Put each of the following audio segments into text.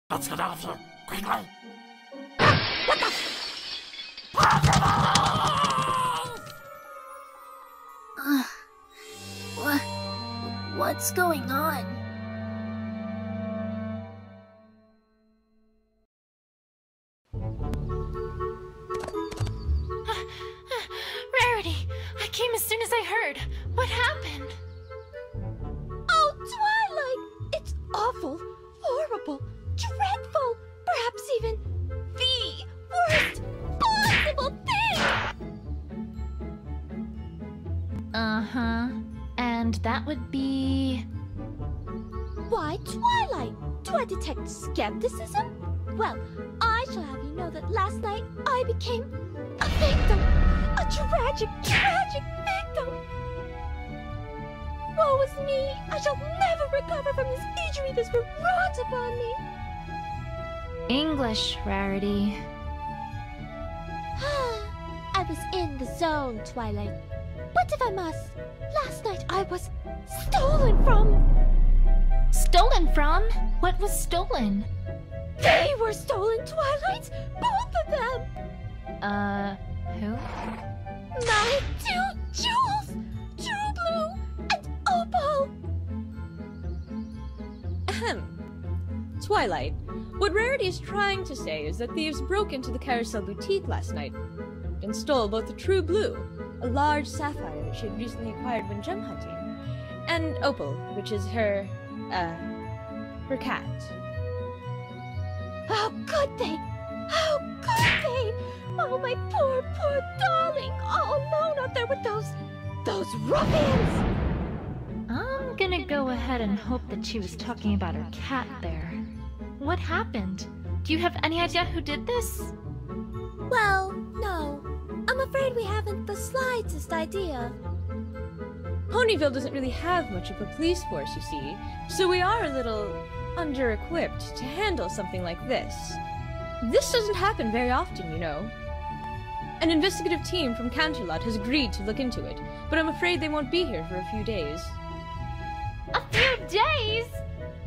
Let's get out of here, quickly! What's going on? Rarity! I came as soon as I heard. What happened? Oh, Twilight! It's awful, horrible, dreadful, perhaps even the worst possible thing! Uh-huh. And that would be... Why, Twilight? Do I detect skepticism? Well, I shall have you know that last night I became a victim! A tragic, tragic victim! Woe is me! I shall never recover from this injury that's been wrought upon me! English, Rarity. I was in the zone, Twilight. But if I must, last night I was stolen from! Stolen from? What was stolen? They were stolen, Twilight! Both of them! Who? My two jewels! True Blue and Opal! Ahem. Twilight, what Rarity is trying to say is that thieves broke into the Carousel Boutique last night and stole both the True Blue, a large sapphire that she had recently acquired when gem hunting, and Opal, which is her cat. How could they? How could they? Oh, my poor, poor darling, all alone out there with those ruffians! I'm gonna go ahead and hope that she was talking about her cat there. What happened? Do you have any idea who did this? Well, no. I'm afraid we haven't the slightest idea. Ponyville doesn't really have much of a police force, you see, so we are a little under-equipped to handle something like this. This doesn't happen very often, you know. An investigative team from Canterlot has agreed to look into it, but I'm afraid they won't be here for a few days. A few days?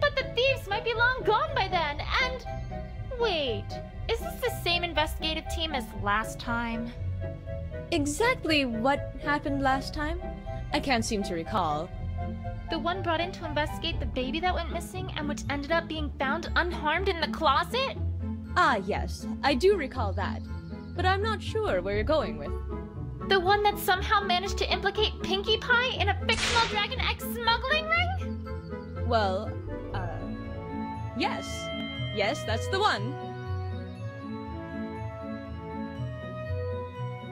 But the thieves might be long gone by then, and... Wait, is this the same investigative team as last time? Exactly what happened last time? I can't seem to recall. The one brought in to investigate the baby that went missing and which ended up being found unharmed in the closet? Ah, yes, I do recall that, but I'm not sure where you're going with. The one that somehow managed to implicate Pinkie Pie in a fictional Dragon Egg smuggling ring? Well, yes. Yes, that's the one.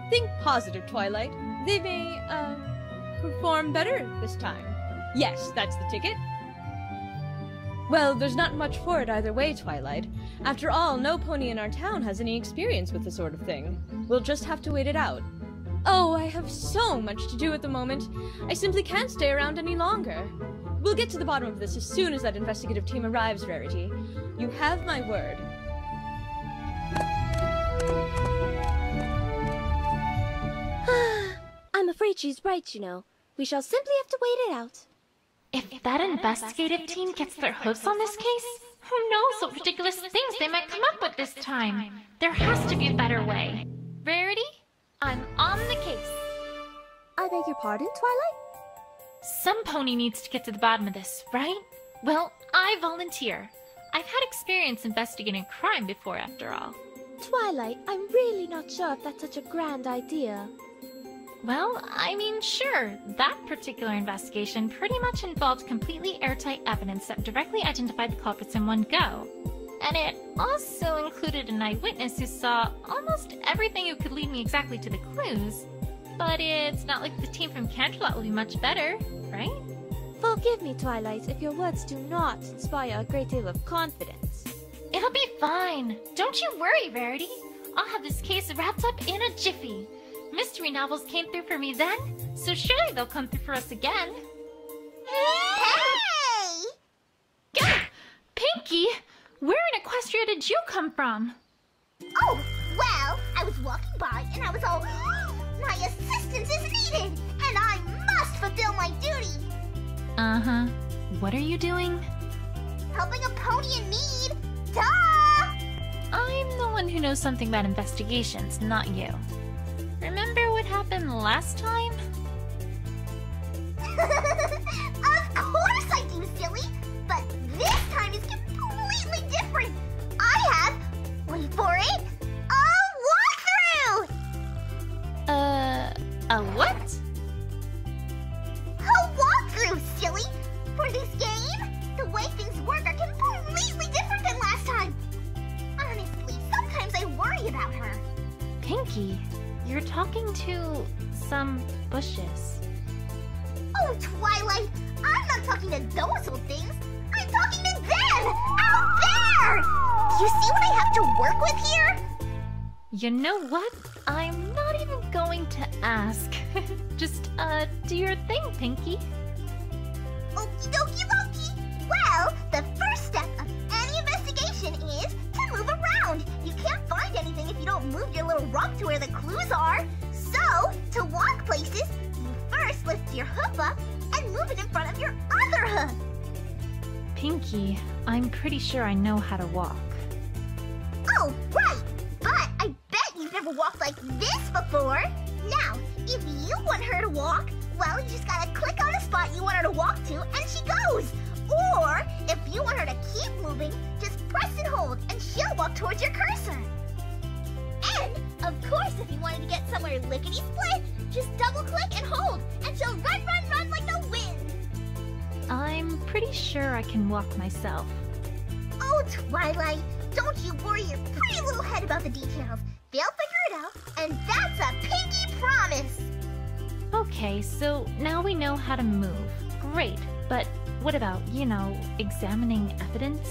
Think positive, Twilight. They may, perform better this time. Yes, that's the ticket. Well, there's not much for it either way, Twilight. After all, no pony in our town has any experience with the sort of thing. We'll just have to wait it out. Oh, I have so much to do at the moment. I simply can't stay around any longer. We'll get to the bottom of this as soon as that investigative team arrives, Rarity. You have my word. I'm afraid she's right, you know. We shall simply have to wait it out. If that investigative team gets their hooves on this case, who knows what ridiculous things they might come up with this time. There has to be a better way. Rarity, I'm on the case. I beg your pardon, Twilight? Some pony needs to get to the bottom of this, right? Well, I volunteer. I've had experience investigating crime before, after all. Twilight, I'm really not sure if that's such a grand idea. Well, I mean, sure. That particular investigation pretty much involved completely airtight evidence that directly identified the culprits in one go. And it also included an eyewitness who saw almost everything who could lead me exactly to the clues. But it's not like the team from Canterlot will be much better, right? Forgive me, Twilight, if your words do not inspire a great deal of confidence. It'll be fine. Don't you worry, Rarity. I'll have this case wrapped up in a jiffy. Mystery novels came through for me then, so surely they'll come through for us again. Hey! Gah! Pinkie! Where in Equestria did you come from? Oh, well, I was walking by and I was all, my assistance is needed, and I must fulfill my duty. Uh-huh. What are you doing? Helping a pony in need. Duh! who knows something about investigations, not you. Remember what happened last time? Of course I do, silly! But this time is completely different! I have, wait for it, a walkthrough! A what? A walkthrough, silly! For this game, the way things work are completely different than last time! Honestly, sometimes I worry about her. Pinkie, you're talking to some bushes. Oh, Twilight! I'm not talking to those old things! I'm talking to them! Out there! Do you see what I have to work with here? You know what? I'm not even going to ask. Just, do your thing, Pinkie. Okie dokie dokie! Well, the first step of any investigation is to move around. You can't find anything if you don't move your little rock to where the clues are. So, to walk places, you first lift your hoof up and move it in front of your other hoof. Pinkie, I'm pretty sure I know how to walk. Oh, right! But I bet you've never walked like this before. Now, if you want her to walk, well, you just gotta click on a spot you want her to walk to and she goes. Or, if you want her to keep moving, just press and hold and she'll walk towards your cursor. And, of course, if you wanted to get somewhere lickety-split, just double-click and hold, and she'll run, run, run like the wind. I'm pretty sure I can walk myself. Oh, Twilight, don't you worry your pretty little head about the details. They'll figure it out, and that's a pinky promise. Okay, so now we know how to move. Great, but what about, examining evidence?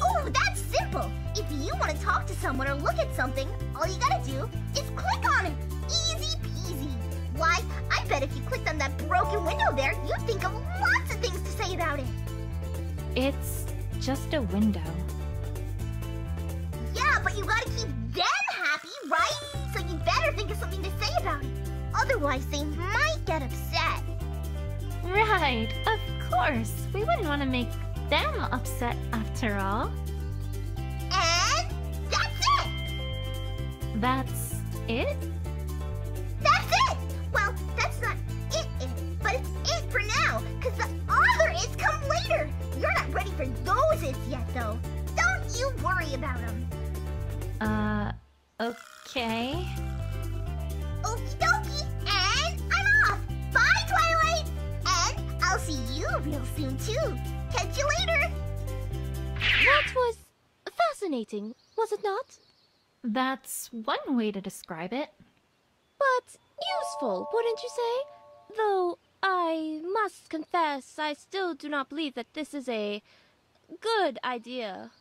Oh, that's simple. If you want to talk to someone or look at something, all you gotta do is click on it. Easy peasy. Why, I bet if you clicked on that broken window there, you'd think of lots of things to say about it. It's just a window. Yeah, but you gotta keep them happy, right? So you better think of something to say about it. Otherwise, they might get upset. Right, of course. We wouldn't want to make them upset after all. And that's it! That's it? That's it! Well, that's not it, but it's it for now, because the other its come later. You're not ready for those its yet, though. Don't you worry about them. Okay. Okie dokie, and I'm off! Bye, Twilight! And I'll see you real soon, too. Catch you later! That was fascinating, was it not? That's one way to describe it. But useful, wouldn't you say? Though I must confess, I still do not believe that this is a good idea.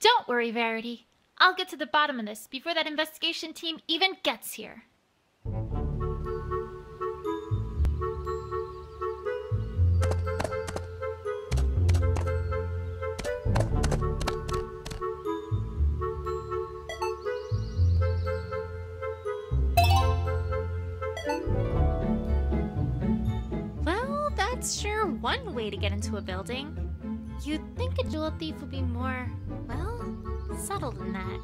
Don't worry, Verity. I'll get to the bottom of this before that investigation team even gets here. Well, that's sure one way to get into a building. You'd think a jewel thief would be more, well, subtle than that.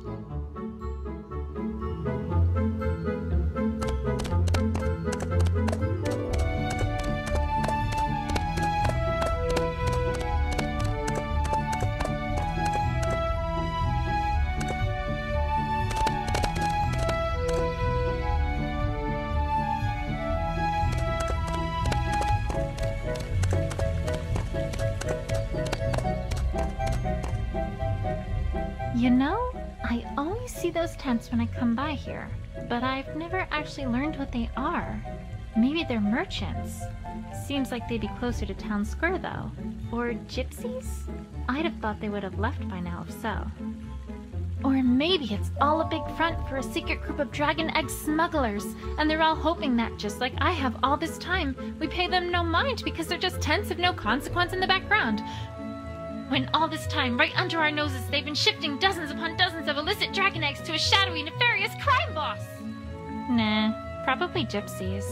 You know, I always see those tents when I come by here, but I've never actually learned what they are. Maybe they're merchants. Seems like they'd be closer to town square though. Or gypsies? I'd have thought they would have left by now if so. Or maybe it's all a big front for a secret group of dragon egg smugglers, and they're all hoping that, just like I have all this time, we pay them no mind because they're just tents of no consequence in the background. When all this time, right under our noses, they've been shifting dozens upon dozens of illicit dragon eggs to a shadowy, nefarious crime boss! Nah, probably gypsies.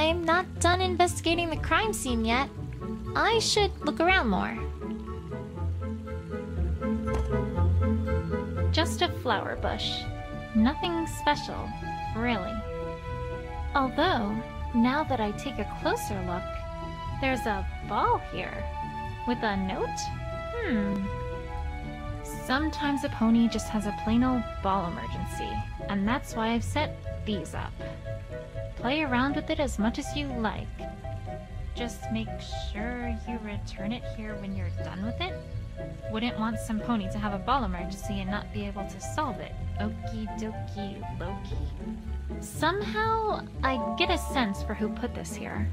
I'm not done investigating the crime scene yet. I should look around more. Just a flower bush. Nothing special, really. Although, now that I take a closer look, there's a ball here. With a note? Sometimes a pony just has a plain old ball emergency, and that's why I've set these up. Play around with it as much as you like. Just make sure you return it here when you're done with it. Wouldn't want some pony to have a ball emergency and not be able to solve it. Okie dokie Loki. Somehow, I get a sense for who put this here.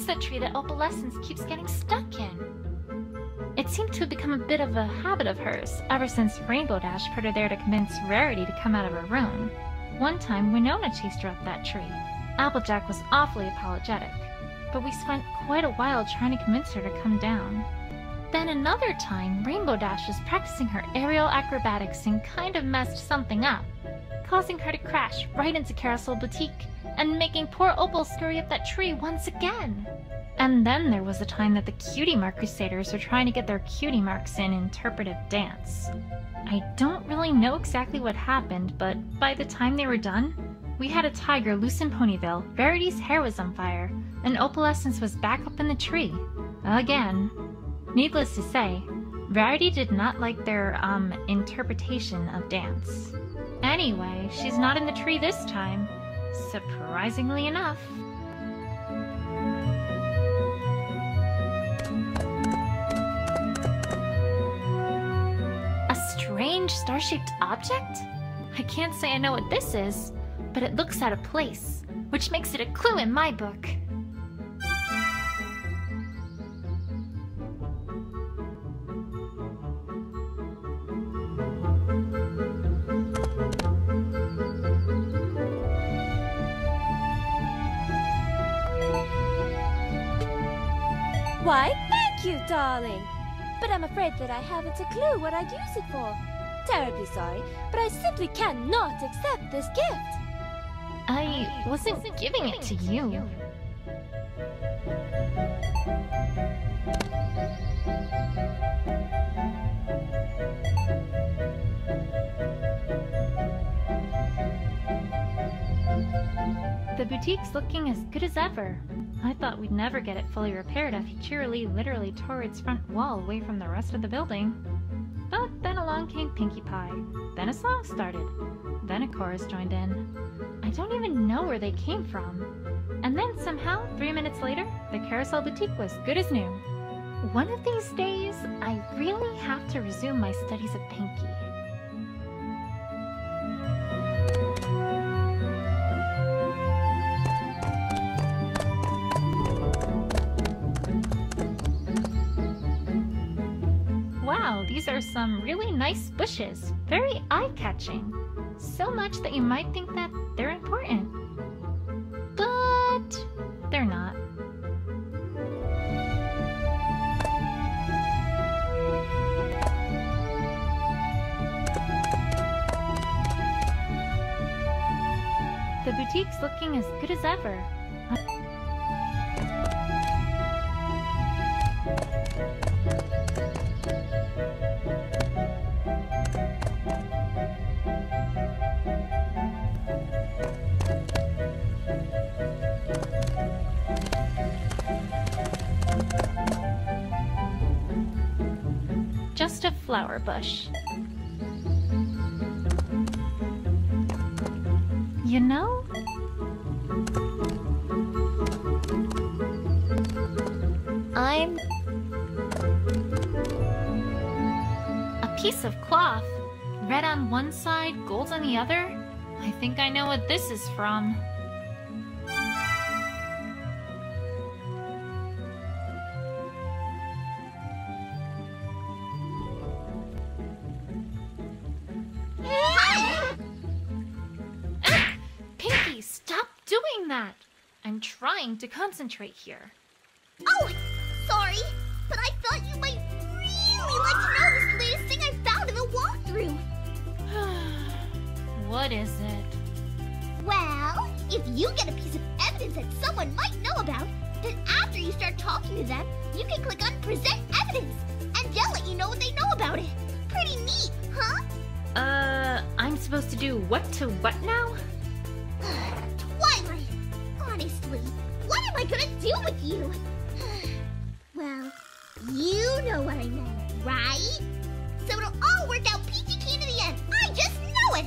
The tree that Opalescence keeps getting stuck in. It seemed to have become a bit of a habit of hers ever since Rainbow Dash put her there to convince Rarity to come out of her room. One time, Winona chased her up that tree. Applejack was awfully apologetic, but we spent quite a while trying to convince her to come down. Then another time, Rainbow Dash was practicing her aerial acrobatics and kind of messed something up, causing her to crash right into Carousel Boutique and making poor Opal scurry up that tree once again. And then there was the time that the Cutie Mark Crusaders were trying to get their cutie marks in interpretive dance. I don't really know exactly what happened, but by the time they were done, we had a tiger loose in Ponyville, Rarity's hair was on fire, and Opalescence was back up in the tree. Again. Needless to say, Rarity did not like their, interpretation of dance. Anyway, she's not in the tree this time. Surprisingly enough. A strange star-shaped object? I can't say I know what this is, but it looks out of place, which makes it a clue in my book. Why, thank you, darling. But I'm afraid that I haven't a clue what I'd use it for. Terribly sorry, but I simply cannot accept this gift. I wasn't giving it to you. The boutique's looking as good as ever. I thought we'd never get it fully repaired after Cheerilee literally tore its front wall away from the rest of the building. But then along came Pinkie Pie. Then a song started. Then a chorus joined in. I don't even know where they came from. And then somehow, 3 minutes later, the Carousel Boutique was good as new. One of these days, I really have to resume my studies of Pinkie. Wow, these are some really nice bushes. Very eye-catching. So much that you might think that they're important. But they're not. The boutique's looking as good as ever. Just a flower bush. You know, I'm a piece of cloth. Red on one side, gold on the other. I think I know what this is from. Pinky, stop doing that! I'm trying to concentrate here. Oh, sorry, but I thought you might really like to know this latest thing I found in the walkthrough. What is it? Well, if you get a piece of evidence that someone might know about, then after you start talking to them, you can click on Present Evidence, and they'll let you know what they know about it. Pretty neat, huh? I'm supposed to do what to what now? Twilight, honestly, what am I gonna do with you? Well, you know what I meant, right? So it'll all work out peachy keen in the end. I just know it!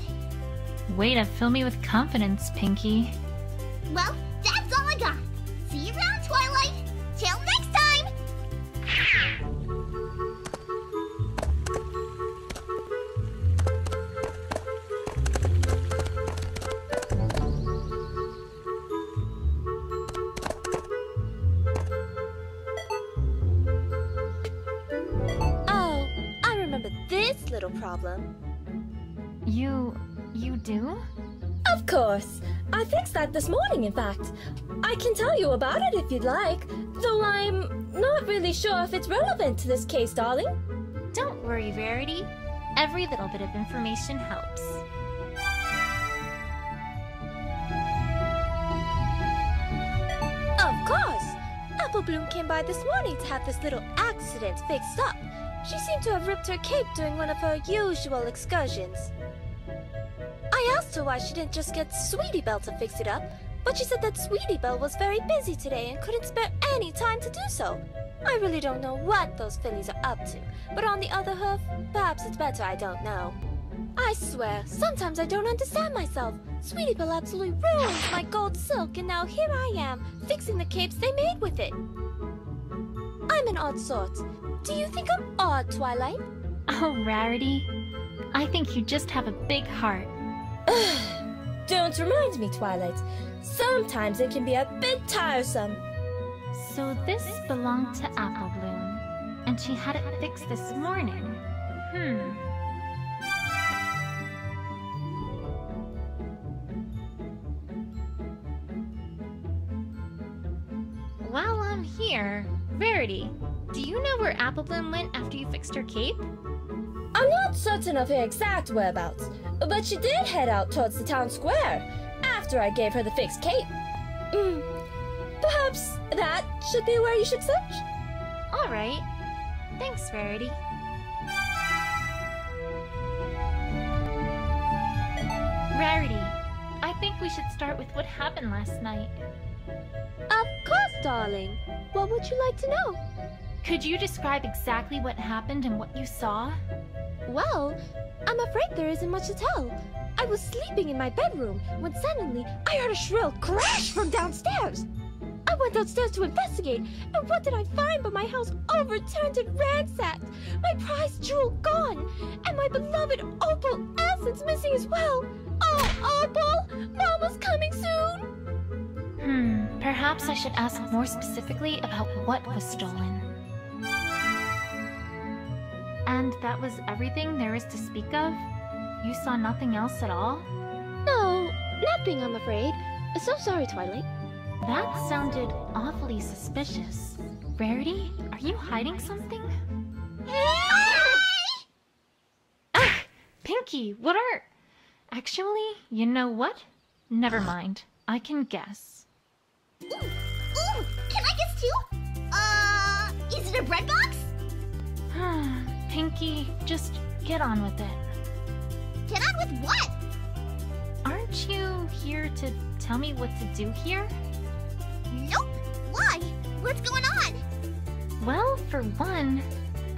Way to fill me with confidence, Pinky. Well, that's all I got. See you around, Twilight. Till next time! Oh, I remember this little problem. You do? Of course. I fixed that this morning, in fact. I can tell you about it if you'd like, though I'm not really sure if it's relevant to this case, darling. Don't worry, Rarity. Every little bit of information helps. Of course! Apple Bloom came by this morning to have this little accident fixed up. She seemed to have ripped her cape during one of her usual excursions. I asked her why she didn't just get Sweetie Belle to fix it up, but she said that Sweetie Belle was very busy today and couldn't spare any time to do so. I really don't know what those fillies are up to, but on the other hoof, perhaps it's better I don't know. I swear, sometimes I don't understand myself. Sweetie Belle absolutely ruined my gold silk, and now here I am, fixing the capes they made with it. I'm an odd sort. Do you think I'm odd, Twilight? Oh, Rarity. I think you just have a big heart. Don't remind me, Twilight. Sometimes it can be a bit tiresome. So this belonged to Apple Bloom, and she had it fixed this morning. While I'm here, Rarity, do you know where Apple Bloom went after you fixed her cape? I'm not certain of her exact whereabouts, but she did head out towards the town square after I gave her the fixed cape. Perhaps that should be where you should search? Alright. Thanks, Rarity. Rarity, I think we should start with what happened last night. Of course, darling. What would you like to know? Could you describe exactly what happened and what you saw? Well, I'm afraid there isn't much to tell. I was sleeping in my bedroom when suddenly I heard a shrill crash from downstairs. I went downstairs to investigate, and what did I find but my house overturned and ransacked, my prized jewel gone, and my beloved opal essence missing as well. Oh, Opal! Mama's coming soon! Perhaps I should ask more specifically about what was stolen. And that was everything there is to speak of? You saw nothing else at all? No, nothing, I'm afraid. So sorry, Twilight. That sounded awfully suspicious. Rarity, are you hiding something? Ah! Pinky, what are... Actually, you know what? Never mind. I can guess. Ooh, can I guess too? Is it a bread box? Pinky, just get on with it. Get on with what? Aren't you here to tell me what to do here? Nope. Why? What's going on? Well, for one,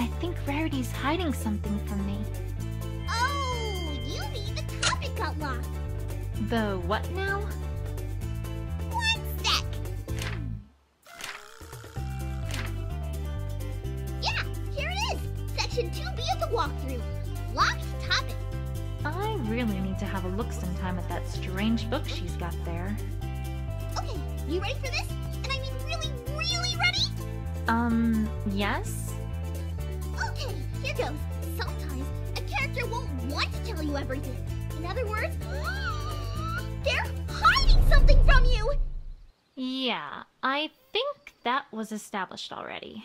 I think Rarity's hiding something from me. Oh, you mean the carpet got locked. The what now? One sec. Yeah, here it is. Section 2B of the walkthrough. locked topic. I really need to have a look sometime at that strange book she's got there. Okay, you ready for this? And I mean really, really ready? Yes? Okay, here goes. Sometimes a character won't want to tell you everything. In other words, they're hiding something from you! Yeah, I think that was established already.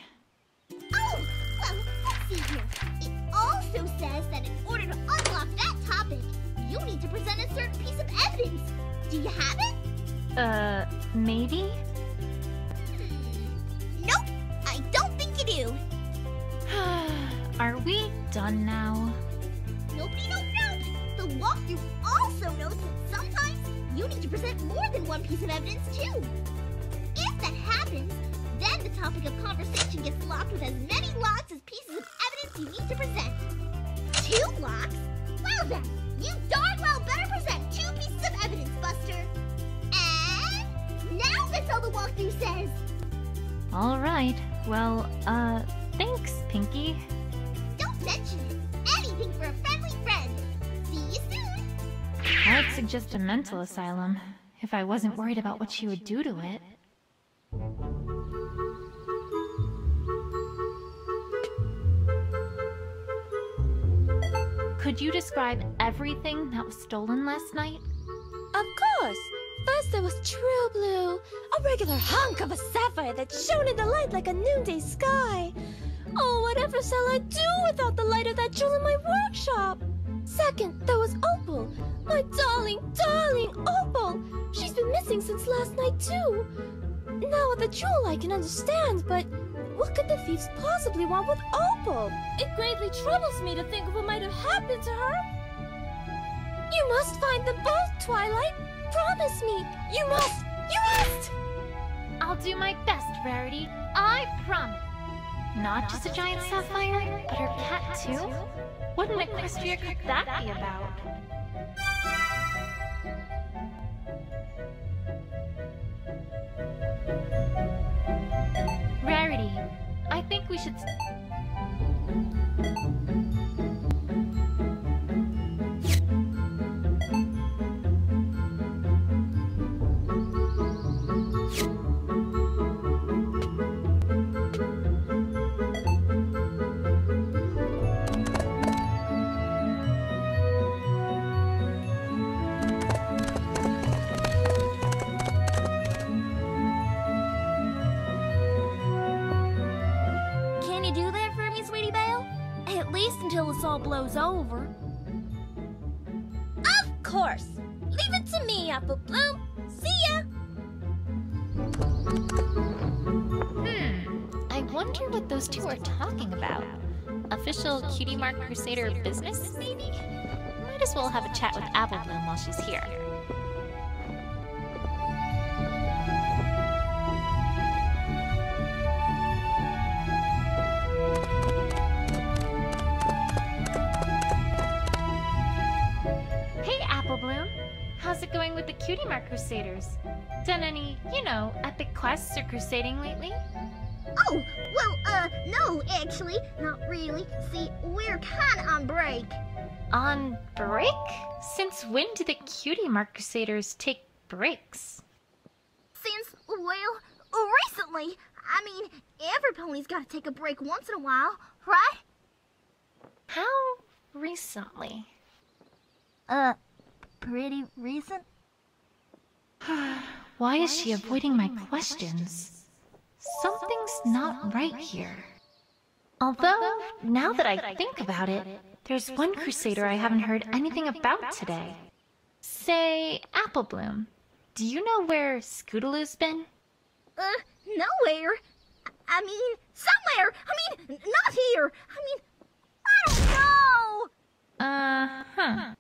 Oh, well, let's see here. It also says that in order to unlock that topic, you need to present a certain piece of evidence. Do you have it? Maybe? Nope, I don't think you do. Are we done now? Nope. The walkthrough also notes that sometimes you need to present more than one piece of evidence too. If that happens, then the topic of conversation gets locked with as many locks as pieces of evidence you need to present. 2 locks? Well then, you darn well better present 2 pieces of evidence, Buster. And now that's all the walkthrough says. Alright, well, thanks, Pinky. Don't mention it. Anything for a friendly friend. See you soon. I'd suggest a mental asylum, if I wasn't worried about what she would do to it. Could you describe everything that was stolen last night? Of course! First there was True Blue, a regular hunk of a sapphire that shone in the light like a noonday sky. Oh, whatever shall I do without the light of that jewel in my workshop? Second, there was Opal, my darling, darling Opal. She's been missing since last night too. Now with the jewel I can understand, but what could the thieves possibly want with Opal? It greatly troubles me to think of what might have happened to her. You must find them both, Twilight. Promise me. You must. You must. I'll do my best, Rarity. I promise. Not just a giant sapphire, but her cat too? What an Equestria could that be about? Rarity, I think we should... Can you do that for me, Sweetie Belle? At least until this all blows over. Of course. Leave it to me, Apple Bloom. See ya. I wonder what those two are talking about. Official Cutie Mark Crusader business, maybe? Might as well have a chat with Apple Bloom while she's here. Hey, Apple Bloom. How's it going with the Cutie Mark Crusaders? Done any, epic quests or crusading lately? Oh, well, no, actually, not really. See, we're kinda on break. On break? Since when do the Cutie Mark Crusaders take breaks? Since, well, recently. I mean, every pony's gotta take a break once in a while, right? How recently? Pretty recent? Why is she avoiding my questions? Something's not right here. Although, now that I think about it, there's one Crusader I haven't heard anything about today. Say, Apple Bloom, do you know where Scootaloo's been? Nowhere. I mean, somewhere. I mean, not here. I mean, I don't know. Uh-huh.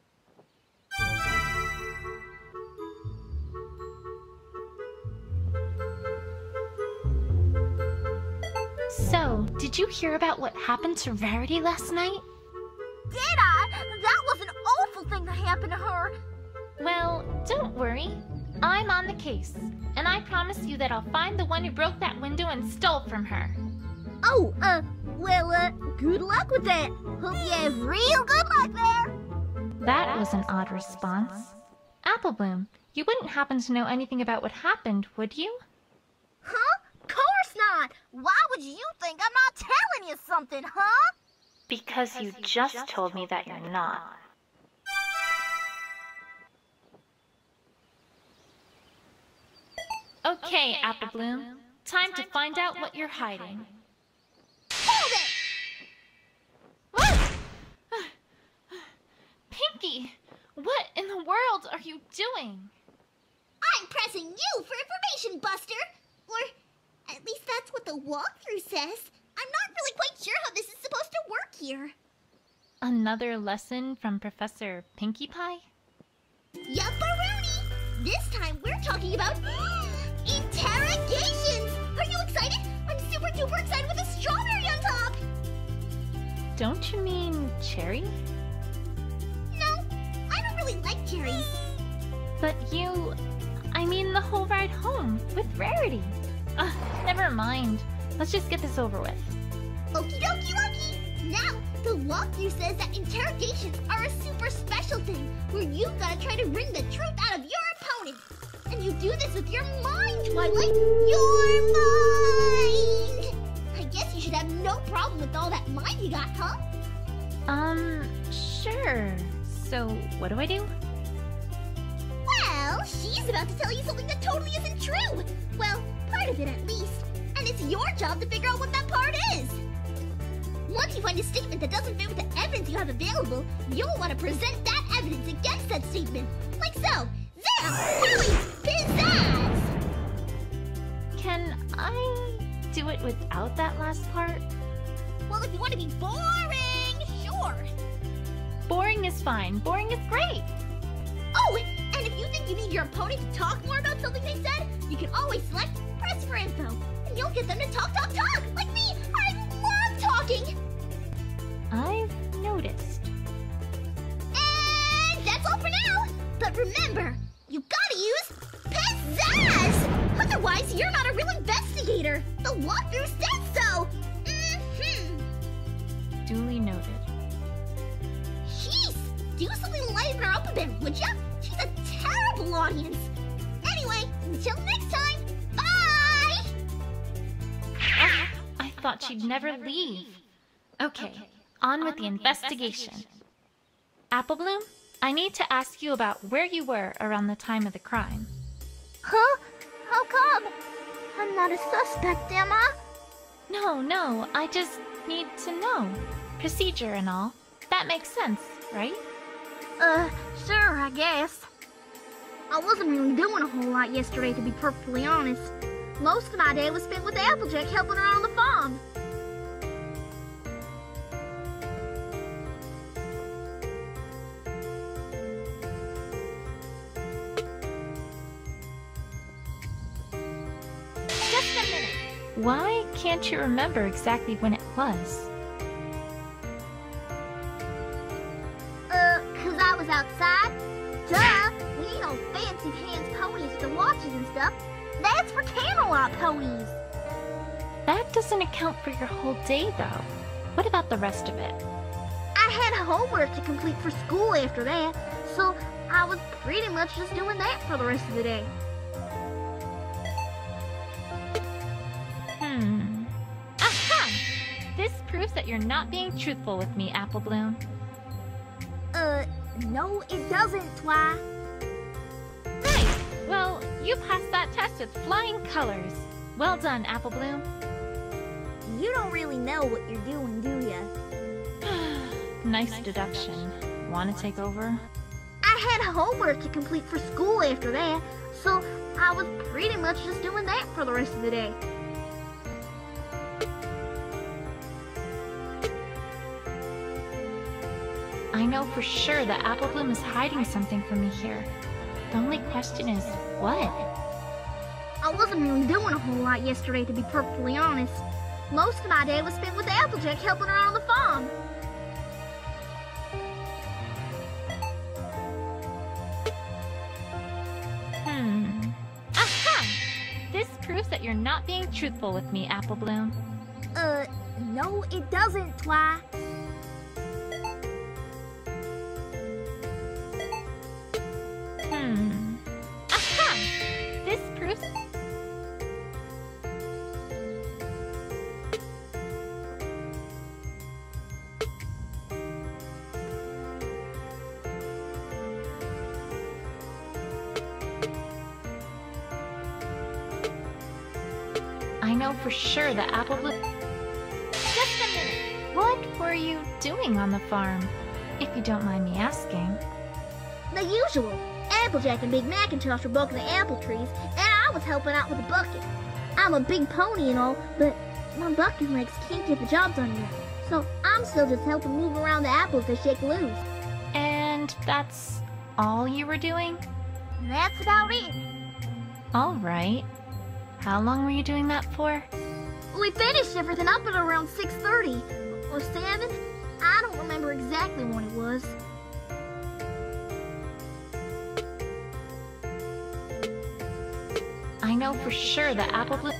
So, did you hear about what happened to Rarity last night? Did I? That was an awful thing that happened to her. Well, don't worry. I'm on the case, and I promise you that I'll find the one who broke that window and stole from her. Oh, well, Good luck with that. Hope you have real good luck there. That was an odd response. Apple Bloom, you wouldn't happen to know anything about what happened, would you? Huh? Course not. Why would you think I'm not telling you something, huh? Because you just told me that you're not. Okay, Apple Bloom. Time to find out what you're hiding. Hold it! Pinky! What in the world are you doing? I'm pressing you for information, Buster! Or, at least that's what the walkthrough says. I'm not really quite sure how this is supposed to work here. Another lesson from Professor Pinkie Pie? Yupperoonie! This time we're talking about interrogations! Are you excited? I'm super duper excited with a strawberry on top! Don't you mean cherry? No, I don't really like cherries. But I mean the whole ride home with Rarity. Never mind. Let's just get this over with. Okie dokie dokie! Now, the walkthrough says that interrogations are a super special thing where you've gotta try to wring the truth out of your opponent. And you do this with your mind, Twilight! Your mind! I guess you should have no problem with all that mind you got, huh? Sure. So, what do I do? Well, she's about to tell you something that totally isn't true! Well, part of it at least. And it's your job to figure out what that part is! Once you find a statement that doesn't fit with the evidence you have available, you'll want to present that evidence against that statement. Like so. There! Really pizzazz! Can I do it without that last part? Well, if you want to be boring, sure. Boring is fine. Boring is great. Oh, and if you think you need your opponent to talk more about something they said, you can always select Press for Info. And you'll get them to talk, like me! I love talking! I've noticed. And that's all for now! But remember, you gotta use pizzazz! Otherwise, you're not a real investigator! The walkthrough says so! Duly noted. Jeez! Do something to lighten her up a bit, would ya? She's a terrible audience! Anyway, until next time, bye! I thought she'd never leave. Okay, on with the investigation. Apple Bloom, I need to ask you about where you were around the time of the crime. Huh? How come? I'm not a suspect, am I? No, I just need to know. Procedure and all. That makes sense, right? Sure, I guess. I wasn't really doing a whole lot yesterday, to be perfectly honest. Most of my day was spent with Applejack helping her on the farm. Just a minute. Why can't you remember exactly when it was? 'Cause I was outside. Duh! We ain't no fancy hands ponies with the watches and stuff. That's for Camelot ponies. That doesn't account for your whole day, though. What about the rest of it? I had homework to complete for school after that, so I was pretty much just doing that for the rest of the day. Aha! This proves that you're not being truthful with me, Apple Bloom. No, it doesn't, Twi. Nice! Well, you passed that test with flying colors. Well done, Apple Bloom. You don't really know what you're doing, do ya? Nice deduction. Want to take over? I had homework to complete for school after that, so I was pretty much just doing that for the rest of the day. I know for sure that Apple Bloom is hiding something from me here. The only question is, what? I wasn't really doing a whole lot yesterday, to be perfectly honest. Most of my day was spent with Applejack helping her on the farm. Aha! This proves that you're not being truthful with me, Apple Bloom. No, it doesn't, Twi. Aha! This proves... I know for sure that Apple Bloom... Just a minute! What were you doing on the farm? If you don't mind me asking. The usual. Applejack and Big Macintosh were bucking the apple trees, and I was helping out with the bucket. I'm a big pony and all, but my bucking legs can't get the job done yet. So I'm still just helping move around the apples they shake loose. And that's all you were doing? That's about it. Alright. How long were you doing that for? We finished everything up at around 6:30 or 7. I don't remember exactly when it was. I know for sure that Apple Bloom...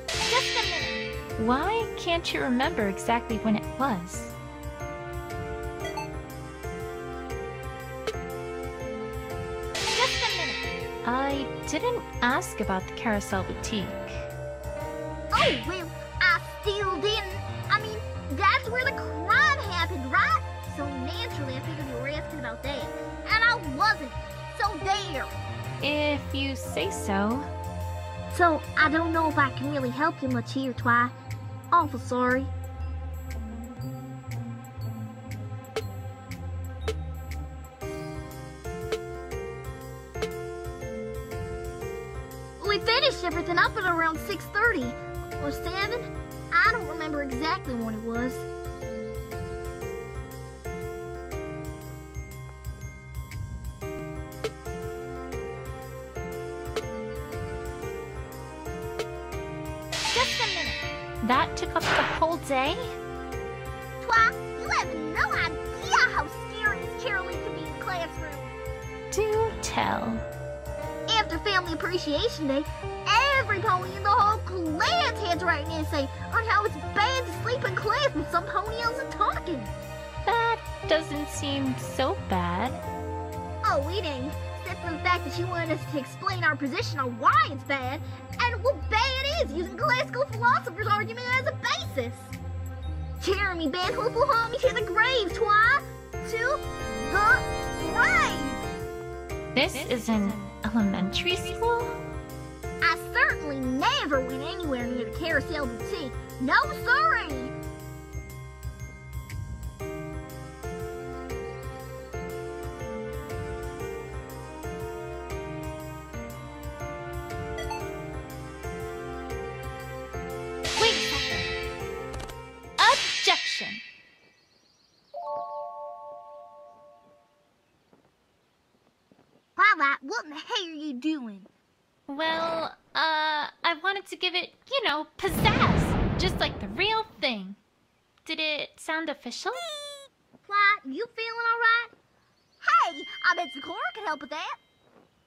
Just a minute! Why can't you remember exactly when it was? Just a minute! I didn't ask about the Carousel Boutique. Oh, well, I still didn't. I mean, that's where the crime happened, right? So naturally I figured you were asking about that. And I wasn't. So there. If you say so. So I don't know if I can really help you much here, Twi. Awful sorry. We finished everything up at around 6:30 or 7. I don't remember exactly when it was. Just a minute! That took up the whole day? Twi, you have no idea how serious Caroline can be in the classroom. Do tell. After Family Appreciation Day, every pony in the whole class had to write an essay on how it's bad to sleep in class when some pony isn't talking. That doesn't seem so bad. Oh, it ain't. Except for the fact that she wanted us to explain our position on why it's bad, and what bad it is, using classical philosophers' argument as a basis. Jeremy Banhoof will haul me to the grave, Twi. To the grave. This is an elementary school? I certainly never went anywhere near the Carousel Boutique. No, sorry. Wait a second. Objection! Twilight, what in the hell are you doing? Well, I wanted to give it, you know, pizzazz. Just like the real thing. Did it sound official? Twilight, you feeling alright? Hey, I bet Sakura can help with that.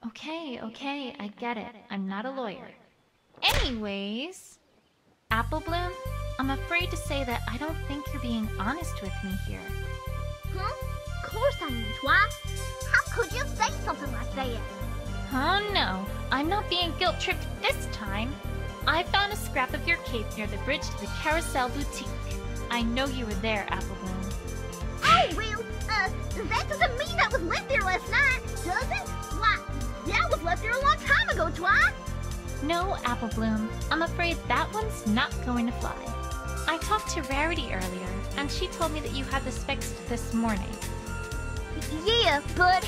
Okay, I get it. I'm not a lawyer. Anyways, Apple Bloom, I'm afraid to say that I don't think you're being honest with me here. Huh? Of course I am, Twi. How could you say something like that? Oh no, I'm not being guilt-tripped this time. I found a scrap of your cape near the bridge to the Carousel Boutique. I know you were there, Apple Bloom. Oh, well, that doesn't mean that was left there last night, does it? Why, that was left there a long time ago, Twi. No, Apple Bloom. I'm afraid that one's not going to fly. I talked to Rarity earlier, and she told me that you had this fixed this morning. Yeah, but...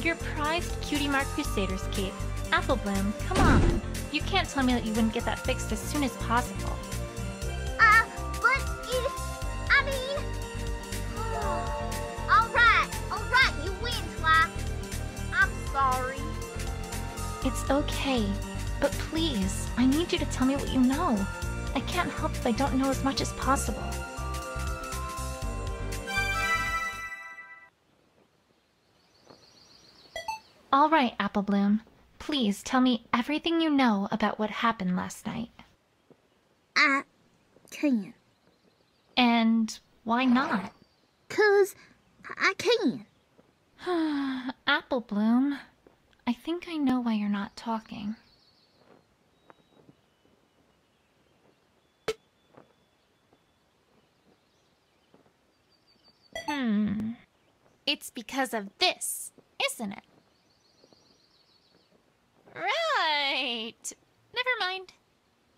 Your prized Cutie Mark Crusaders cape. Apple Bloom, come on. You can't tell me that you wouldn't get that fixed as soon as possible. But it... I mean... Alright, you win, Twi. I'm sorry. It's okay. But please, I need you to tell me what you know. I can't help if I don't know as much as possible. Alright, Apple Bloom. Please tell me everything you know about what happened last night. I can't. And why not? 'Cause I can. Apple Bloom, I think I know why you're not talking. It's because of this, isn't it? Right! Never mind.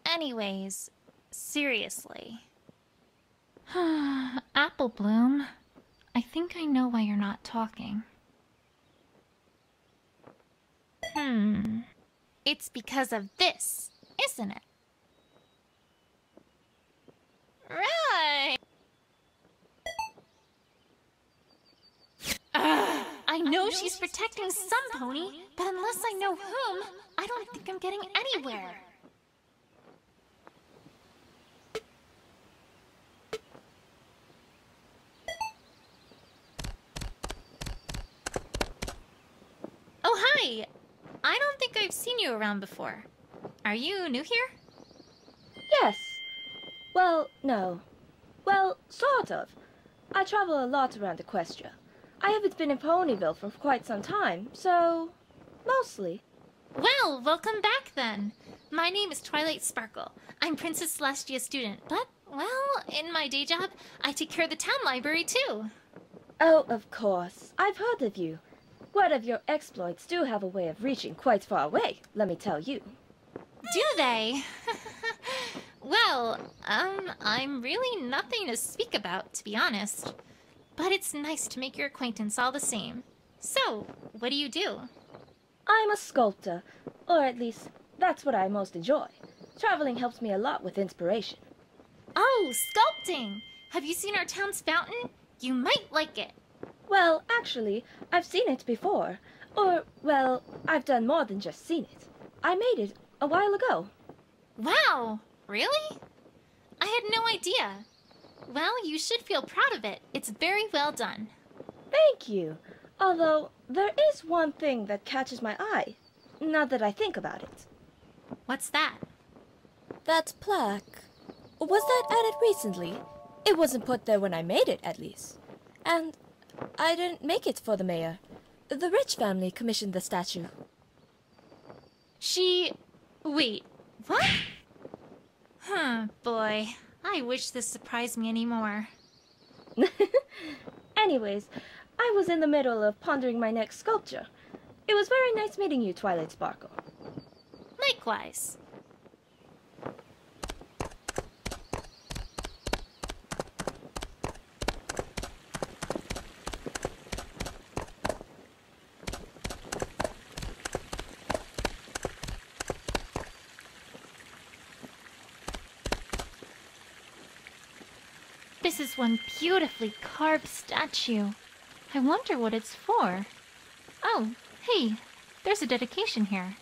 Anyways, seriously. Apple Bloom, I think I know why you're not talking. It's because of this, isn't it? Right! I know she's protecting some pony, but unless I know whom, I don't think I'm getting anywhere. Oh, hi! I don't think I've seen you around before. Are you new here? Yes. Well, no. Well, sort of. I travel a lot around Equestria. I haven't been in Ponyville for quite some time, so... mostly. Well, welcome back then. My name is Twilight Sparkle. I'm Princess Celestia's student, but, well, in my day job, I take care of the town library too. Oh, of course. I've heard of you. Word of your exploits do have a way of reaching quite far away, let me tell you. Do they? Well, I'm really nothing to speak about, to be honest. But it's nice to make your acquaintance all the same. So, what do you do? I'm a sculptor, or at least, that's what I most enjoy. Traveling helps me a lot with inspiration. Oh, sculpting! Have you seen our town's fountain? You might like it. Well, actually, I've seen it before. Or, well, I've done more than just seen it. I made it a while ago. Wow! Really? I had no idea. Well, you should feel proud of it. It's very well done. Thank you. Although, there is one thing that catches my eye. Now that I think about it. What's that? That plaque. Was that added recently? It wasn't put there when I made it, at least. And I didn't make it for the mayor. The Rich family commissioned the statue. Wait, what? Boy. I wish this surprised me anymore. Anyways, I was in the middle of pondering my next sculpture. It was very nice meeting you, Twilight Sparkle. Likewise. This is one beautifully carved statue. I wonder what it's for. Oh, hey, there's a dedication here.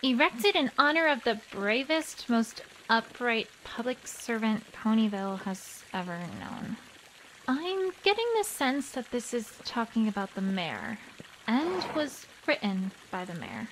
Erected in honor of the bravest, most upright public servant Ponyville has ever known. I'm getting the sense that this is talking about the mayor, and was written by the mayor.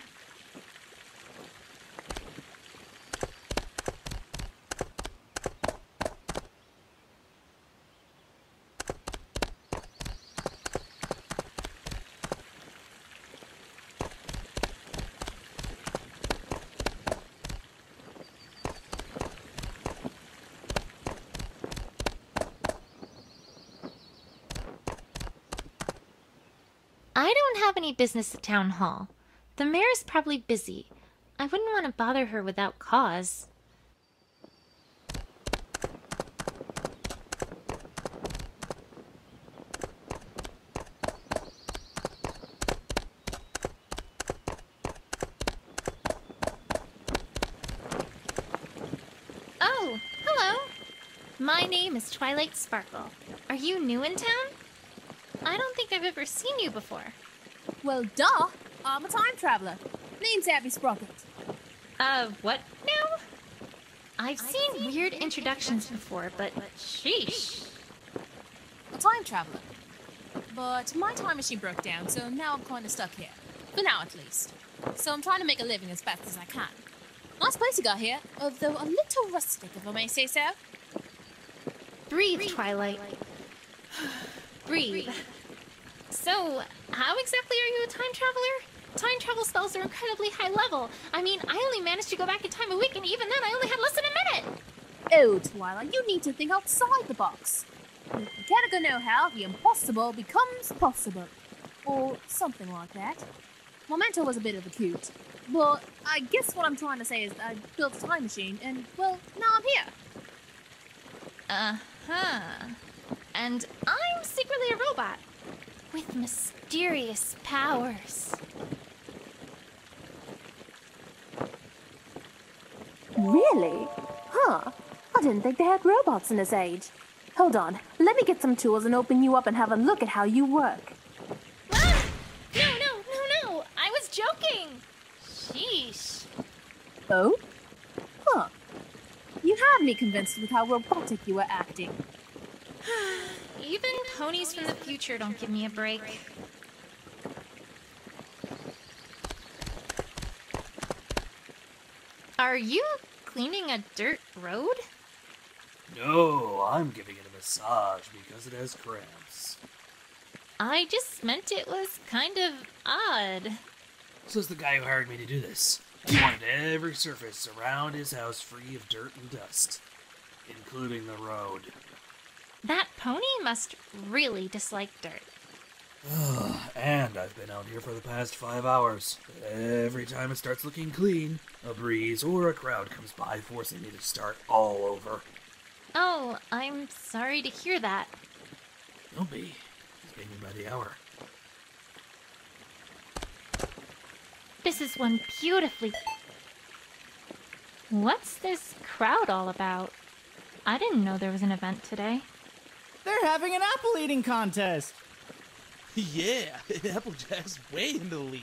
I don't have any business at Town Hall. The mayor's probably busy. I wouldn't want to bother her without cause. Oh, hello. My name is Twilight Sparkle. Are you new in town? I don't think I've ever seen you before. Well, duh. I'm a time traveler. Name's Abby Sprocket. What now? I've seen weird introductions before, but sheesh. A time traveler. But my time machine broke down, so now I'm kind of stuck here. For now, at least. so I'm trying to make a living as fast as I can. Nice place you got here, although a little rustic, if I may say so. Breathe, Twilight. Breathe. So, how exactly are you a time traveler? Time travel spells are incredibly high level. I mean, I only managed to go back in time a week, and even then I only had less than a minute! Oh, Twilight, you need to think outside the box. With mechanical know-how, the impossible becomes possible. Or something like that. My mentor was a bit of a coot. But I guess what I'm trying to say is I built a time machine, and, well, now I'm here. Uh-huh. And I'm secretly a robot. With mysterious powers. Really? Huh. I didn't think they had robots in this age. Hold on, let me get some tools and open you up and have a look at how you work. Ah! No, I was joking! Sheesh. Oh? Huh. You had me convinced with how robotic you were acting. Even ponies from the future don't give me a break. Are you cleaning a dirt road? No, I'm giving it a massage because it has cramps. I just meant it was kind of odd. Says the guy who hired me to do this. He wanted every surface around his house free of dirt and dust, including the road. That pony must really dislike dirt. And I've been out here for the past 5 hours. Every time it starts looking clean, a breeze or a crowd comes by forcing me to start all over. Oh, I'm sorry to hear that. Don't be. He's paying me by the hour. This is one beautifully... What's this crowd all about? I didn't know there was an event today. They're having an apple eating contest! Yeah, Applejack's way in the lead.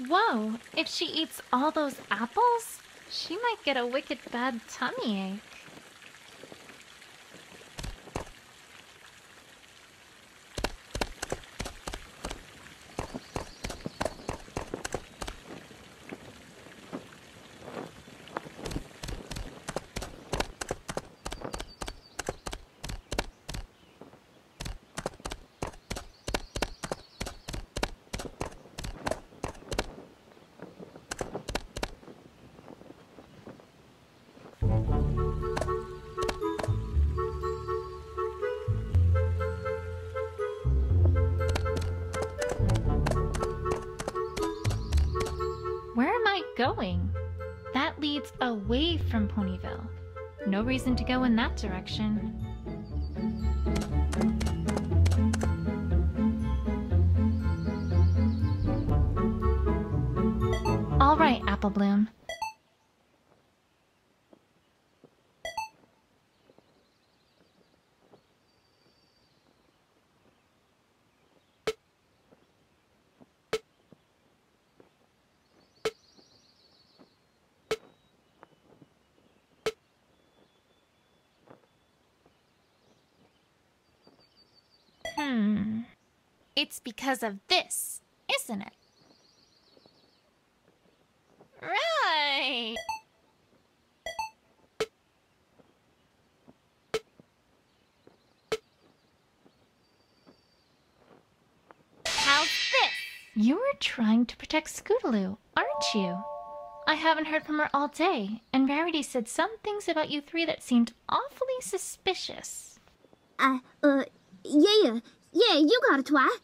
Whoa, if she eats all those apples, she might get a wicked bad tummy ache. Where am I going? That leads away from Ponyville. No reason to go in that direction. All right, Apple Bloom. It's because of this, isn't it? Right! How's this? You were trying to protect Scootaloo, aren't you? I haven't heard from her all day, and Rarity said some things about you three that seemed awfully suspicious. Yeah, you got it, Twi.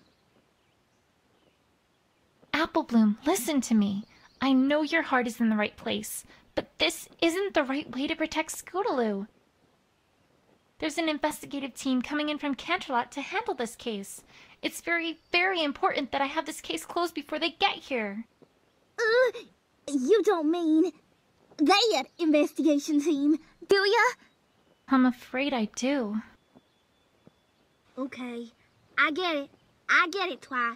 Apple Bloom, listen to me. I know your heart is in the right place, but this isn't the right way to protect Scootaloo. There's an investigative team coming in from Canterlot to handle this case. It's very, very important that I have this case closed before they get here. You don't mean that investigation team, do ya? I'm afraid I do. Okay, I get it, Twi.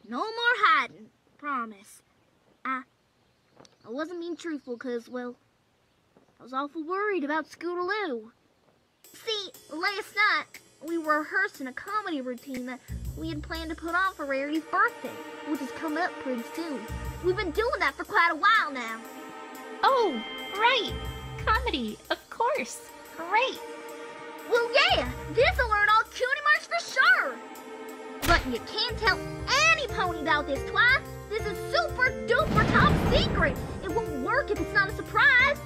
No more hiding, promise. I wasn't being truthful because, well, I was awful worried about Scootaloo. See, last night, we were rehearsing a comedy routine that we had planned to put on for Rarity's birthday, which is coming up pretty soon. We've been doing that for quite a while now. Oh, right. Comedy, of course. Great. Well, yeah, this'll learn all cutie marks for sure. But you can't tell any pony about this, Twi. This is super duper top secret. It won't work if it's not a surprise.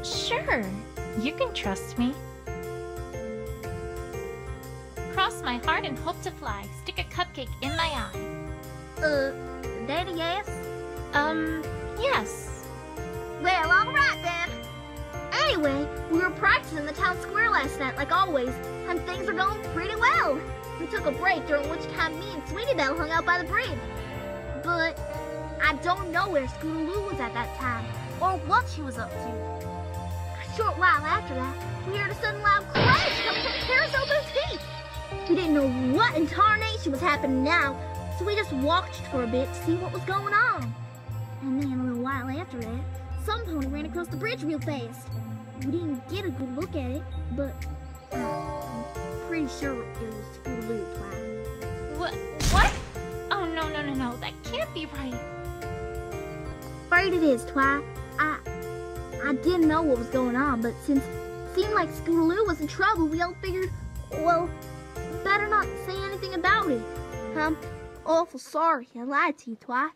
Sure. You can trust me. Cross my heart and hope to fly. Stick a cupcake in my eye. Daddy, yes? Yes. Well, alright then. Anyway, we were practicing in the town square last night, like always, and things are going pretty well. We took a break, during which time me and Sweetie Belle hung out by the bridge. But I don't know where Scootaloo was at that time, or what she was up to. A short while after that, we heard a sudden loud crash coming from the carousel boutique. We didn't know what in tarnation was happening now, so we just walked for a bit to see what was going on. And then a little while after that, some pony ran across the bridge real fast. We didn't get a good look at it, but I'm pretty sure it was Scootaloo, Twi. What? Oh, no. That can't be right. Afraid it is, Twi. I didn't know what was going on, but since it seemed like Scootaloo was in trouble, we all figured, well, better not say anything about it. I'm awful sorry I lied to you, Twi.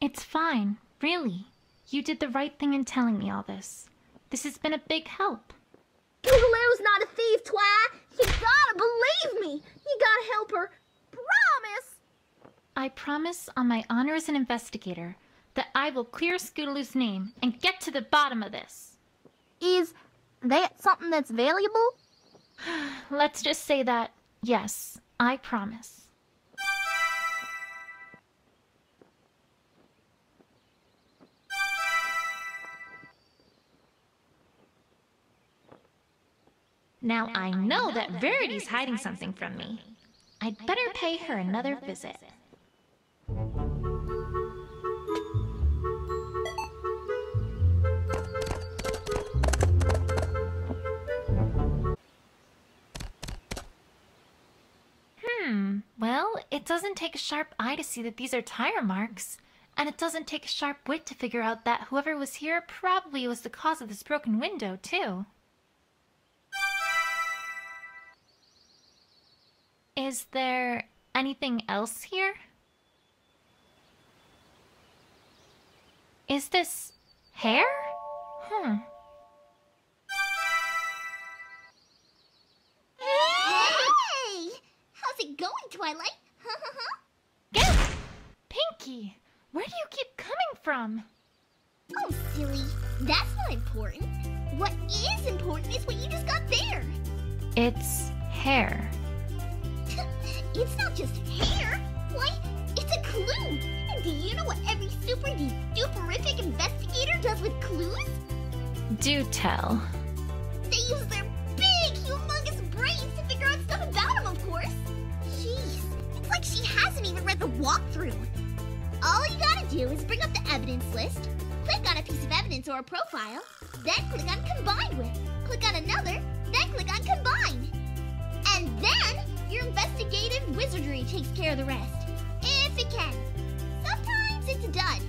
It's fine, really. You did the right thing in telling me all this. This has been a big help. Scootaloo's not a thief, Twi. You gotta believe me. You gotta help her. Promise. I promise on my honor as an investigator that I will clear Scootaloo's name and get to the bottom of this. Is that something that's valuable? Let's just say that, yes, I promise. Now I know that Verity's hiding something from me. I'd better pay her another visit. Well, it doesn't take a sharp eye to see that these are tire marks. And it doesn't take a sharp wit to figure out that whoever was here probably was the cause of this broken window, too. Is there anything else here? Is this hair? Hey! How's it going, Twilight? Gasp! Pinky, where do you keep coming from? Oh, silly. That's not important. What is important is what you just got there. It's hair. It's not just hair. Why, it's a clue. And do you know what every super-duperific investigator does with clues? Do tell. They use their big, humongous brains to figure out stuff about him, of course. Jeez, it's like she hasn't even read the walkthrough. All you gotta do is bring up the evidence list, click on a piece of evidence or a profile, then click on Combine With, click on another, then click on Combine. And then your investigative wizardry takes care of the rest, if it can. Sometimes it's done,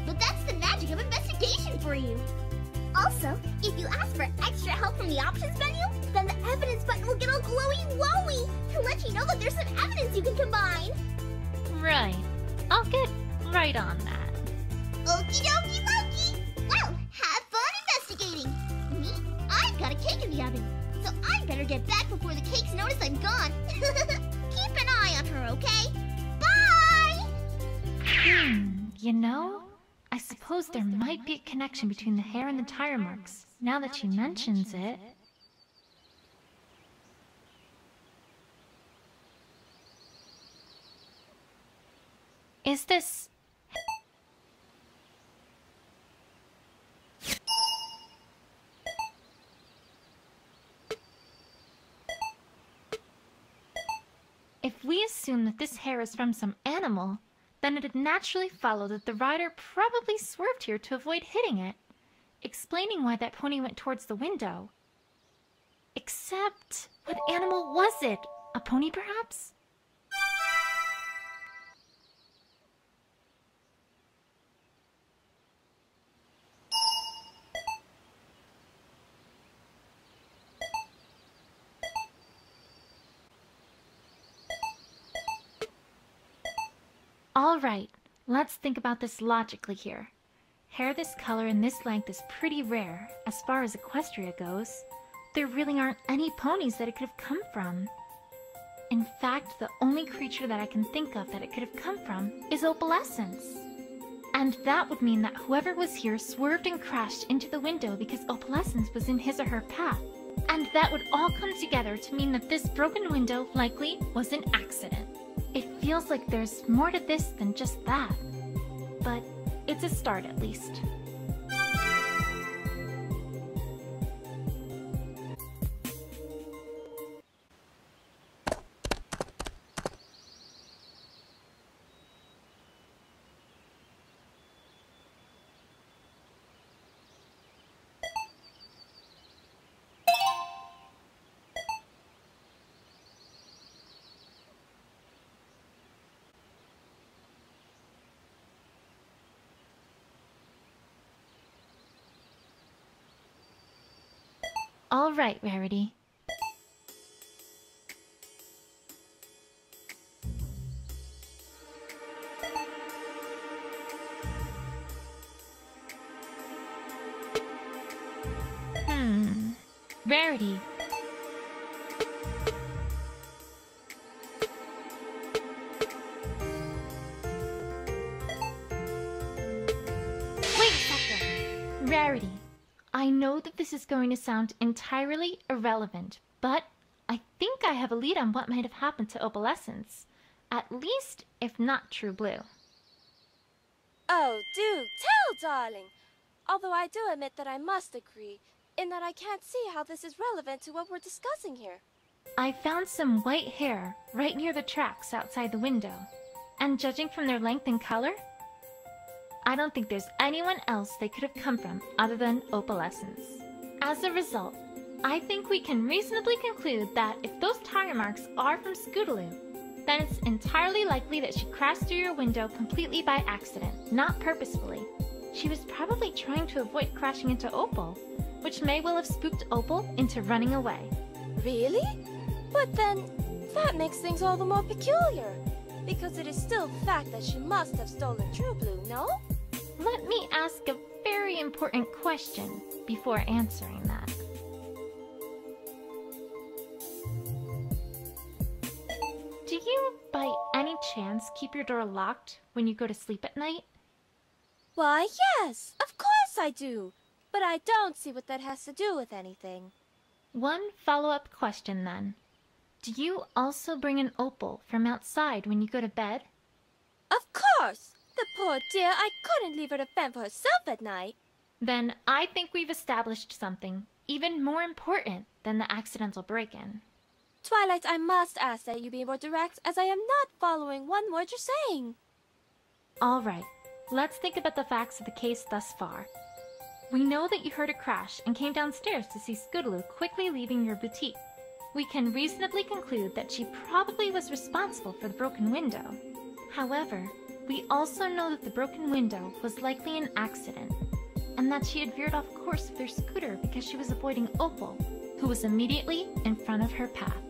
but that's the magic of investigation for you. Also, if you ask for extra help from the options menu, then the evidence button will get all glowy-wowy to let you know that there's some evidence you can combine. Right. I'll get right on that. Okie dokie dokie! Well, have fun investigating! Me? I've got a cake in the oven, so I better get back before the cakes notice I'm gone. Keep an eye on her, okay? Bye! You know, I suppose there might be a connection between the hair and the tire marks, now that she mentions it. Is this... If we assume that this hair is from some animal, then it'd naturally follow that the rider probably swerved here to avoid hitting it, explaining why that pony went towards the window. Except, What animal was it? A pony, perhaps? All right, let's think about this logically here. Hair this color and this length is pretty rare, as far as Equestria goes. There really aren't any ponies that it could have come from. In fact, the only creature that I can think of that it could have come from is Opalescence. And that would mean that whoever was here swerved and crashed into the window because Opalescence was in his or her path. And that would all come together to mean that this broken window likely was an accident. It feels like there's more to this than just that. But it's a start at least. All right, Rarity. Rarity. Wait a second. Rarity. I know that this is going to sound entirely irrelevant, but I think I have a lead on what might have happened to Opalescence. At least, if not True Blue. Oh, do tell, darling! Although I do admit that I must agree, in that I can't see how this is relevant to what we're discussing here. I found some white hair right near the tracks outside the window, and judging from their length and color, I don't think there's anyone else they could have come from other than Opalescence. As a result, I think we can reasonably conclude that if those tire marks are from Scootaloo, then it's entirely likely that she crashed through your window completely by accident, not purposefully. She was probably trying to avoid crashing into Opal, which may well have spooked Opal into running away. Really? But then, that makes things all the more peculiar, because it is still the fact that she must have stolen True Blue, no? Let me ask a very important question before answering that. Do you, by any chance, keep your door locked when you go to sleep at night? Why, yes, of course I do. But I don't see what that has to do with anything. One follow-up question, then. Do you also bring an Opal from outside when you go to bed? Of course! The poor dear, I couldn't leave her to fend for herself at night. Then I think we've established something even more important than the accidental break-in. Twilight, I must ask that you be more direct, as I am not following one word you're saying. All right, let's think about the facts of the case thus far. We know that you heard a crash and came downstairs to see Scootaloo quickly leaving your boutique. We can reasonably conclude that she probably was responsible for the broken window. However, we also know that the broken window was likely an accident, and that she had veered off course with her scooter because she was avoiding Opal, who was immediately in front of her path.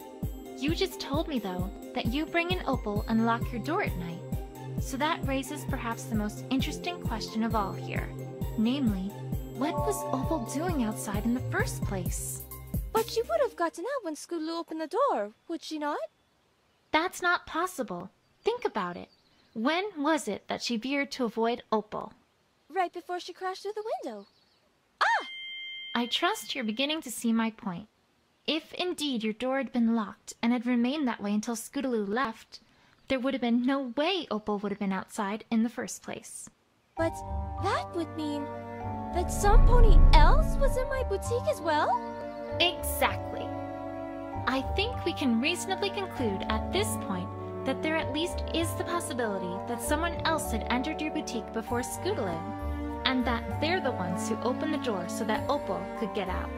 You just told me, though, that you bring an Opal and lock your door at night. So that raises perhaps the most interesting question of all here. Namely, what was Opal doing outside in the first place? But she would have gotten out when Scootaloo opened the door, would she not? That's not possible. Think about it. When was it that she veered to avoid Opal? Right before she crashed through the window. I trust you're beginning to see my point. If indeed your door had been locked and had remained that way until Scootaloo left, there would have been no way Opal would have been outside in the first place. But that would mean that some pony else was in my boutique as well? Exactly. I think we can reasonably conclude at this point that there at least is the possibility that someone else had entered your boutique before Scootaloo, and that they're the ones who opened the door so that Opal could get out.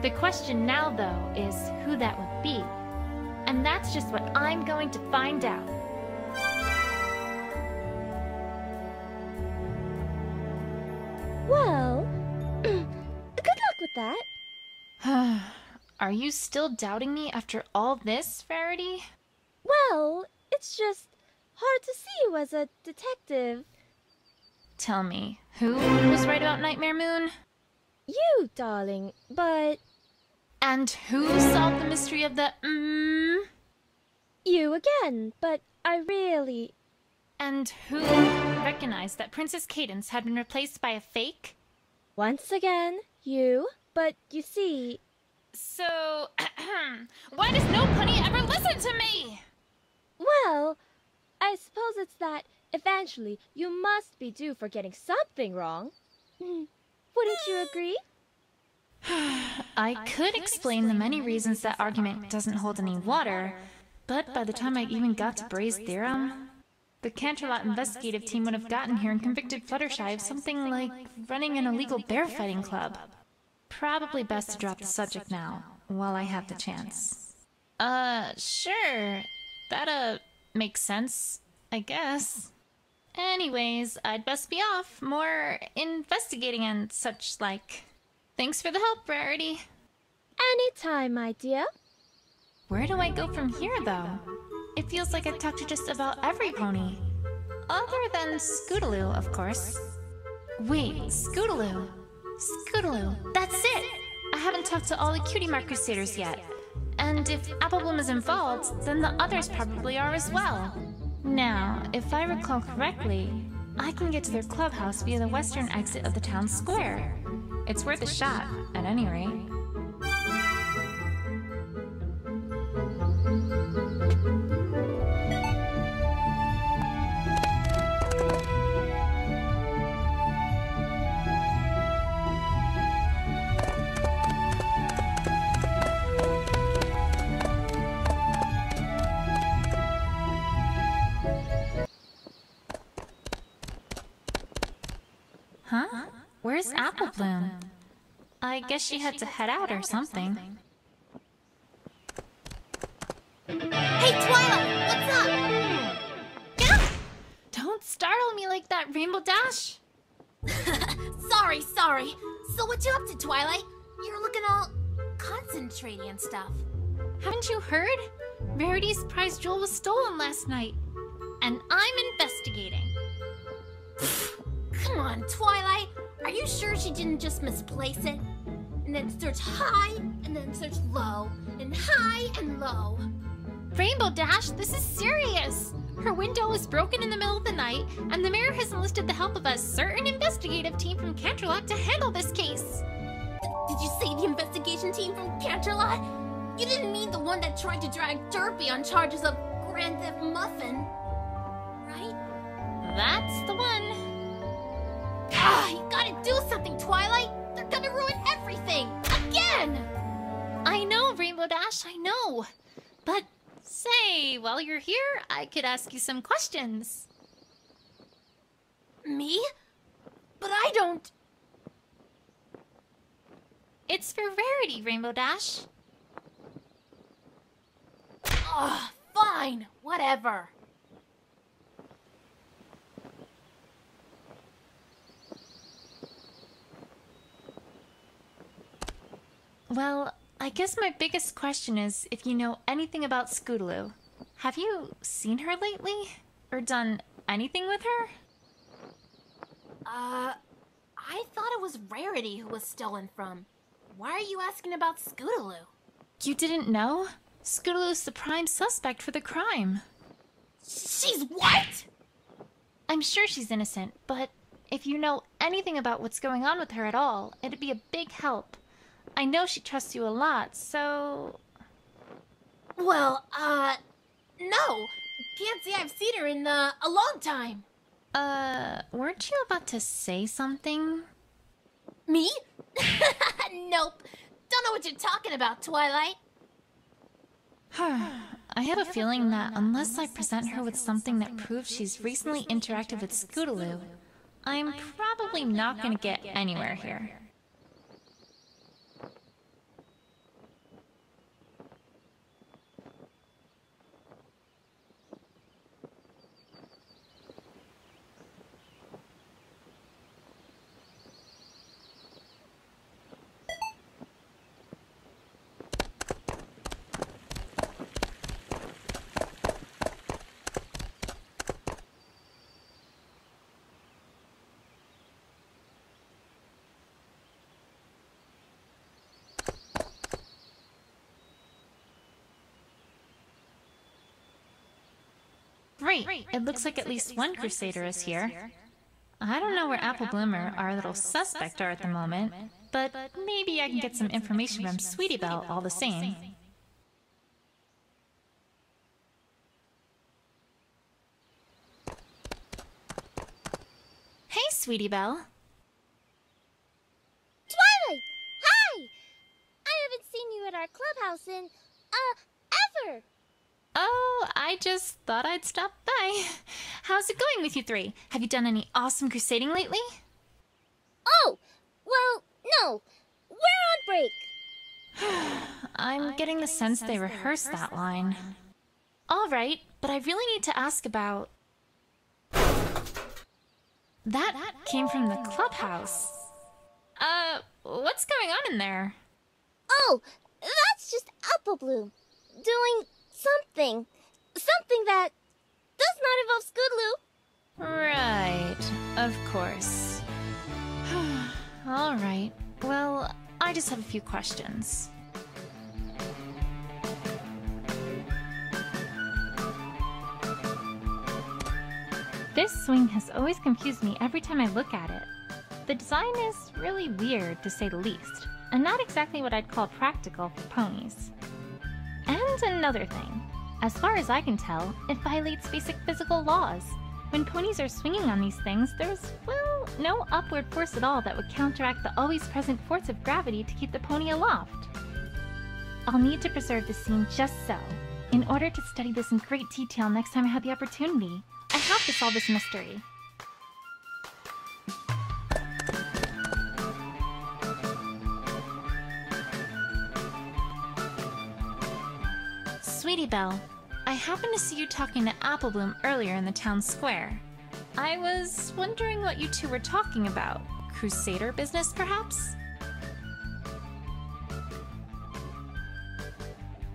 The question now, though, is who that would be. might be. And that's just what I'm going to find out. Well, good luck with that. Are you still doubting me after all this, Rarity? Well, it's just hard to see you as a detective. Tell me, who was right about Nightmare Moon? You, darling, but... And who solved the mystery of the You again, but I really... And who recognized that Princess Cadance had been replaced by a fake? Once again, you, but you see... So, why does no pony ever listen to me? Well, I suppose it's that eventually you must be due for getting something wrong. Wouldn't you agree? I could explain the many reasons that argument doesn't hold any water, but by the time I even got to Bray's theorem, the Canterlot investigative team would have gotten here and convicted Fluttershy of something like running an illegal bear fighting club. Probably best to drop the subject now, while I have the chance. Sure. That, makes sense, I guess. Anyways, I'd best be off. More investigating and such like. Thanks for the help, Rarity. Anytime, my dear. Where do I go from here, though? It feels like I've talked to just about every pony. Other than Scootaloo, of course. Wait, Scootaloo. Scootaloo, that's it! I haven't talked to all the Cutie Mark Crusaders yet. And if Applebloom is involved, then the others probably are as well. Now, if I recall correctly, I can get to their clubhouse via the western exit of the town square. It's worth a shot, at any rate. Huh? Where's Applebloom? I guess she had to head out or something. Hey, Twilight, what's up? Get up! Don't startle me like that, Rainbow Dash! Sorry. So what you up to, Twilight? You're looking all concentrating and stuff. Haven't you heard? Rarity's prize jewel was stolen last night. And I'm investigating. Come on, Twilight. Are you sure she didn't just misplace it? And then search high, and then search low, and high and low. Rainbow Dash, this is serious! Her window was broken in the middle of the night, and the mayor has enlisted the help of a certain investigative team from Canterlot to handle this case. Did you say the investigation team from Canterlot? You didn't mean the one that tried to drag Derpy on charges of Grand Theft Muffin, right? That's the one. You gotta do something, Twilight! They're gonna ruin everything! Again! I know, Rainbow Dash, I know. But, say, while you're here, I could ask you some questions. Me? But I don't... It's for Rarity, Rainbow Dash. Fine. Whatever. Well, I guess my biggest question is if you know anything about Scootaloo. Have you seen her lately? Or done anything with her? I thought it was Rarity who was stolen from. Why are you asking about Scootaloo? You didn't know? Scootaloo's the prime suspect for the crime. She's what? I'm sure she's innocent, but if you know anything about what's going on with her at all, it'd be a big help. I know she trusts you a lot, so... Well, no. Can't say I've seen her in, a long time. Weren't you about to say something? Me? Nope. Don't know what you're talking about, Twilight. I have a feeling that unless I present her with something that proves she's recently interacted with Scootaloo, I'm probably not going to get anywhere here. Great, it looks like at least one Crusader is here. I don't know where Apple Bloom or our little suspect are at the moment, but maybe I can get some information from Sweetie Belle all the same. Hey, Sweetie Belle. Twilight! Hi! I haven't seen you at our clubhouse in, ever! Oh, I just thought I'd stop by. How's it going with you three? Have you done any awesome crusading lately? Oh! Well, no. We're on break. I'm getting the sense they rehearsed that line. All right, but I really need to ask about... That came from the clubhouse. What's going on in there? Oh, that's just Apple Bloom. Doing something. Something that does not involve Scootaloo. Right, of course. All right, well, I just have a few questions. This swing has always confused me every time I look at it. The design is really weird, to say the least, and not exactly what I'd call practical for ponies. And another thing. As far as I can tell, it violates basic physical laws. When ponies are swinging on these things, there's, well, no upward force at all that would counteract the always present force of gravity to keep the pony aloft. I'll need to preserve the scene just so, in order to study this in great detail next time I have the opportunity. I have to solve this mystery. Sweetie Belle, I happened to see you talking to Apple Bloom earlier in the town square. I was wondering what you two were talking about. Crusader business, perhaps?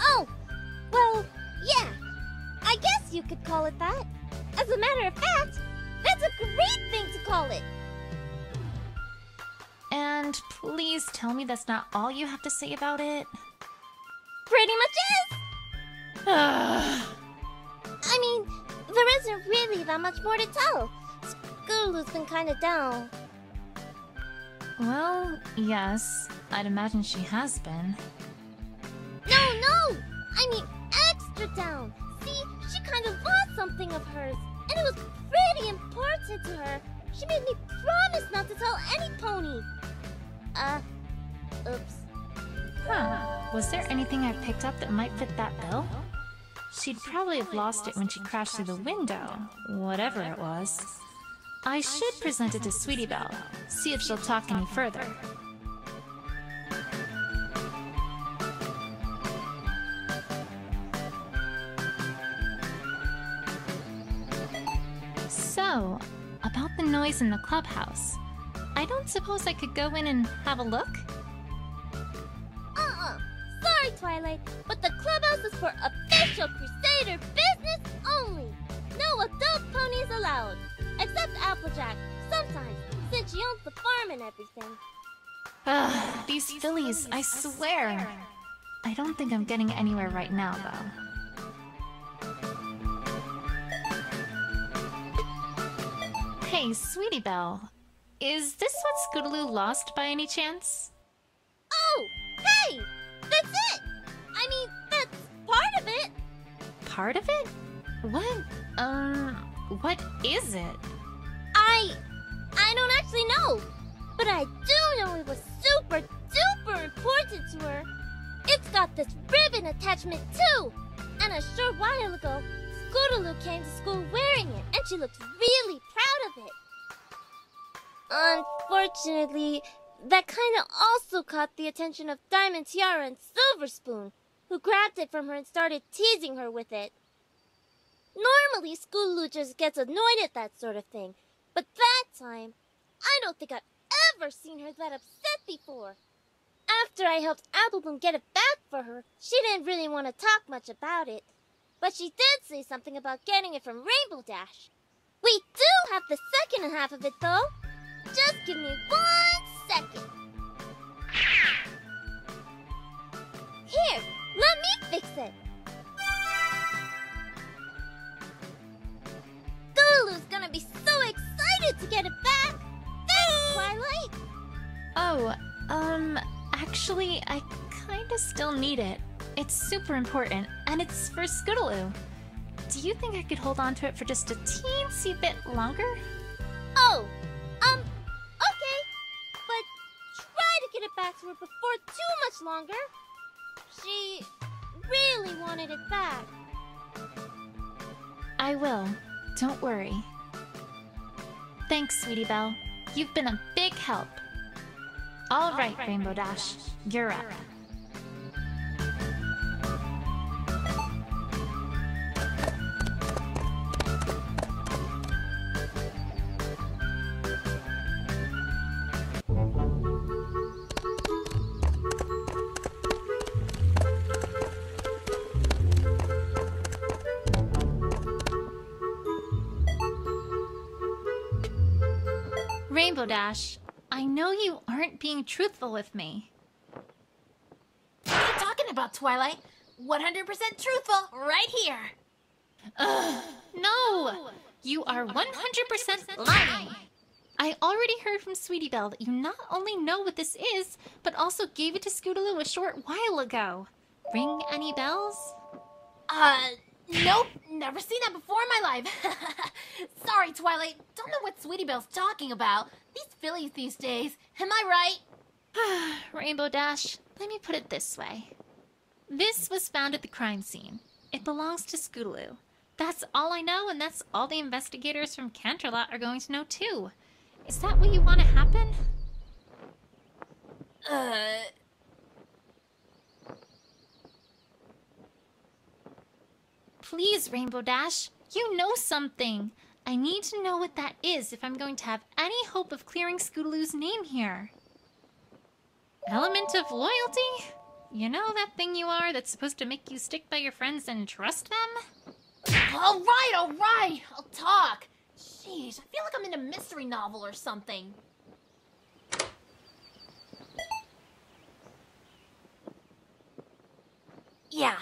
Oh, well, yeah. I guess you could call it that. As a matter of fact, that's a great thing to call it. And please tell me that's not all you have to say about it. Pretty much is. I mean, there isn't really that much more to tell. Scootaloo's been kinda down. Well, yes, I'd imagine she has been. No! I mean extra down. See, she kind of lost something of hers, and it was pretty important to her. She made me promise not to tell any pony. Oops. Huh. Was there anything I picked up that might fit that bill? She'd probably have lost it when she crashed through the window, whatever it was. I should present it to Sweetie Belle, see if she'll talk any further. So, about the noise in the clubhouse. I don't suppose I could go in and have a look? Sorry, Twilight, but the clubhouse is for official Crusader business only. No adult ponies allowed. Except Applejack, sometimes, since she owns the farm and everything. Ugh, these fillies, I swear. I don't think I'm getting anywhere right now, though. Hey, Sweetie Belle. Is this what Scootaloo lost by any chance? Oh, hey! That's it! I mean, that's part of it! Part of it? What is it? I don't actually know! But I do know it was super duper important to her! It's got this ribbon attachment too! And a short while ago, Scootaloo came to school wearing it, and she looked really proud of it. Unfortunately, that kinda also caught the attention of Diamond Tiara and Silver Spoon, who grabbed it from her and started teasing her with it. Normally, Scootaloo just gets annoyed at that sort of thing, but that time, I don't think I've ever seen her that upset before. After I helped Apple Bloom get it back for her, she didn't really want to talk much about it. But she did say something about getting it from Rainbow Dash. We do have the second half of it, though. Just give me 1 second. Here, let me fix it. Oh, actually, I kinda still need it. It's super important, and it's for Scootaloo. Do you think I could hold on to it for just a teensy bit longer? Oh, okay. But try to get it back to her before too much longer. She really wanted it back. I will. Don't worry. Thanks, Sweetie Belle. You've been a big help. All right, Rainbow Dash. You're up. Rainbow Dash, I know you aren't being truthful with me. What are you talking about, Twilight? 100% truthful, right here. No! You are 100% lying. I already heard from Sweetie Belle that you not only know what this is, but also gave it to Scootaloo a short while ago. Ring any bells? Nope. Never seen that before in my life. Sorry, Twilight. Don't know what Sweetie Belle's talking about. These fillies these days. Am I right? Rainbow Dash, let me put it this way. This was found at the crime scene. It belongs to Scootaloo. That's all I know, and that's all the investigators from Canterlot are going to know too. Is that what you want to happen? Please, Rainbow Dash, you know something. I need to know what that is if I'm going to have any hope of clearing Scootaloo's name here. Element of loyalty? You know that thing you are that's supposed to make you stick by your friends and trust them? All right. I'll talk. Jeez, I feel like I'm in a mystery novel or something. Yeah,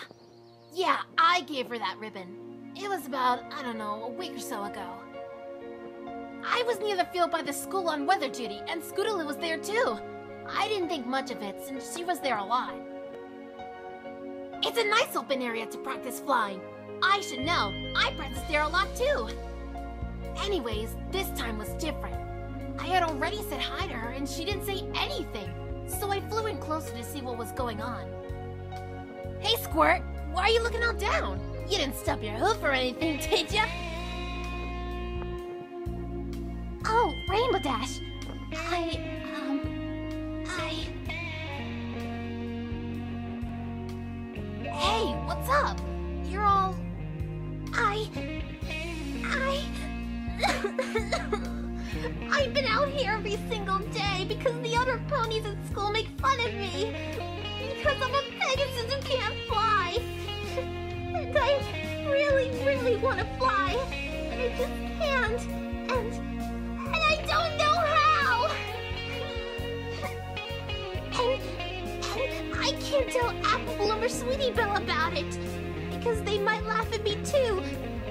I gave her that ribbon. It was about, I don't know, a week or so ago. I was near the field by the school on weather duty, and Scootaloo was there too. I didn't think much of it since she was there a lot. It's a nice open area to practice flying. I should know. I practiced there a lot too. Anyways, this time was different. I had already said hi to her and she didn't say anything, so I flew in closer to see what was going on. Hey, Squirt, why are you looking all down? You didn't stub your hoof or anything, did ya? Oh, Rainbow Dash. Hey, what's up? You're all... I've been out here every single day because the other ponies at school make fun of me. Because I'm a Pegasus who can't fly. And I really want to fly. But I just can't. And I don't know how. And I can't tell Apple Bloom or Sweetie Belle about it. Because they might laugh at me too.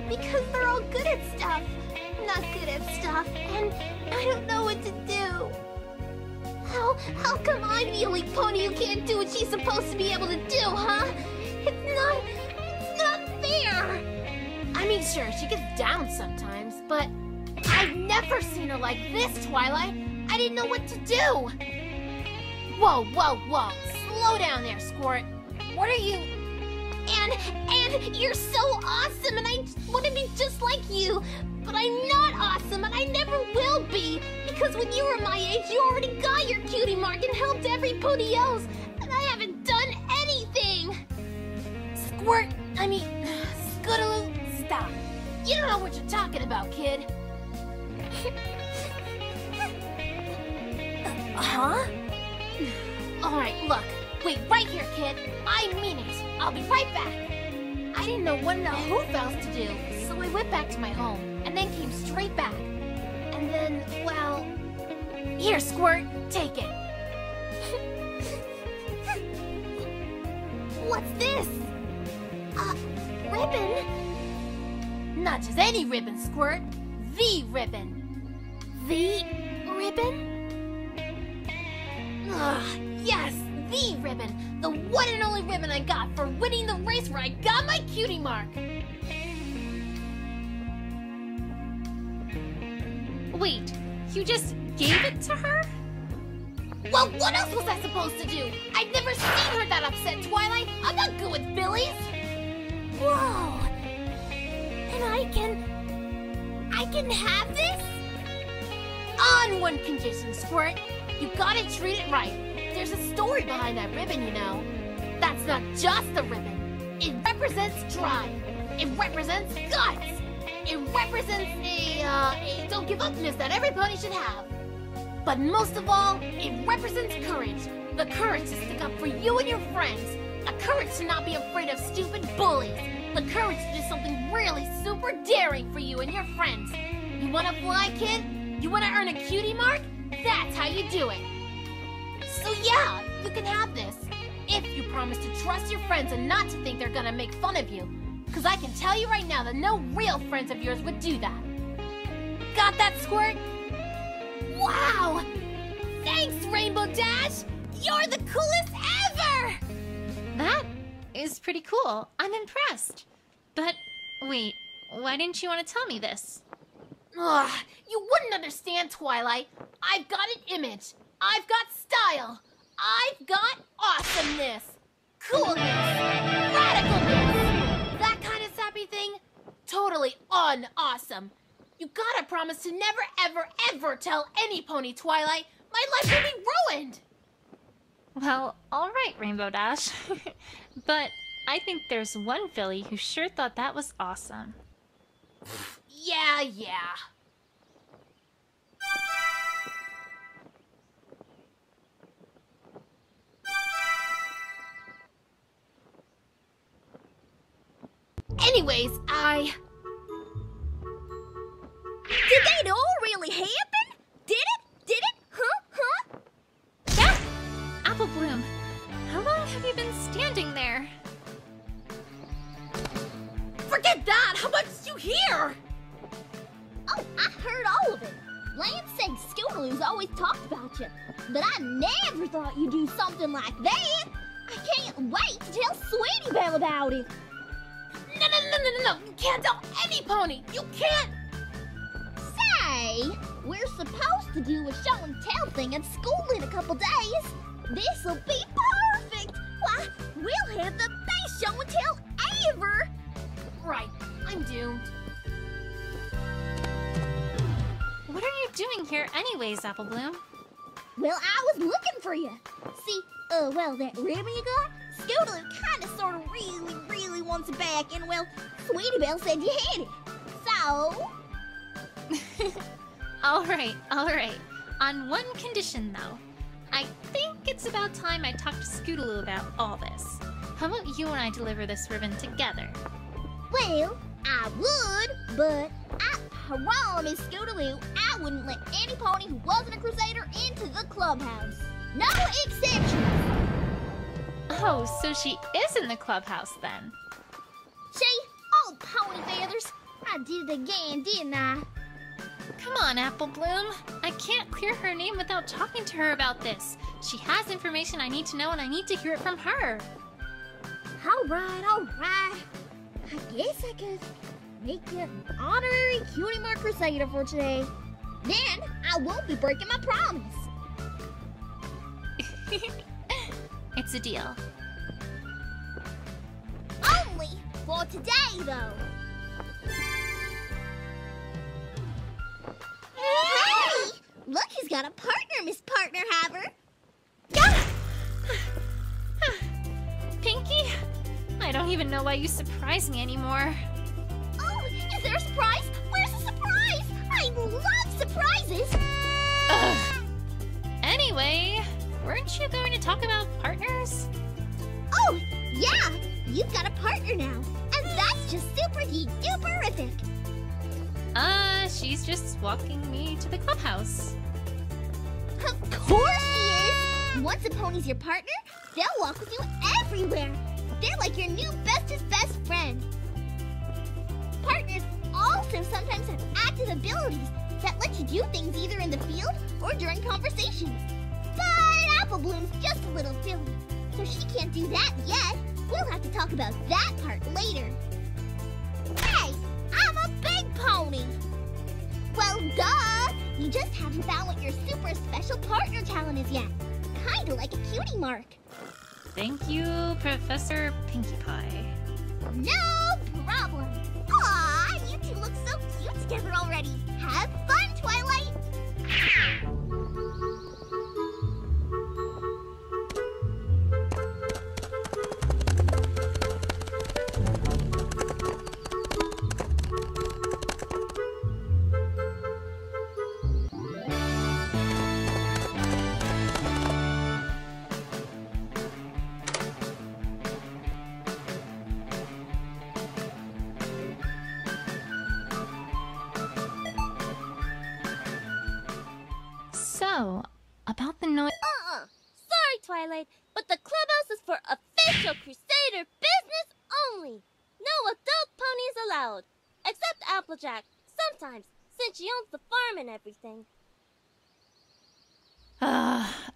Because they're all good at stuff. Not good at stuff. And I don't know what to do. How come I'm the only pony who can't do what she's supposed to be able to do, huh? It's not fair! I mean, sure, she gets down sometimes, but I've never seen her like this, Twilight. I didn't know what to do. Whoa. Slow down there, Squirt. What are you... And you're so awesome, and I want to be just like you. But I'm not awesome, and I never will be. Because when you were my age, you already got your cutie mark and helped every pony else. And I haven't done anything. Scootaloo, stop. You don't know what you're talking about, kid. Huh? Alright, look. Wait right here, kid. I mean it. I'll be right back. I didn't know what in the hoof else to do, so I went back to my home, and then came straight back. And then, well... Here, Squirt, take it. What's this? Ribbon? Not just any ribbon, Squirt. The ribbon. The ribbon? Yes, the ribbon. The one and only ribbon I got for winning the race where I got my cutie mark. Wait, you just gave it to her? Well, what else was I supposed to do? I've never seen her that upset, Twilight. I'm not good with Billies. Whoa. And I can have this? On one condition, Squirt. You gotta treat it right. There's a story behind that ribbon, you know. That's not just a ribbon. It represents drive. It represents guts. It represents a don't give upness that every pony should have. But most of all, it represents courage. The courage to stick up for you and your friends. A courage to not be afraid of stupid bullies. The courage to do something really super daring for you and your friends. You wanna fly, kid? You wanna earn a cutie mark? That's how you do it. So yeah, you can have this. If you promise to trust your friends and not to think they're gonna make fun of you. Cause I can tell you right now that no real friends of yours would do that. Got that, Squirt? Wow! Thanks, Rainbow Dash! You're the coolest ever! That is pretty cool. I'm impressed. But wait, why didn't you want to tell me this? Ugh, you wouldn't understand, Twilight. I've got an image. I've got style. I've got awesomeness. Coolness. Radicalness. That kind of sappy thing? Totally un-awesome. You gotta promise to never, ever, ever tell any pony, Twilight. My life will be ruined. Well, alright, Rainbow Dash. But I think there's one filly who sure thought that was awesome. Yeah. Anyways, Did that all really happen? Did it? Huh? Yeah! Apple Bloom, how long have you been standing there? Forget that! How much did you hear? Oh, I heard all of it. Lance said Scootaloo's always talked about you, but I never thought you'd do something like that. I can't wait to tell Sweetie Belle about it. No. You can't tell any pony. You can't. Say, we're supposed to do a show and tell thing at school in a couple days. This'll be perfect. Why, we'll have the best show and tell ever. Right, I'm doomed. What are you doing here anyways, Apple Bloom? Well, I was looking for you. See, well, that ribbon you got, Scootaloo kinda sorta really wants it back, and well, Sweetie Belle said you had it. So... Alright. On one condition, though. I think it's about time I talked to Scootaloo about all this. How about you and I deliver this ribbon together? Well, I would, but I promise Scootaloo I wouldn't let any pony who wasn't a Crusader into the clubhouse. No exceptions! Oh, so she is in the clubhouse then. See? Oh, pony feathers. I did it again, didn't I? Come on, Apple Bloom. I can't clear her name without talking to her about this. She has information I need to know and I need to hear it from her. Alright. I guess I could make you an honorary Cutie Mark Crusader for today. Then I won't be breaking my promise. It's a deal. Only for today, though. Hey! Look who's got a partner, Miss Partner Haver. Pinkie? I don't even know why you surprise me anymore. Oh, is there a surprise? Where's the surprise? I love surprises. Ugh. Anyway, weren't you going to talk about partners? Oh, yeah. You've got a partner now. And that's just super-duper-ific. She's just walking me to the clubhouse. Of course she is! Once a pony's your partner, they'll walk with you everywhere. They're like your new bestest best friend. Partners also sometimes have active abilities that let you do things either in the field or during conversations. But Apple Bloom's just a little filly, so she can't do that yet. We'll have to talk about that part later. Hey, I'm a big pony! Well, duh! You just haven't found what your super special partner talent is yet. Kinda like a cutie mark. Thank you, Professor Pinkie Pie. No problem! Aw, you two look so cute together already. Have fun, Twilight! So, about the noise. Sorry, Twilight, but the clubhouse is for official Crusader business only. No adult ponies allowed. Except Applejack, sometimes, since she owns the farm and everything.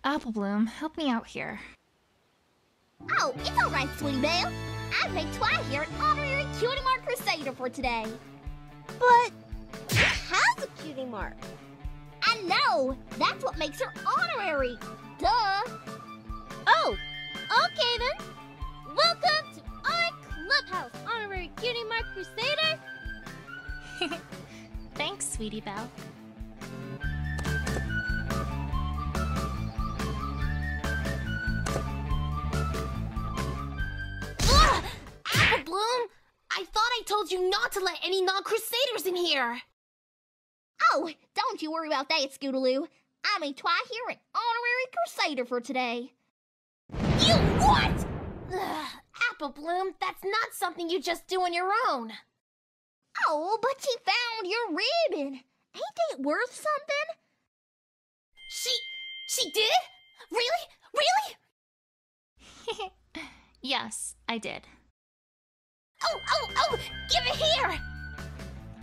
Apple Bloom, help me out here. Oh, it's alright, Sweetie Belle. I made Twi here an honorary Cutie Mark Crusader for today. But who has a cutie mark? I know! That's what makes her honorary! Duh! Oh, okay then. Welcome to our clubhouse, honorary cutie mark Crusader. Thanks, Sweetie Belle. Ugh! Apple Bloom! I thought I told you not to let any non-Crusaders in here! Oh, don't you worry about that, Scootaloo. I made Twi here an honorary Crusader for today. You what? Ugh, Apple Bloom, that's not something you just do on your own. Oh, but she found your ribbon. Ain't it worth something? She did? Really? Really? Yes, I did. Oh, give it here!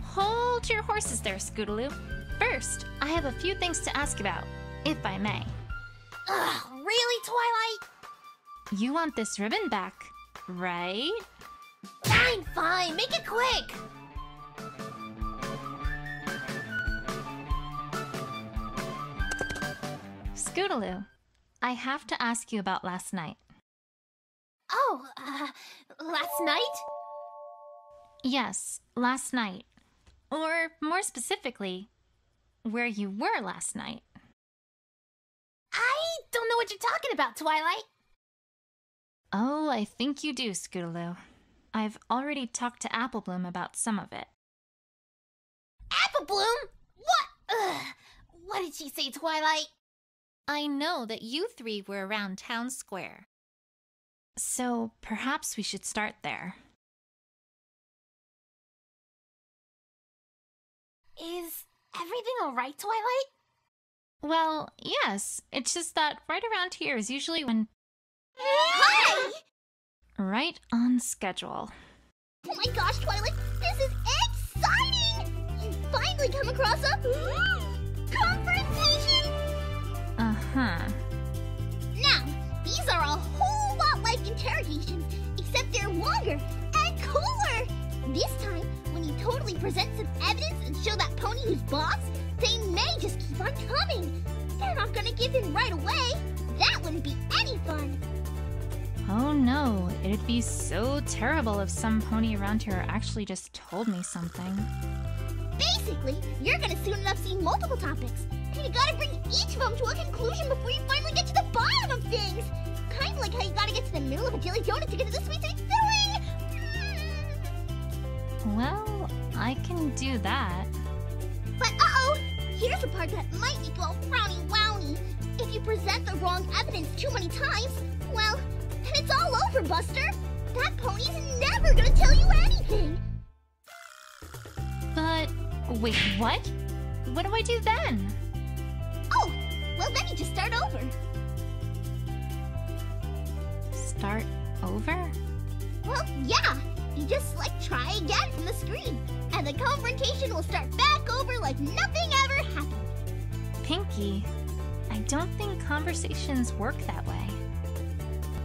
Hold your horses there, Scootaloo. First, I have a few things to ask about, if I may. Ugh, really, Twilight? You want this ribbon back, right? Fine, make it quick! Scootaloo, I have to ask you about last night. Oh, last night? Yes, last night. Or, more specifically, where you were last night. I don't know what you're talking about, Twilight. Oh, I think you do, Scootaloo. I've already talked to Apple Bloom about some of it. Apple Bloom? What? Ugh. What did she say, Twilight? I know that you three were around town square. So, perhaps we should start there. Is everything alright, Twilight? Well, yes. It's just that right around here is usually when... Hi! Right on schedule. Oh my gosh, Twilight, this is exciting! You finally come across a... confrontation! Uh-huh. Now, these are a whole lot like interrogations, except they're longer and cooler! This time, when you totally present some evidence and show that pony who's boss, they may just keep on coming. They're not gonna give in right away. That wouldn't be any fun. Oh no, it'd be so terrible if some pony around here actually just told me something. Basically, you're gonna soon enough see multiple topics, and you gotta bring each of them to a conclusion before you finally get to the bottom of things. Kind of like how you gotta get to the middle of a jelly donut to get to the sweet filling. Well, I can do that. But uh-oh! Here's the part that might make you all frowny-wowny. If you present the wrong evidence too many times, well, then it's all over, Buster. That pony's never gonna tell you anything. But, wait, what? What do I do then? Oh, well then you just start over. Start over? Well, yeah. You just, try again from the screen. And the confrontation will start back over like nothing ever happened. Pinkie, I don't think conversations work that way.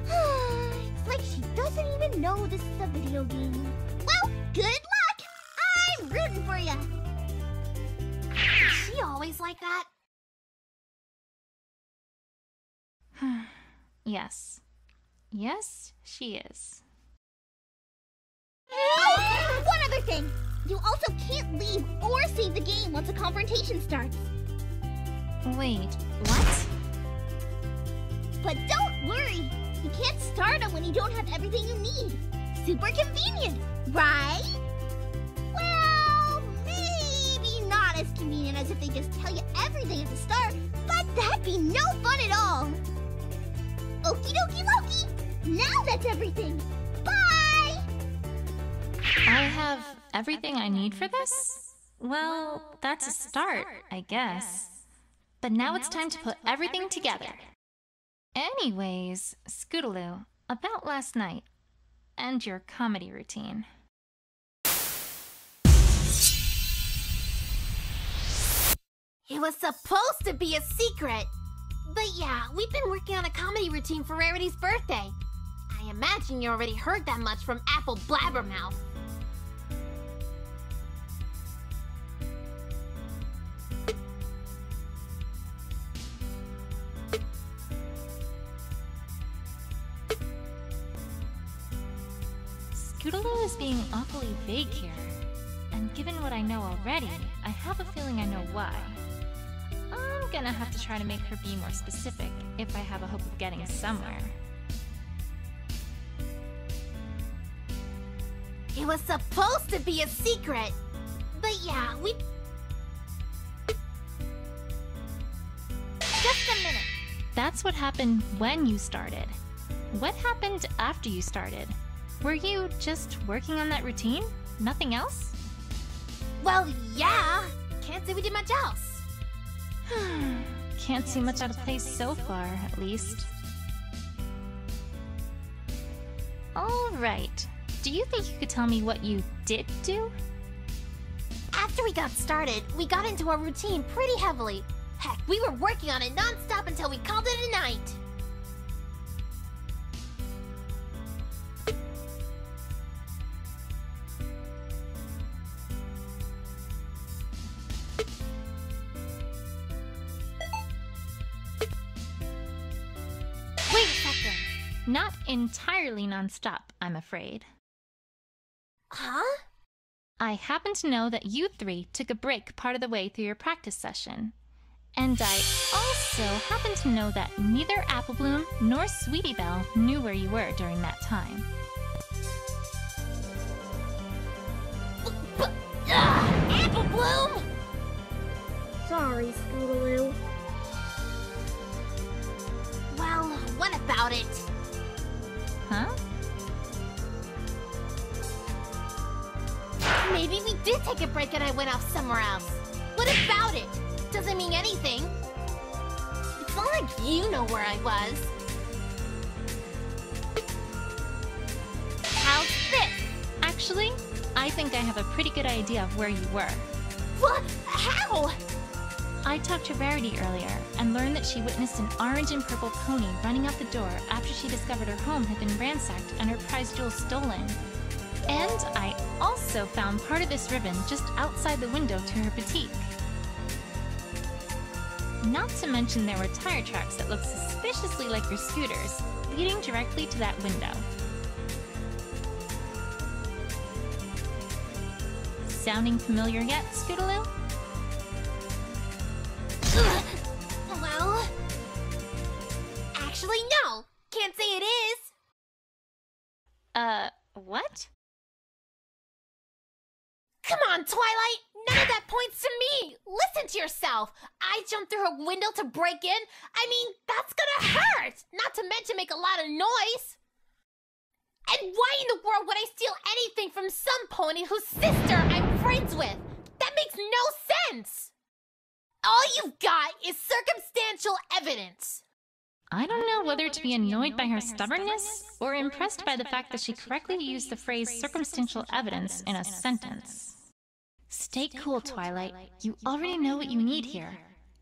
It's like she doesn't even know this is a video game. Well, good luck! I'm rooting for you. Is she always like that? Yes. Yes, she is. Oh, one other thing. You also can't leave or save the game once a confrontation starts. Wait, what? But don't worry. You can't start them when you don't have everything you need. Super convenient, right? Well, maybe not as convenient as if they just tell you everything at the start, but that'd be no fun at all. Okie dokie Loki. Now that's everything. Bye! I have everything I need for this? Well, that's a start, I guess. But now it's time to put everything together. Anyways, Scootaloo, about last night and your comedy routine. It was supposed to be a secret. But yeah, we've been working on a comedy routine for Rarity's birthday. I imagine you already heard that much from Apple Blabbermouth. Scootaloo is being awfully vague here. And given what I know already, I have a feeling I know why. I'm gonna have to try to make her be more specific if I have a hope of getting somewhere. It was supposed to be a secret. But yeah, we... Just a minute. That's what happened when you started. What happened after you started? Were you just working on that routine? Nothing else? Well, yeah. Can't say we did much else. Can't see much out of place so far, at least. Alright. Do you think you could tell me what you did do? After we got started, we got into our routine pretty heavily. Heck, we were working on it non-stop until we called it a night. Wait a second. Not entirely non-stop, I'm afraid. Huh? I happen to know that you three took a break part of the way through your practice session. And I also happen to know that neither Applebloom nor Sweetie Belle knew where you were during that time. Applebloom! Sorry, Scootaloo. Well, what about it? Huh? Maybe we did take a break and I went off somewhere else. What about it? Doesn't mean anything. It's not like you know where I was. How's this? Actually, I think I have a pretty good idea of where you were. What? How? I talked to Rarity earlier and learned that she witnessed an orange and purple pony running out the door after she discovered her home had been ransacked and her prize jewels stolen. And I also found part of this ribbon just outside the window to her boutique. Not to mention there were tire tracks that looked suspiciously like your scooters, leading directly to that window. Sounding familiar yet, Scootaloo? Well... Actually, no! Can't say it is! What? Come on, Twilight! None of that points to me! Listen to yourself! I jumped through a window to break in? I mean, that's gonna hurt! Not to mention make a lot of noise! And why in the world would I steal anything from some pony whose sister I'm friends with? That makes no sense! All you've got is circumstantial evidence! I don't know whether to be annoyed by her stubbornness or impressed by the fact that she correctly used the phrase circumstantial evidence in a sentence. Stay cool, Twilight. You already know what you need here.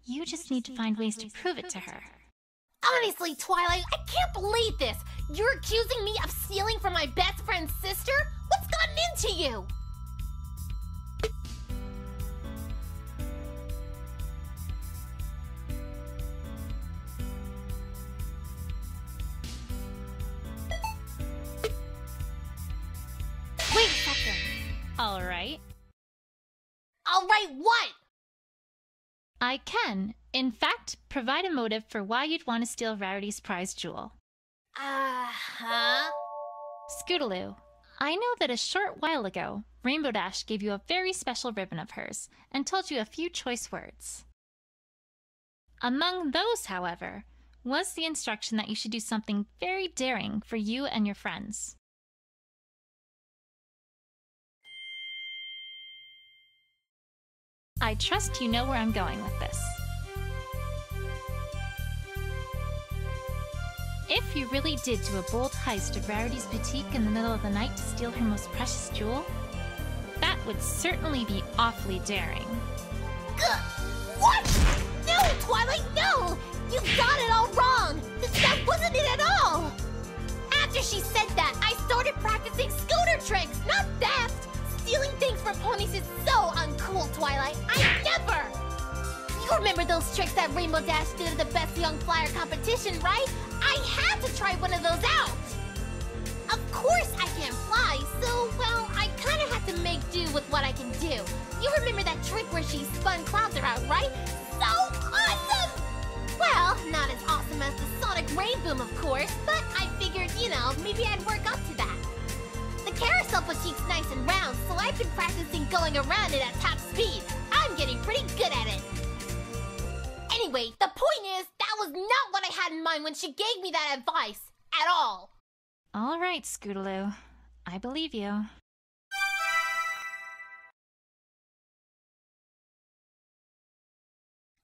You just need to find ways to prove it to her. Honestly, Twilight, I can't believe this! You're accusing me of stealing from my best friend's sister? What's gotten into you? Wait a second. Alright. Alright, what? I can, in fact, provide a motive for why you'd want to steal Rarity's prize jewel. Huh? Scootaloo, I know that a short while ago, Rainbow Dash gave you a very special ribbon of hers and told you a few choice words. Among those, however, was the instruction that you should do something very daring for you and your friends. I trust you know where I'm going with this. If you really did do a bold heist of Rarity's boutique in the middle of the night to steal her most precious jewel, that would certainly be awfully daring. What? No, Twilight, no! You got it all wrong! That wasn't it at all! After she said that, I started practicing scooter tricks, not theft! Stealing things from ponies is so uncool, Twilight. I never! You remember those tricks that Rainbow Dash did at the Best Young Flyer competition, right? I had to try one of those out! Of course I can't fly, so, well, I kind of had to make do with what I can do. You remember that trick where she spun clouds around, right? So awesome! Well, not as awesome as the Sonic Rain Boom, of course, but I figured, you know, maybe I'd work up to that. The carousel boutique's nice and round, so I've been practicing going around it at top speed. I'm getting pretty good at it. Anyway, the point is, that was not what I had in mind when she gave me that advice. At all. All right, Scootaloo. I believe you.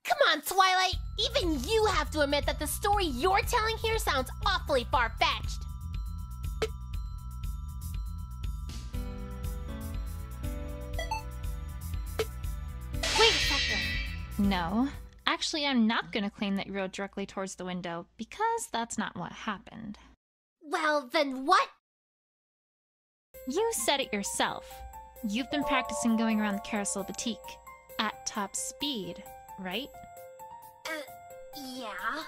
Come on, Twilight! Even you have to admit that the story you're telling here sounds awfully far-fetched. Wait a second. No. Actually, I'm not going to claim that you rode directly towards the window, because that's not what happened. Well, then what? You said it yourself. You've been practicing going around the Carousel Boutique at top speed, right? Yeah.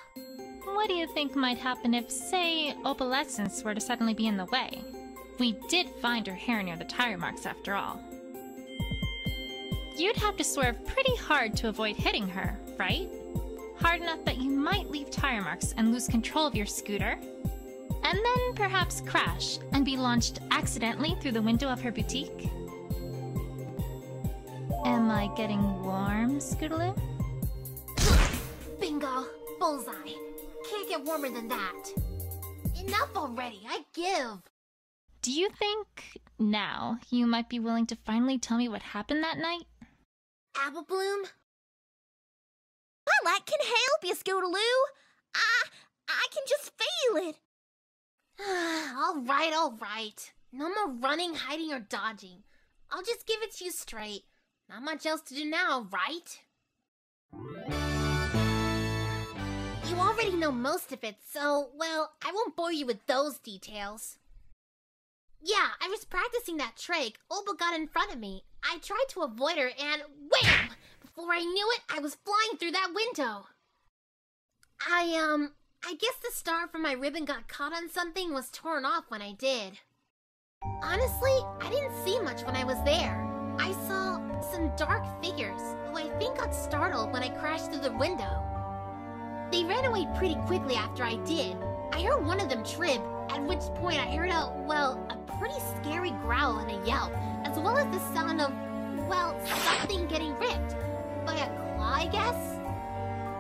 What do you think might happen if, say, Opalescence were to suddenly be in the way? We did find her hair near the tire marks after all. You'd have to swerve pretty hard to avoid hitting her, right? Hard enough that you might leave tire marks and lose control of your scooter. And then perhaps crash and be launched accidentally through the window of her boutique? Am I getting warm, Scootaloo? Bingo. Bullseye. Can't get warmer than that. Enough already. I give. Do you think, now, you might be willing to finally tell me what happened that night? Apple Bloom? Twilight can help you, Scootaloo. I can just feel it. All right. No more running, hiding, or dodging. I'll just give it to you straight. Not much else to do now, right? You already know most of it, so, well, I won't bore you with those details. Yeah, I was practicing that trick. Opal got in front of me. I tried to avoid her and wham! Before I knew it, I was flying through that window. I guess the star from my ribbon got caught on something and was torn off when I did. Honestly, I didn't see much when I was there. I saw some dark figures who I think got startled when I crashed through the window. They ran away pretty quickly after I did. I heard one of them trip, at which point I heard a pretty scary growl and a yelp, as well as the sound of, well, something getting ripped. By a claw, I guess?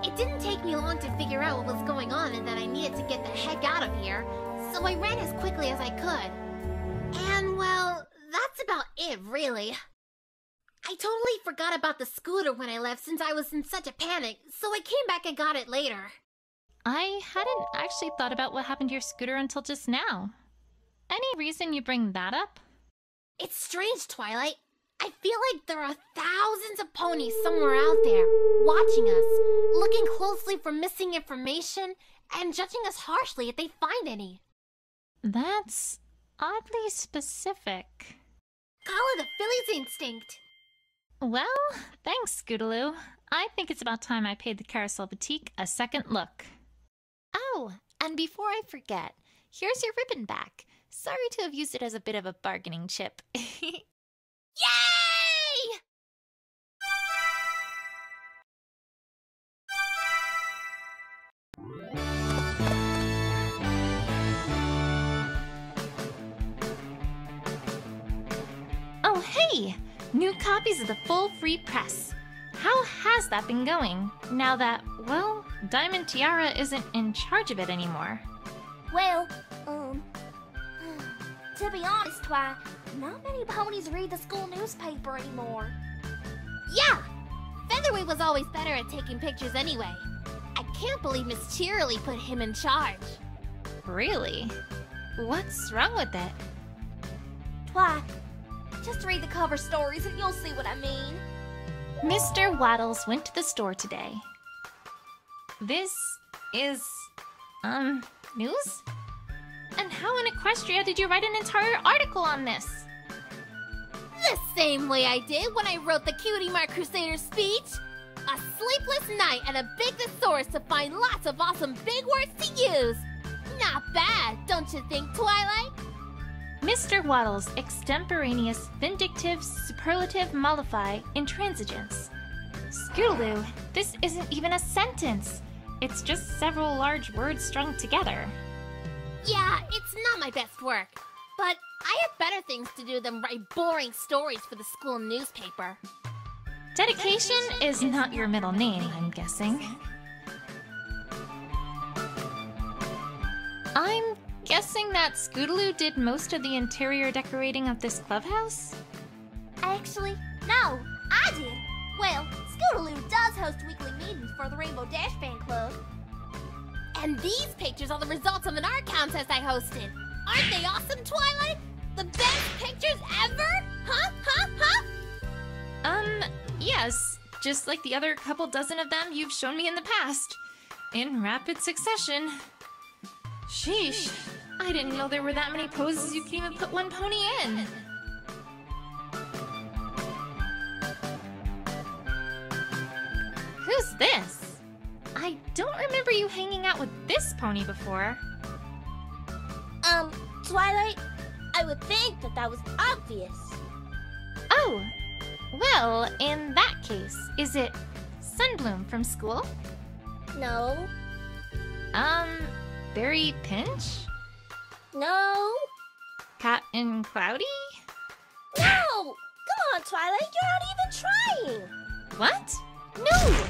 It didn't take me long to figure out what was going on and that I needed to get the heck out of here, so I ran as quickly as I could. And, well, that's about it, really. I totally forgot about the scooter when I left since I was in such a panic, so I came back and got it later. I hadn't actually thought about what happened to your scooter until just now. Any reason you bring that up? It's strange, Twilight. I feel like there are thousands of ponies somewhere out there, watching us, looking closely for missing information, and judging us harshly if they find any. That's oddly specific. Call it a Philly's instinct. Well, thanks, Scootaloo. I think it's about time I paid the Carousel Boutique a second look. Oh, and before I forget, here's your ribbon back. Sorry to have used it as a bit of a bargaining chip. Yay! Oh, hey! New copies of the full free press. How has that been going, now that, well, Diamond Tiara isn't in charge of it anymore? Well, to be honest, Twi, not many ponies read the school newspaper anymore. Yeah! Featherweight was always better at taking pictures anyway. I can't believe Miss Cheerily put him in charge. Really? What's wrong with it? Twi, just read the cover stories and you'll see what I mean. Mr. Waddles went to the store today. This is, news? And how in Equestria did you write an entire article on this? The same way I did when I wrote the Cutie Mark Crusader speech. A sleepless night and a big thesaurus to find lots of awesome big words to use. Not bad, don't you think, Twilight? Mr. Waddle's extemporaneous, vindictive, superlative, mollify, intransigence. Scootaloo, this isn't even a sentence. It's just several large words strung together. Yeah, it's not my best work, but I have better things to do than write boring stories for the school newspaper. Dedication is not your middle name, I'm guessing. I'm guessing that Scootaloo did most of the interior decorating of this clubhouse? Actually, no, I did. Well, Scootaloo does host weekly meetings for the Rainbow Dash Fan Club. And these pictures are the results of an art contest I hosted. Aren't they awesome, Twilight? The best pictures ever? Huh? Yes. Just like the other couple dozen of them you've shown me in the past. In rapid succession. Sheesh. I didn't know there were that many poses you could even put one pony in. Who's this? I don't remember you hanging out with this pony before. Twilight, I would think that was obvious. Oh, well, in that case, is it Sunbloom from school? No. Berry Pinch? No. Cat and Cloudy? No! Come on, Twilight, you're not even trying! What? No!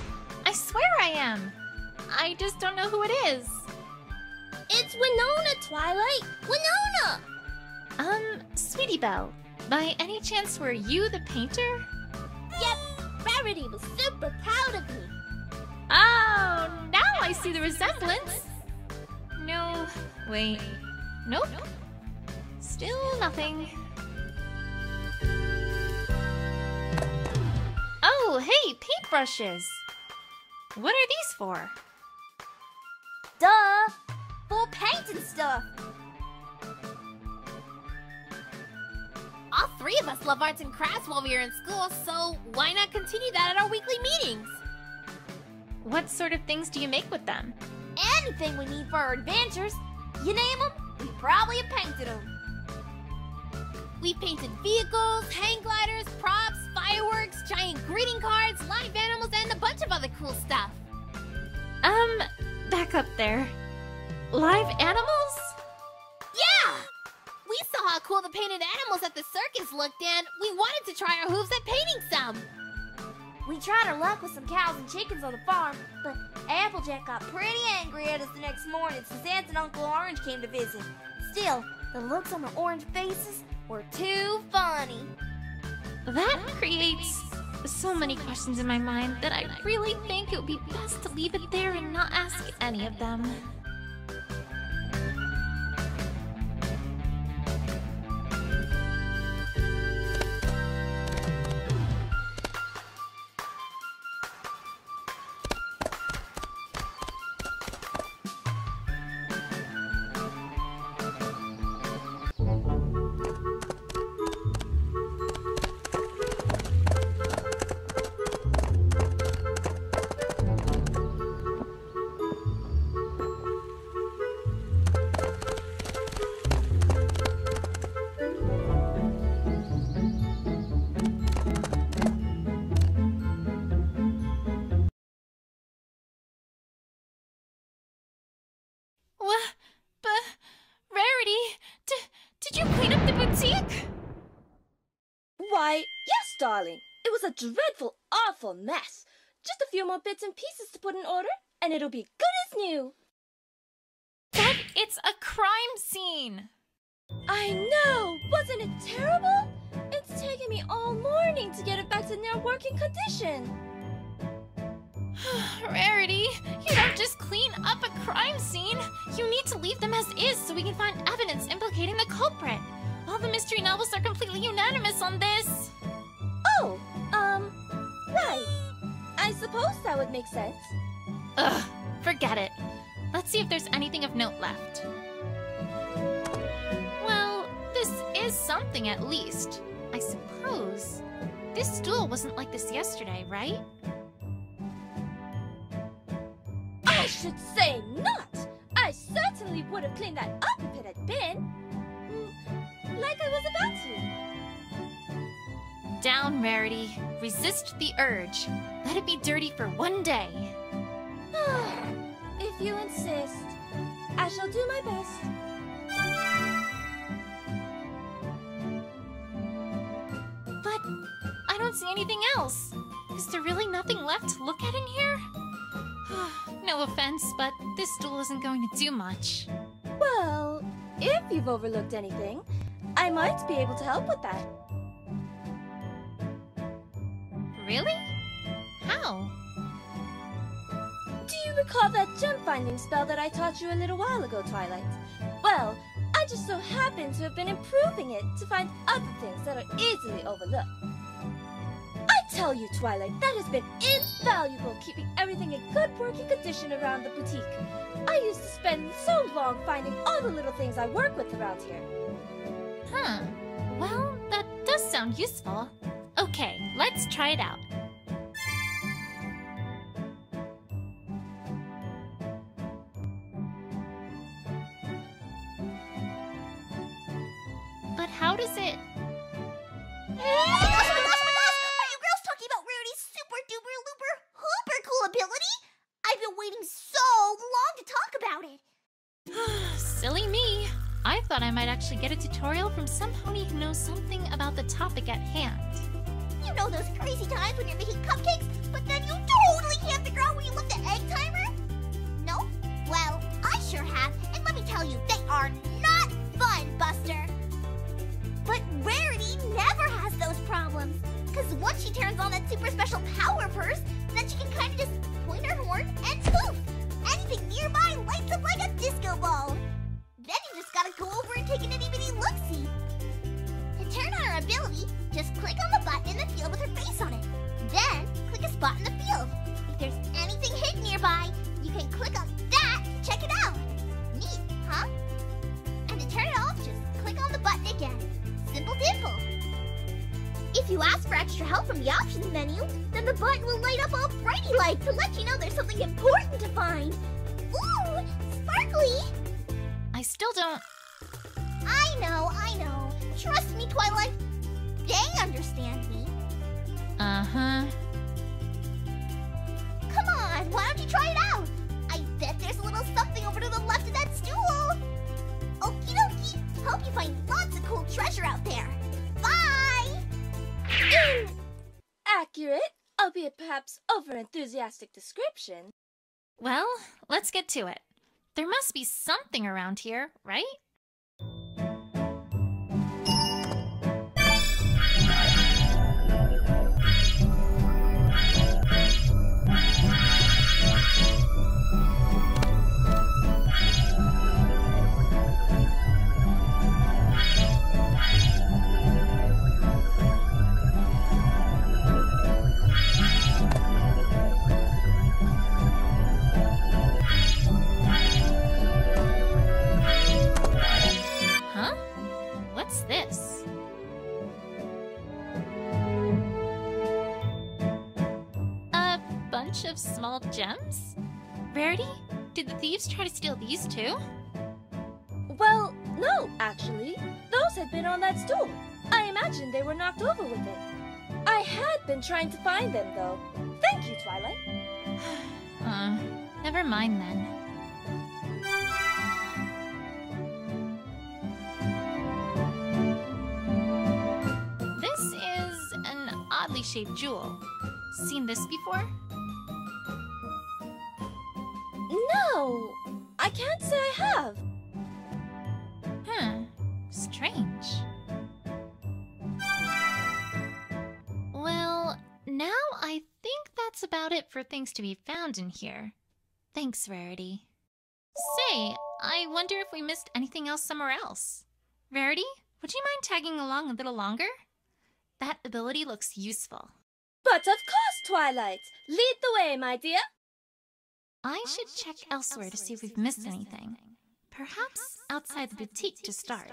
I swear I am! I just don't know who it is. It's Winona, Twilight! Winona! Sweetie Belle, by any chance were you the painter? Yep, Rarity was super proud of me. Oh, now I see the resemblance. No, wait. Nope. Still nothing. Oh, hey, paintbrushes. What are these for? Duh! For painting stuff! All three of us love arts and crafts while we are in school, so why not continue that at our weekly meetings? What sort of things do you make with them? Anything we need for our adventures. You name them, we probably have painted them. We painted vehicles, hang gliders, props, fireworks, giant greeting cards, live animals, and a bunch of other cool stuff. Back up there. Live animals? Yeah! We saw how cool the painted animals at the circus looked, and we wanted to try our hooves at painting some. We tried our luck with some cows and chickens on the farm, but Applejack got pretty angry at us the next morning since Aunt and Uncle Orange came to visit. Still, the looks on the orange faces were too funny. That creates so many questions in my mind that I really think it would be best to leave it there and not ask any of them. Rarity, did you clean up the boutique? Why, yes, darling. It was a dreadful, awful mess. Just a few more bits and pieces to put in order, and it'll be good as new. But it's a crime scene. I know! Wasn't it terrible? It's taken me all morning to get it back to near working condition. Rarity, you don't just clean up a crime scene. You need to leave them as is so we can find evidence implicating the culprit. All the mystery novels are completely unanimous on this. Oh, right. I suppose that would make sense. Ugh, forget it. Let's see if there's anything of note left. Well, this is something at least. I suppose. This stool wasn't like this yesterday, right? I should say not! I certainly would have cleaned that up if it had been. Like I was about to. Down, Rarity. Resist the urge. Let it be dirty for one day. If you insist, I shall do my best. But I don't see anything else. Is there really nothing left to look at in here? No offense, but this stool isn't going to do much. Well, if you've overlooked anything, I might be able to help with that. Really? How? Do you recall that gem-finding spell that I taught you a little while ago, Twilight? Well, I just so happen to have been improving it to find other things that are easily overlooked. I tell you, Twilight, that has been invaluable keeping everything in good working condition around the boutique. I used to spend so long finding all the little things I work with around here. Huh. Well, that does sound useful. Okay, let's try it out. But how does it... Are you girls talking about Rarity's super duper looper hooper cool ability? I've been waiting so long to talk about it. Silly me. I thought I might actually get a tutorial from some pony who knows something about the topic at hand. You know those crazy times when you're making cupcakes, but then you totally can't figure out where you left the egg timer? No? Well, I sure have, and let me tell you, they are not fun, Buster. But Rarity never has those problems, because once she turns on that super special power of hers, then she can kind of just point her horn and poof! Anything nearby lights up like a disco ball. Then you just gotta go over and take an itty-bitty look-see. To turn on her ability, just click on the button in the field with her face on it. Then, click a spot in the field. If there's anything hidden nearby, you can click on that to check it out. Neat, huh? And to turn it off, just click on the button again. Simple dimple. If you ask for extra help from the options menu, then the button will light up all brighty like to let you know there's something important to find. Ooh, sparkly! I still don't... I know. Trust me, Twilight. They understand me. Uh-huh. Come on, why don't you try it out? I bet there's a little something over to the left of that stool. Okie dokie. Hope you find lots of cool treasure out there. Bye! Accurate, albeit perhaps over-enthusiastic description. Well, let's get to it. There must be something around here, right? What's this? A bunch of small gems? Rarity? Did the thieves try to steal these too? Well, no, actually. Those had been on that stool. I imagine they were knocked over with it. I had been trying to find them, though. Thank you, Twilight. Never mind then. heart-shaped jewel. Seen this before? No, I can't say I have. Huh. Strange. Well, now I think that's about it for things to be found in here. Thanks, Rarity. Say, I wonder if we missed anything else somewhere else. Rarity, would you mind tagging along a little longer? That ability looks useful. But of course, Twilight. Lead the way, my dear. I should check elsewhere to see if we've missed anything. Perhaps outside the boutique to start.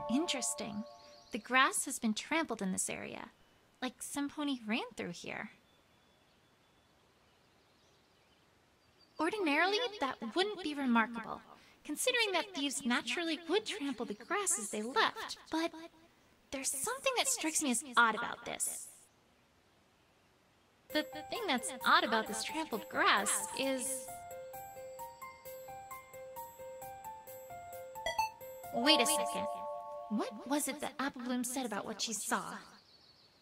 Interesting. The grass has been trampled in this area, like some pony ran through here. Ordinarily, that wouldn't be remarkable, considering that thieves naturally would trample the grass as they left, but there's something that strikes me as odd about this. The thing that's odd about this trampled grass is... Wait a second. What was it that Apple Bloom said about what she saw?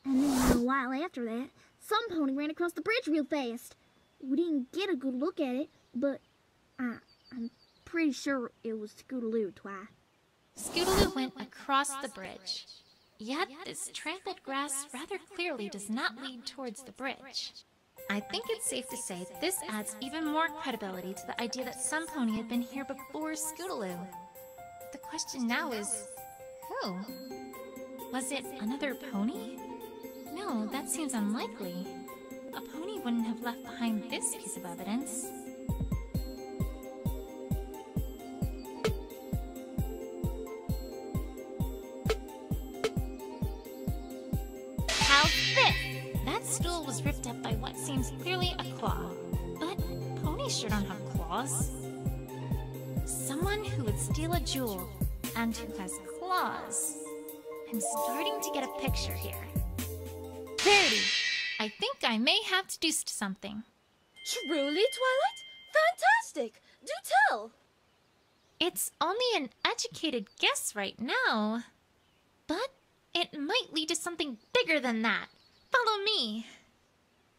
And then a while after that, some pony ran across the bridge real fast. We didn't get a good look at it, but I'm pretty sure it was Scootaloo, Twi. Scootaloo went across the bridge. Yet this trampled grass rather clearly does not lead towards the bridge. I think it's safe to say this adds even more credibility to the idea that some pony had been here before Scootaloo. The question now is, who? Was it another pony? No, that seems unlikely. A pony wouldn't have left behind this piece of evidence. How's this? That stool was ripped up by what seems clearly a claw. But ponies sure don't have claws. Someone who would steal a jewel and who has claws. I'm starting to get a picture here. Rarity, I think I may have deduced something. Truly, Twilight? Fantastic! Do tell! It's only an educated guess right now, but it might lead to something bigger than that. Follow me.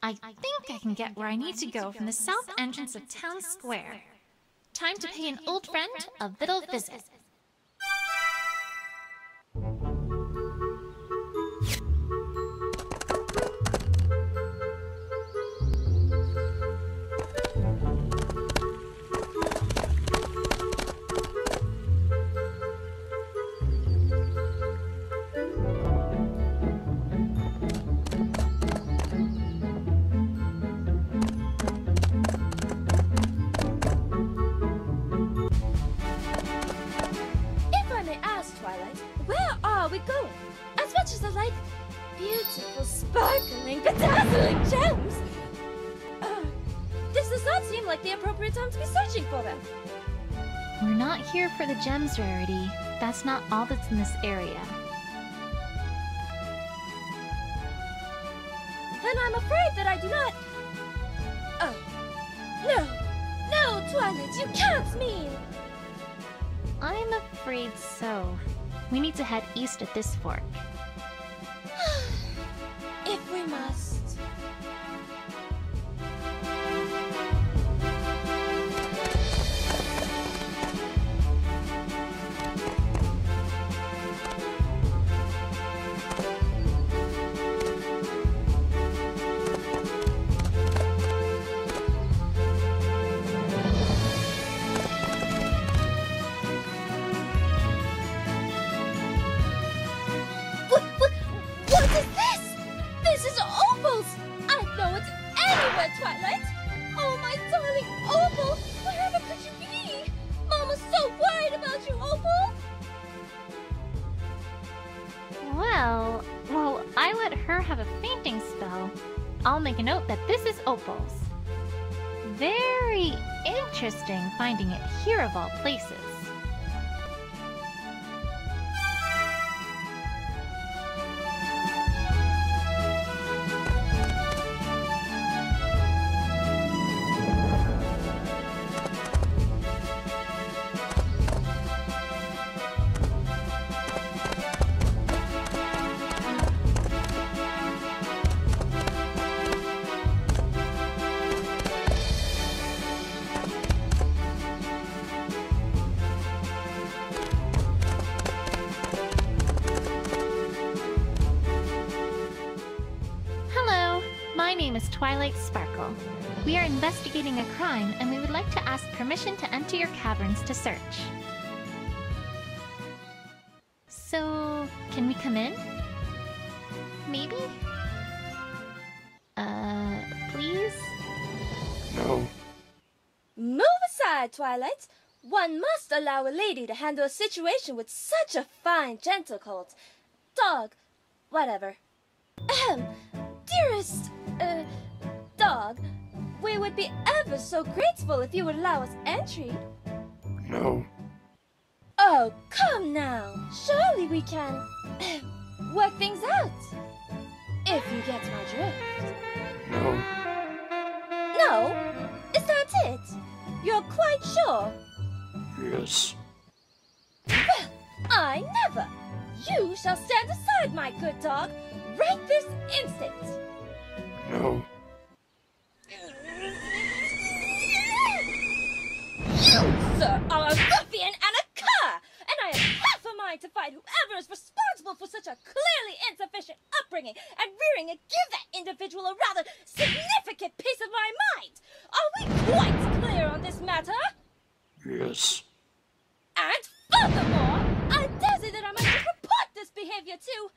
I think I can get where I need to go from the south entrance of Town Square. Time to pay an old friend a little visit. Dazzling gems? This does not seem like the appropriate time to be searching for them. We're not here for the gems, Rarity. That's not all that's in this area. Then I'm afraid that I do not... Oh. No! No, Twilight, you can't mean! I'm afraid so. We need to head east at this fork. If we must. What is this? This is Opal's! I know it's anywhere, Twilight! Oh, my darling Opal! Wherever could you be? Mama's so worried about you, Opal! Well, I let her have a fainting spell. I'll make a note that this is Opal's. Very interesting finding it here of all places. My name is Twilight Sparkle. We are investigating a crime, and we would like to ask permission to enter your caverns to search. So, can we come in? Maybe? Please? No. Move aside, Twilight! One must allow a lady to handle a situation with such a fine, gentle colt. Dog. Whatever. Ahem. Dearest, dog, we would be ever so grateful if you would allow us entry. No. Oh, come now. Surely we can work things out. If you get my drift. No. No? Is that it? You're quite sure? Yes. Well, I never. You shall stand aside, my good dog, right this instant. No. You, sir, are a ruffian and a cur, and I have half a mind to fight whoever is responsible for such a clearly insufficient upbringing and rearing and give that individual a rather significant piece of my mind. Are we quite clear on this matter? Yes. And furthermore, I dare say that I might just report this behavior to,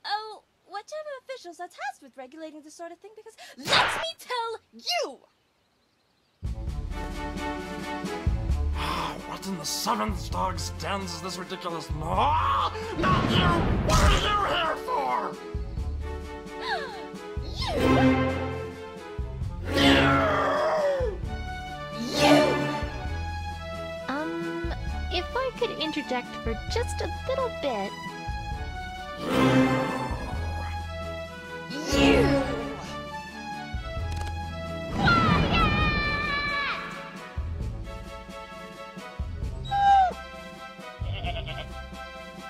oh, whichever officials are tasked with regulating this sort of thing, because let me tell you! What in the seventh dog stands is this ridiculous? No! Not you! What are you here for? If I could interject for just a little bit.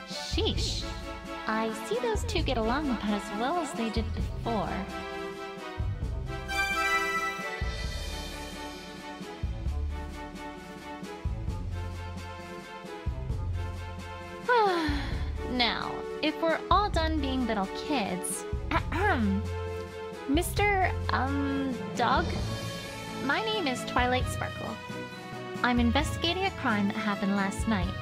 Sheesh. I see those two get along about as well as they did before. Now, if we're all done being little kids, Mr. Dog? My name is Twilight Sparkle. I'm investigating a crime that happened last night,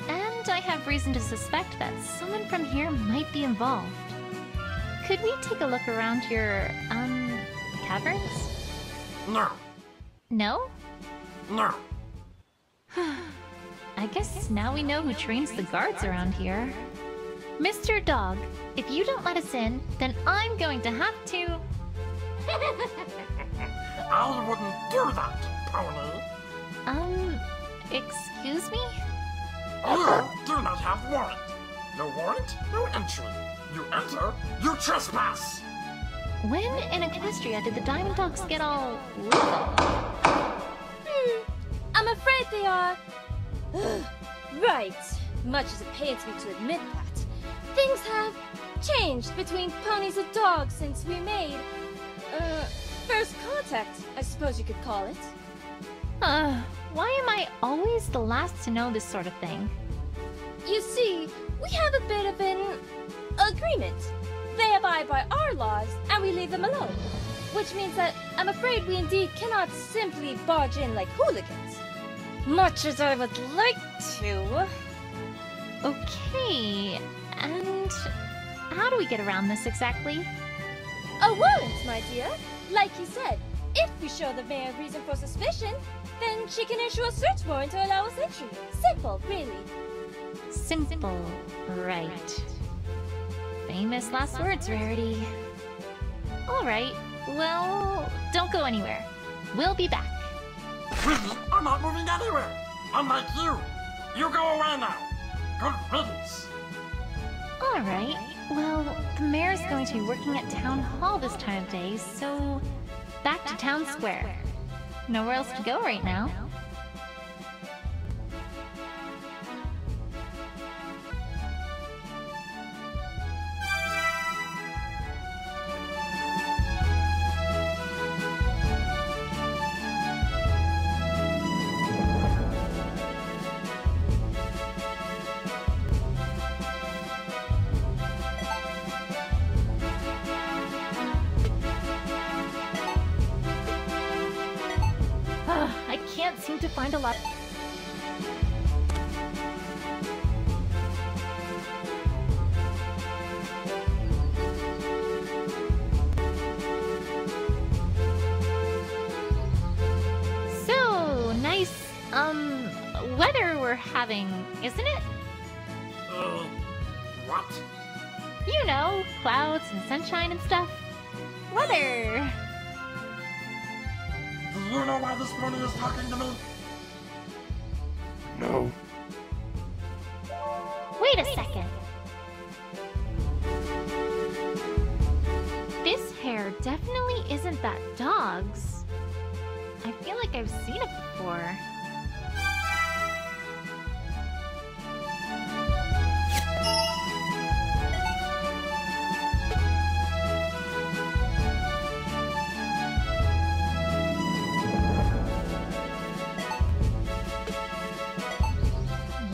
and I have reason to suspect that someone from here might be involved. Could we take a look around your, caverns? No. No? No. I guess now we know who trains the guards around here. Mr. Dog, if you don't let us in, then I'm going to have to I wouldn't do that, Pony. Excuse me? You do not have warrant. No warrant, no entry. You enter, you trespass. When in Equestria did the Diamond Dogs get all legal? I'm afraid they are... right. Much as it pains me to admit that, things have changed between ponies and dogs since we made, first contact, I suppose you could call it. Why am I always the last to know this sort of thing? You see, we have a bit of an agreement. They abide by our laws, and we leave them alone. Which means that I'm afraid we indeed cannot simply barge in like hooligans. Much as I would like to. Okay, and how do we get around this exactly? A warrant, my dear. Like you said, if we show the mayor reason for suspicion, then she can issue a search warrant to allow us entry. Simple, really. Simple, right. Famous last words, Rarity. Alright, well, don't go anywhere. We'll be back. Really? I'm not moving anywhere. Unlike you. You go away now. Good riddance. Alright, well, the mayor's going to be working at Town Hall this time of day, so back to Town Square. Nowhere else to go right now. I can't seem to find a lot. So nice, weather we're having, isn't it? What? You know, clouds and sunshine and stuff. Weather. Do you know why this pony is talking to me? No. Wait a second. This hair definitely isn't that dog's. I feel like I've seen it before.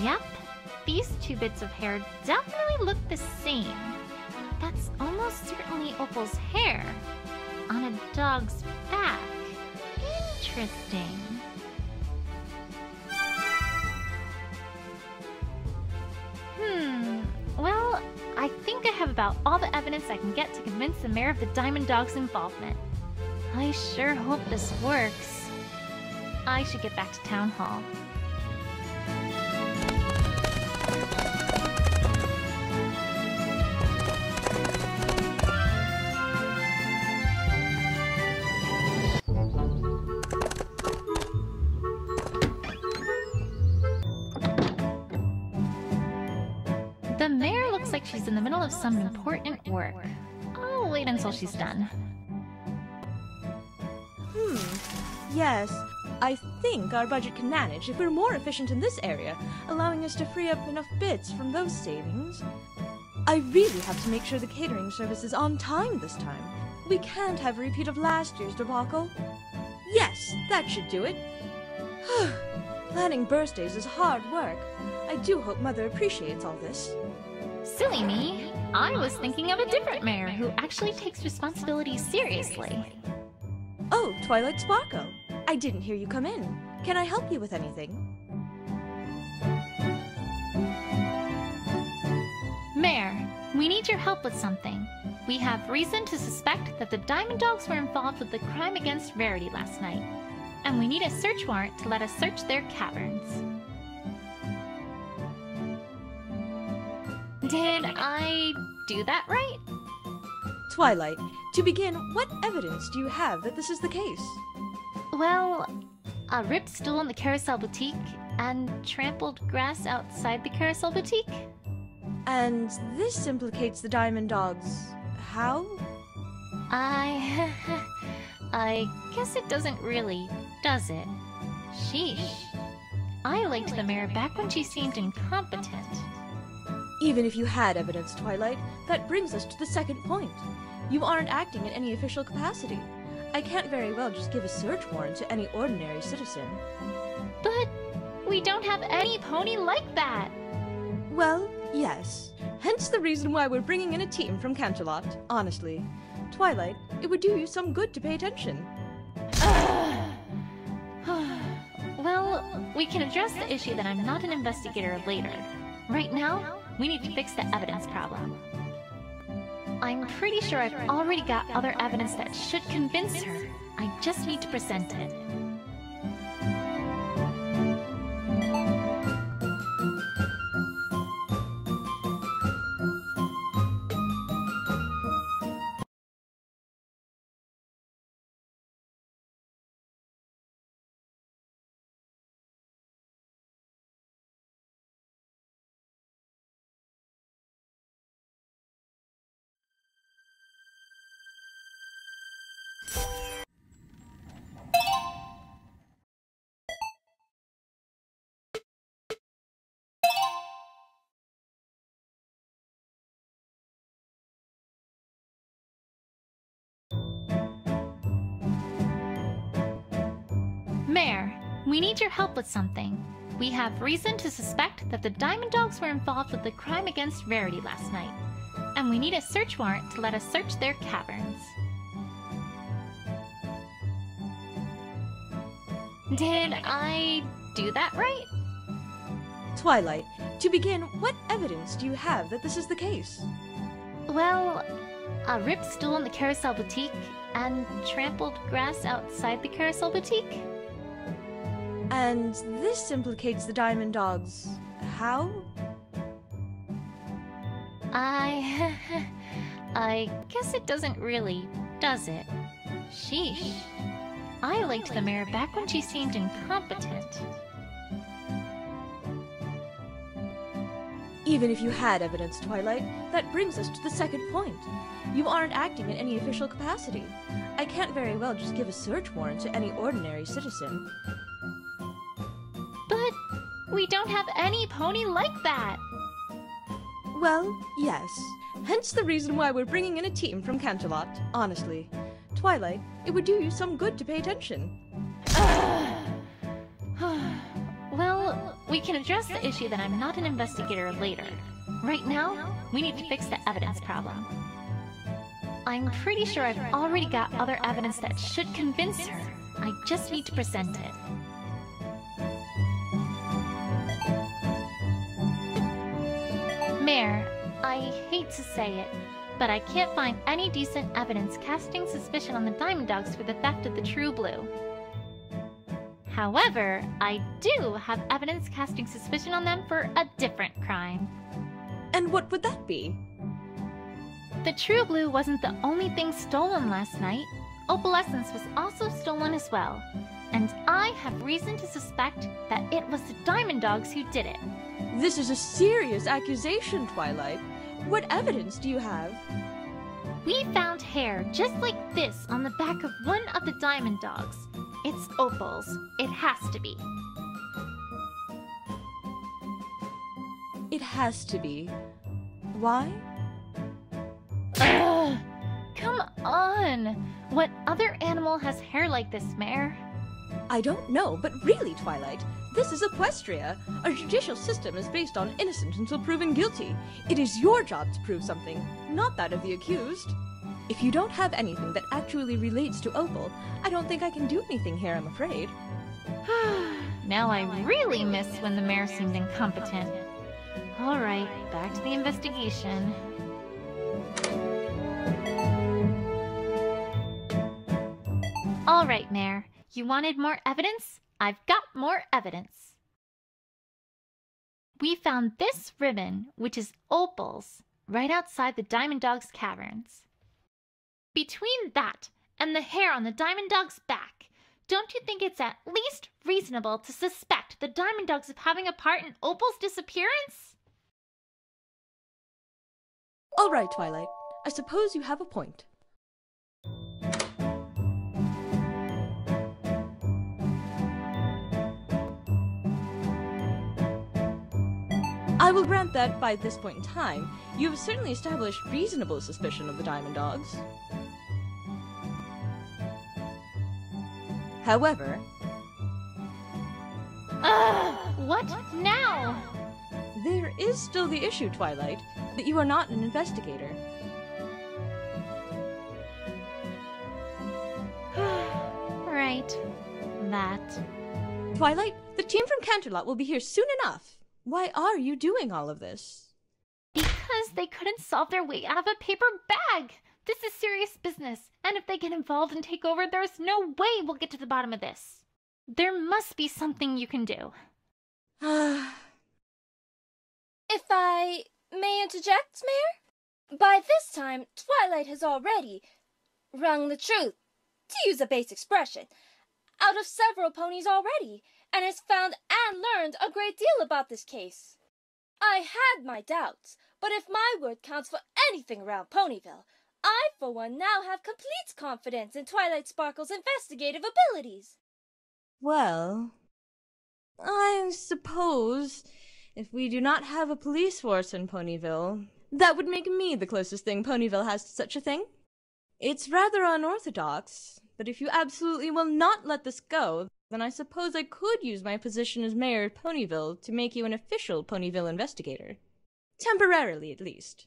Yep, these two bits of hair definitely look the same. That's almost certainly Opal's hair on a dog's back. Interesting. Well, I think I have about all the evidence I can get to convince the mayor of the Diamond Dog's involvement. I sure hope this works. I should get back to Town Hall. The mayor looks like she's in the middle of some important work. I'll wait until she's done. Yes, I think our budget can manage if we're more efficient in this area, allowing us to free up enough bits from those savings. I really have to make sure the catering service is on time this time. We can't have a repeat of last year's debacle. Yes, that should do it. Planning birthdays is hard work. I do hope Mother appreciates all this. Silly me. I was thinking of a different mayor who actually takes responsibility seriously. Oh, Twilight Sparko. I didn't hear you come in. Can I help you with anything? Mayor, we need your help with something. We have reason to suspect that the Diamond Dogs were involved with the crime against Rarity last night, and we need a search warrant to let us search their caverns. Did I do that right? Twilight, To begin, what evidence do you have that this is the case? Well, a ripped stool in the Carousel Boutique and trampled grass outside the Carousel Boutique. And this implicates the Diamond Dogs. How? I guess it doesn't really, does it? Sheesh. I liked the mayor back when she seemed incompetent. Even if you had evidence, Twilight, that brings us to the second point. You aren't acting in any official capacity. I can't very well just give a search warrant to any ordinary citizen. But we don't have any pony like that! Well, yes. Hence the reason why we're bringing in a team from Canterlot, honestly. Twilight, it would do you some good to pay attention. Well, we can address the issue that I'm not an investigator later. Right now, we need to fix the evidence problem. I'm pretty sure I've already got other evidence that should convince her. I just need to present it. Mayor, we need your help with something. We have reason to suspect that the Diamond Dogs were involved with the crime against Rarity last night, and we need a search warrant to let us search their caverns. Did I do that right? Twilight, to begin, what evidence do you have that this is the case? Well, a ripped stool in the Carousel Boutique and trampled grass outside the Carousel Boutique. And this implicates the Diamond Dogs. How? I guess it doesn't really, does it? Sheesh. I liked the mayor back when she seemed incompetent. Even if you had evidence, Twilight, that brings us to the second point. You aren't acting in any official capacity. I can't very well just give a search warrant to any ordinary citizen. But we don't have any pony like that! Well, yes. Hence the reason why we're bringing in a team from Canterlot, honestly. Twilight, it would do you some good to pay attention. Well, we can address the issue that I'm not an investigator later. Right now, we need to fix the evidence problem. I'm pretty sure I've already got other evidence that should convince her. I just need to present it. Mayor, I hate to say it, but I can't find any decent evidence casting suspicion on the Diamond Dogs for the theft of the True Blue. However, I do have evidence casting suspicion on them for a different crime. And what would that be? The True Blue wasn't the only thing stolen last night. Opalescence was also stolen as well. And I have reason to suspect that it was the Diamond Dogs who did it. This is a serious accusation, Twilight. What evidence do you have? We found hair just like this on the back of one of the Diamond Dogs. It's Opal's. It has to be. It has to be. Why? Ugh! Come on! What other animal has hair like this, Mayor? I don't know, but really, Twilight, this is Equestria. Our judicial system is based on innocent until proven guilty. It is your job to prove something, not that of the accused. If you don't have anything that actually relates to Opal, I don't think I can do anything here, I'm afraid. Now I really miss when the mayor seemed incompetent. Alright, back to the investigation. Alright, Mayor. You wanted more evidence? I've got more evidence. We found this ribbon, which is Opal's, right outside the Diamond Dogs caverns. Between that and the hair on the Diamond Dog's back, don't you think it's at least reasonable to suspect the Diamond Dogs of having a part in Opal's disappearance? All right, Twilight. I suppose you have a point. I will grant that, by this point in time, you have certainly established reasonable suspicion of the Diamond Dogs. However... What now? There is still the issue, Twilight, that you are not an investigator. Right. That. Twilight, the team from Canterlot will be here soon enough. Why are you doing all of this? Because they couldn't solve their way out of a paper bag. This is serious business, and if they get involved and take over, there's no way we'll get to the bottom of this. There must be something you can do. If I may interject, Mayor? By this time, Twilight has already wrung the truth, to use a base expression, out of several ponies already, and has found and learned a great deal about this case. I had my doubts, but if my word counts for anything around Ponyville, I, for one, now have complete confidence in Twilight Sparkle's investigative abilities. Well, I suppose if we do not have a police force in Ponyville, that would make me the closest thing Ponyville has to such a thing. It's rather unorthodox, but if you absolutely will not let this go, then I suppose I could use my position as mayor of Ponyville to make you an official Ponyville investigator. Temporarily, at least.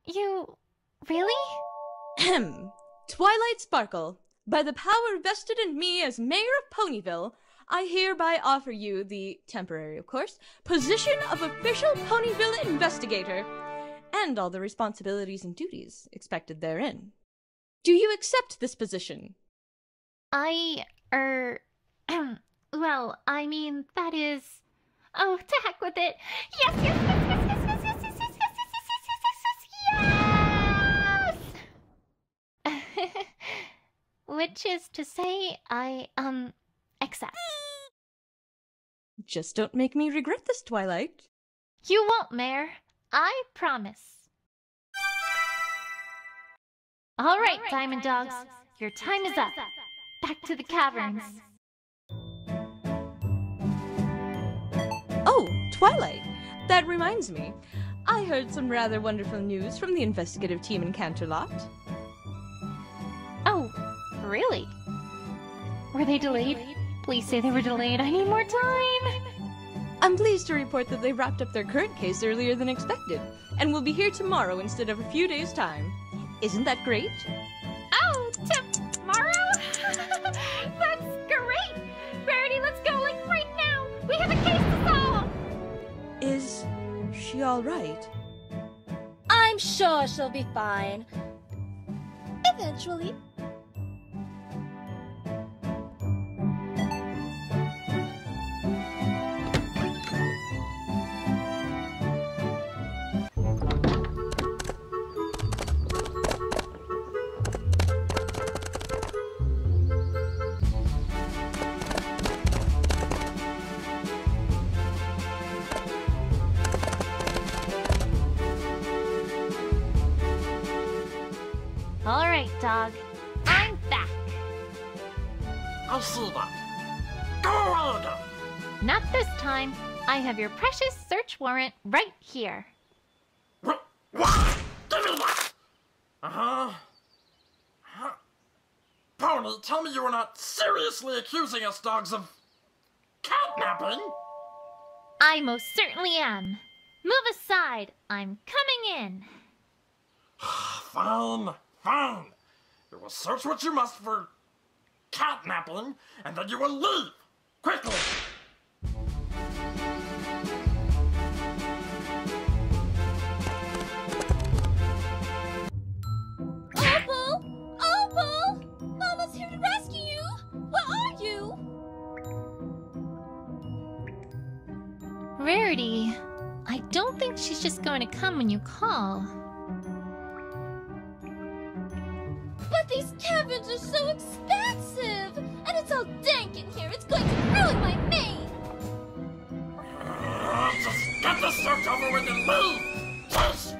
You... really? Ahem. Twilight Sparkle, by the power vested in me as mayor of Ponyville, I hereby offer you the, temporary of course, position of official Ponyville investigator, and all the responsibilities and duties expected therein. Do you accept this position? Well, I mean, that is... Oh, to heck with it! Yes, yes, yes, yes, yes, yes, yes, yes, yes, yes, yes, yes, yes, yes! Which is to say, I, accept. Just don't make me regret this, Twilight. You won't, Mayor. I promise. All right, Diamond Dogs. Your time is up. Back to the caverns. Oh, Twilight! That reminds me. I heard some rather wonderful news from the investigative team in Canterlot. Oh, really? Were they delayed? Please say they were delayed. I need more time! I'm pleased to report that they wrapped up their current case earlier than expected, and will be here tomorrow instead of a few days' time. Isn't that great? Oh, tomorrow? That's great! Rarity, let's go, like, right now! We have a case to solve! Is she all right? I'm sure she'll be fine. Eventually. All right, dog. I'm back. I see that. Go ahead. Not this time. I have your precious search warrant right here. What? Give me that! Uh-huh. Pony, tell me you are not seriously accusing us dogs of catnapping? I most certainly am. Move aside. I'm coming in. Fine, fine. You will search what you must for catnapping, and then you will leave. Quickly! Opal! Opal! Mama's here to rescue you! Where are you? Rarity, I don't think she's just going to come when you call. But cabins are so expensive! And it's all dank in here. It's going to ruin my mane! Just get the search over with and move! Yes!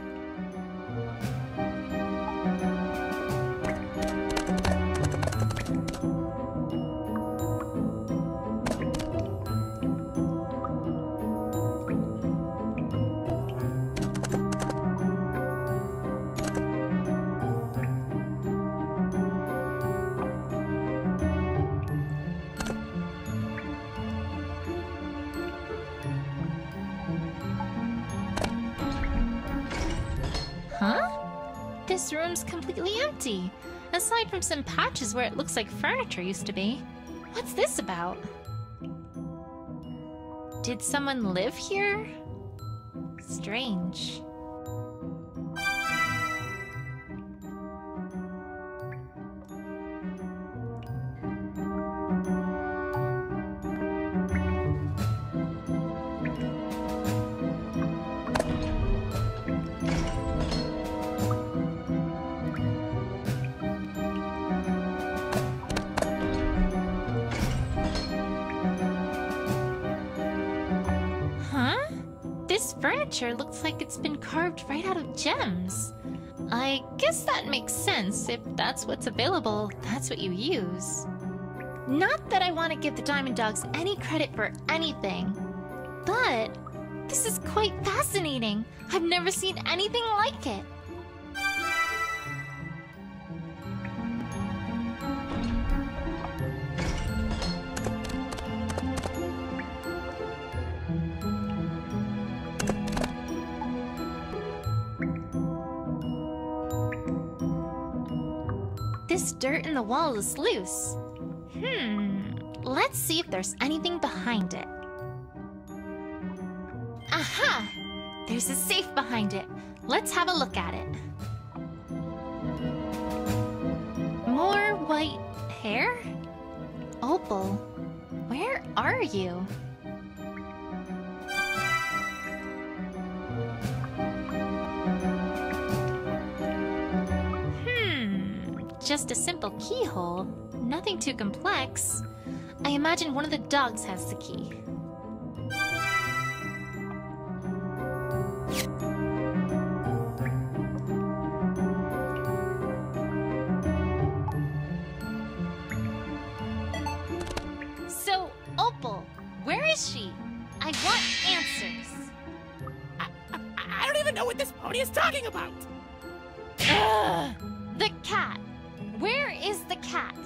Huh? This room's completely empty, aside from some patches where it looks like furniture used to be. What's this about? Did someone live here? Strange. This furniture looks like it's been carved right out of gems. I guess that makes sense. If that's what's available, that's what you use. Not that I want to give the Diamond Dogs any credit for anything, but this is quite fascinating. I've never seen anything like it. This dirt in the wall is loose. Let's see if there's anything behind it. Aha! There's a safe behind it. Let's have a look at it. More white hair? Opal, where are you? Just a simple keyhole. Nothing too complex. I imagine one of the dogs has the key. So, Opal, where is she? I want answers. I don't even know what this pony is talking about! The cat. Where is the cat?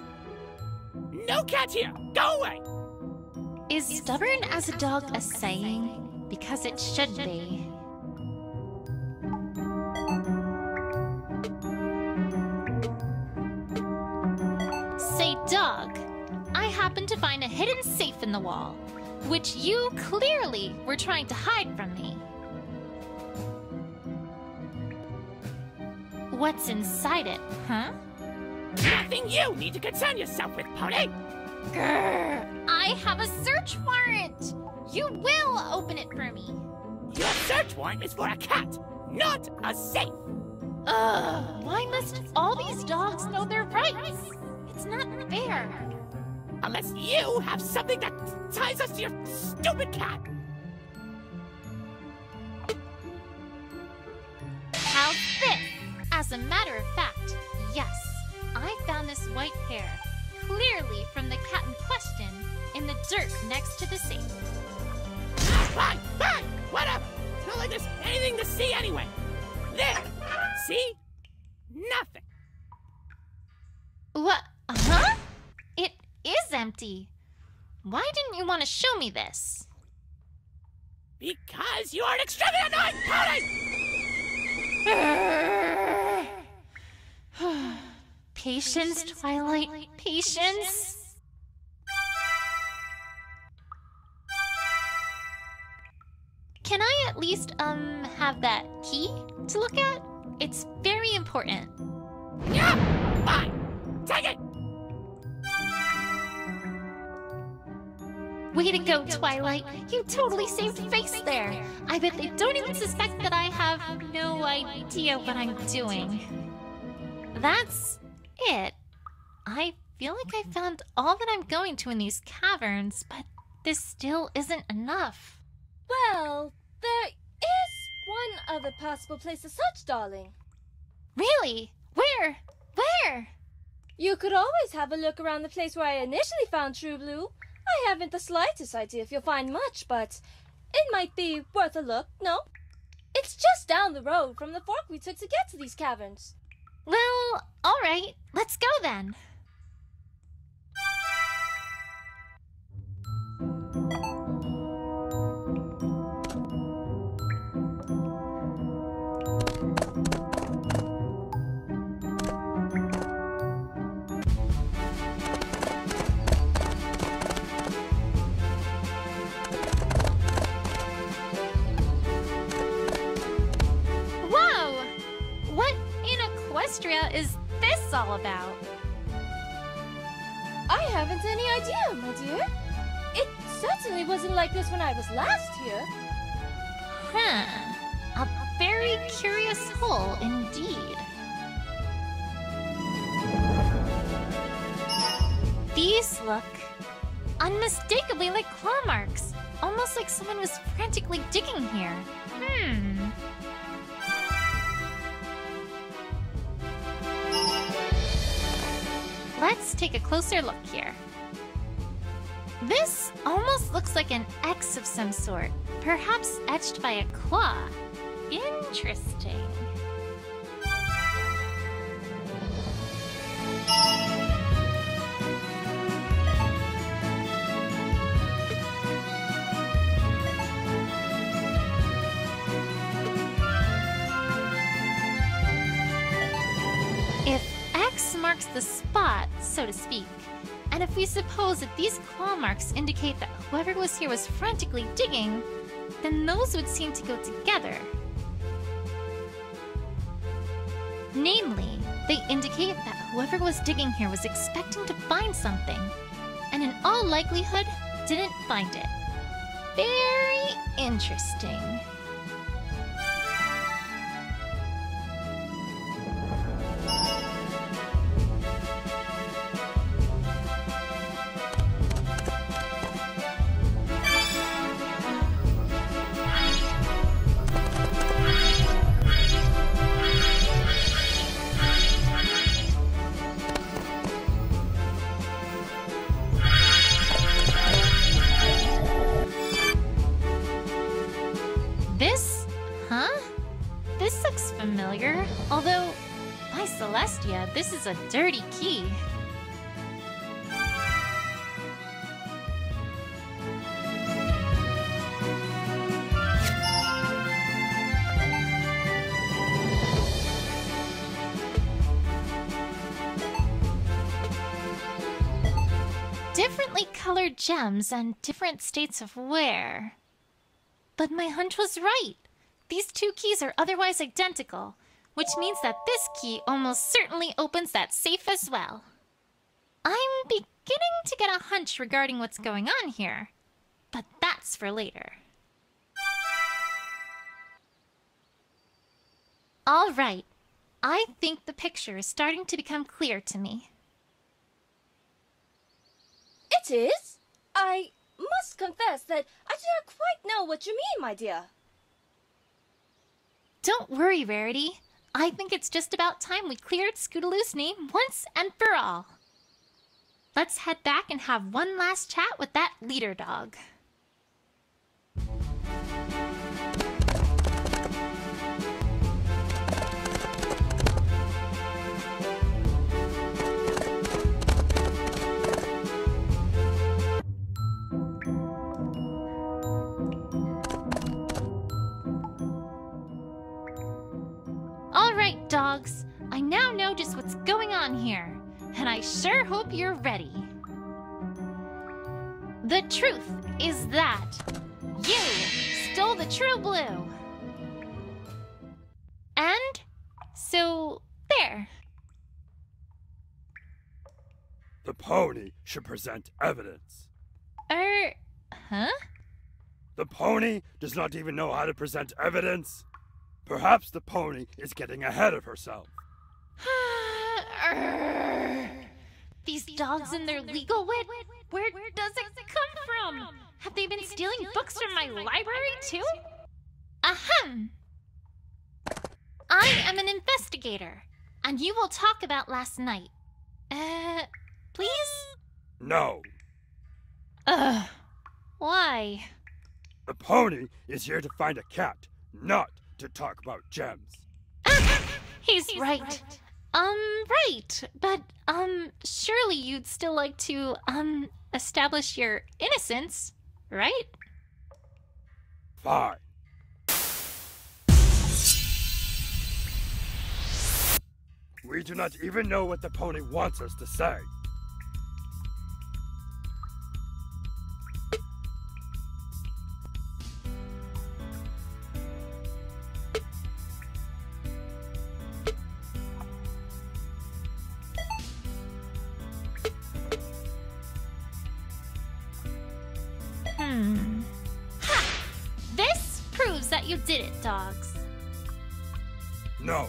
No cat here! Go away! Is stubborn as a dog a saying? Because it should be. Say, dog, I happened to find a hidden safe in the wall, which you clearly were trying to hide from me. What's inside it, huh? Nothing you need to concern yourself with, pony! Grrr! I have a search warrant! You will open it for me! Your search warrant is for a cat, not a safe! Why must all these dogs know their rights? It's not fair. Unless you have something that ties us to your stupid cat! How's this? As a matter of fact, yes. I found this white hair, clearly from the cat in question, in the dirt next to the safe. Fine, fine, whatever. It's not like there's anything to see anyway. There, see? Nothing. What? Huh? It is empty. Why didn't you want to show me this? Because you are an extremely annoying pony! Patience, Twilight, patience. Can I at least, have that key to look at? It's very important. Yeah, fine. Take it. Way to go, Twilight. You totally saved face there. I bet they don't even suspect that I have no idea what I'm doing. That's it. feel like I found all that I'm going to in these caverns, but this still isn't enough. Well, there is one other possible place to search, darling. Really? Where? Where? You could always have a look around the place where I initially found True Blue. I haven't the slightest idea if you'll find much, but it might be worth a look, no? It's just down the road from the fork we took to get to these caverns. Well, alright, let's go then. Is this all about? I haven't any idea, my dear. It certainly wasn't like this when I was last here. Huh. A very curious hole indeed. These look unmistakably like claw marks. Almost like someone was frantically digging here. Let's take a closer look here. This almost looks like an X of some sort, perhaps etched by a claw. Interesting. If X marks the spot, so to speak, and if we suppose that these claw marks indicate that whoever was here was frantically digging, then those would seem to go together. Namely, they indicate that whoever was digging here was expecting to find something, and in all likelihood, didn't find it. Very interesting. Although, by Celestia, this is a dirty key. Differently colored gems and different states of wear. But my hunch was right. These two keys are otherwise identical, which means that this key almost certainly opens that safe as well. I'm beginning to get a hunch regarding what's going on here, but that's for later. All right, I think the picture is starting to become clear to me. It is? I must confess that I do not quite know what you mean, my dear. Don't worry, Rarity. I think it's just about time we cleared Scootaloo's name once and for all. Let's head back and have one last chat with that leader dog. Alright, dogs. I now know just what's going on here, and I sure hope you're ready. The truth is that you stole the True Blue. And so, there. The pony should present evidence. Huh? The pony does not even know how to present evidence. Perhaps the pony is getting ahead of herself. These dogs and their legal wit? Where does it come from? Have they been stealing books from my library, too? Ahem! I am an investigator, and you will talk about last night. Please? No. Why? The pony is here to find a cat, not to talk about gems. He's right. Right. But, surely you'd still like to, establish your innocence, right? Fine. We do not even know what the pony wants us to say. Ha! This proves that you did it, dogs. No,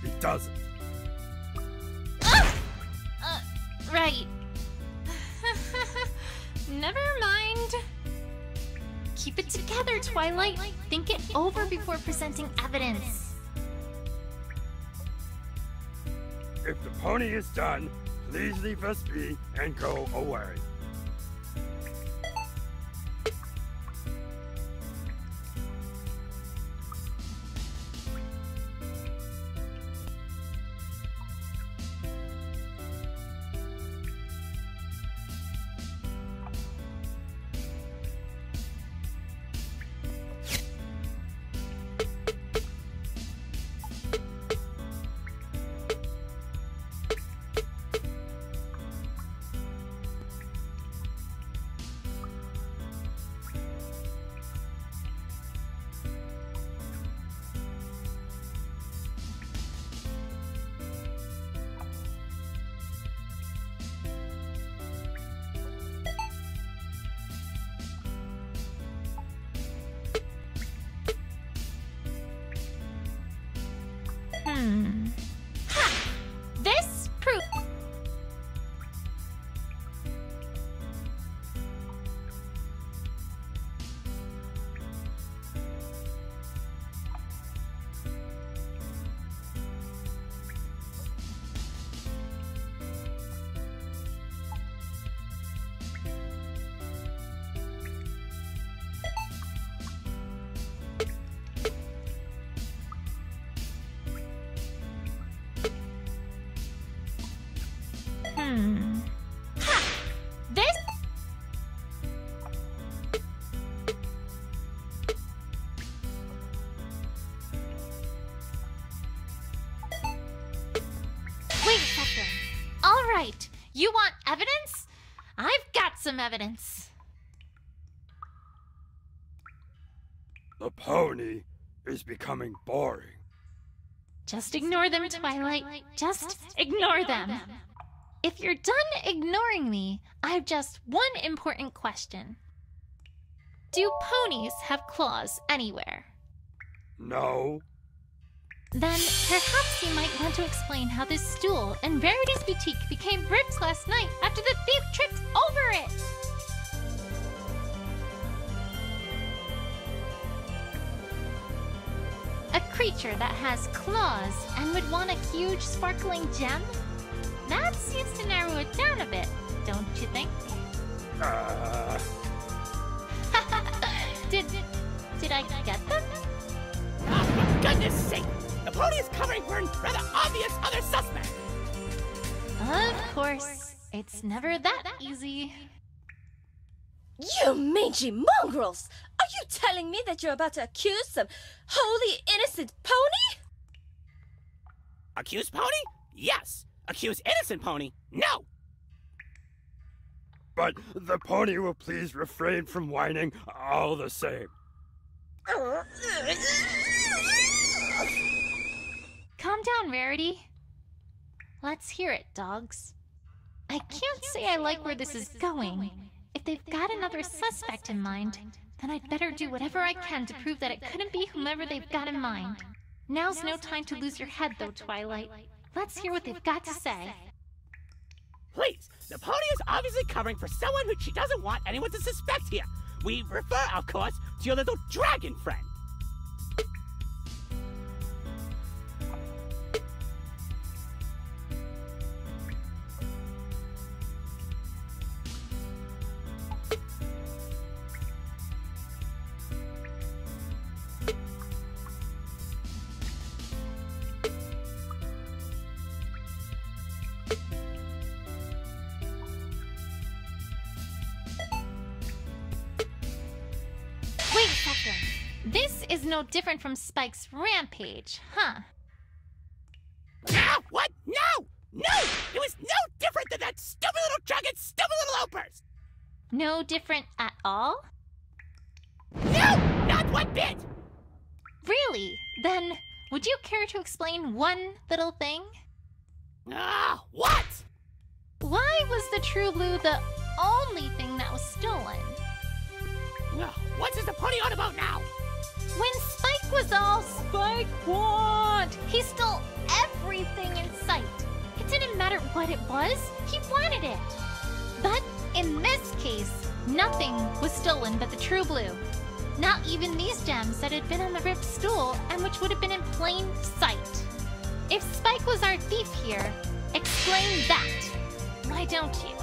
it doesn't. Right. Never mind. Keep it together, Twilight. Think it over before presenting evidence. If the pony is done, please leave us be and go away. Ha! This proof. Ha! This. Wait a second. All right. You want evidence? I've got some evidence. The pony is becoming boring. Just ignore them, Twilight. Just ignore them. If you're done ignoring me, I have just one important question. Do ponies have claws anywhere? No. Then perhaps you might want to explain how this stool in Rarity's boutique became ripped last night after the thief tripped over it. A creature that has claws and would want a huge sparkling gem? That seems to narrow it down a bit, don't you think? Did I get them? Oh, for goodness sake! The pony is covering for a rather obvious other suspect! Of course. It's never that easy. You mangy mongrels! Are you telling me that you're about to accuse some wholly innocent pony? Accuse pony? Yes. Accuse innocent pony? No! But the pony will please refrain from whining all the same. Calm down, Rarity. Let's hear it, dogs. I can't say I like where this is going. If they've got another suspect in mind, then I'd better do whatever I can to prove that it couldn't be whomever they've got in mind. Now's no time to lose your head, though, Twilight. Let's hear what they've got to say. please. The pony is obviously covering for someone who she doesn't want anyone to suspect here. We refer, of course, to your little dragon friend. Wait a second. This is no different from Spike's rampage, huh? Ah, what? No! No! It was no different than that stupid little dragon's stupid little outburst! No different at all? No! Not one bit! Really? Then, would you care to explain one little thing? Ah, what? Why was the True Blue the only thing that was stolen? What is the pony on about now? When Spike was all Spike want, he stole everything in sight. It didn't matter what it was, he wanted it. But in this case, nothing was stolen but the True Blue. Not even these gems that had been on the ripped stool and which would have been in plain sight. If Spike was our thief here, explain that. Why don't you?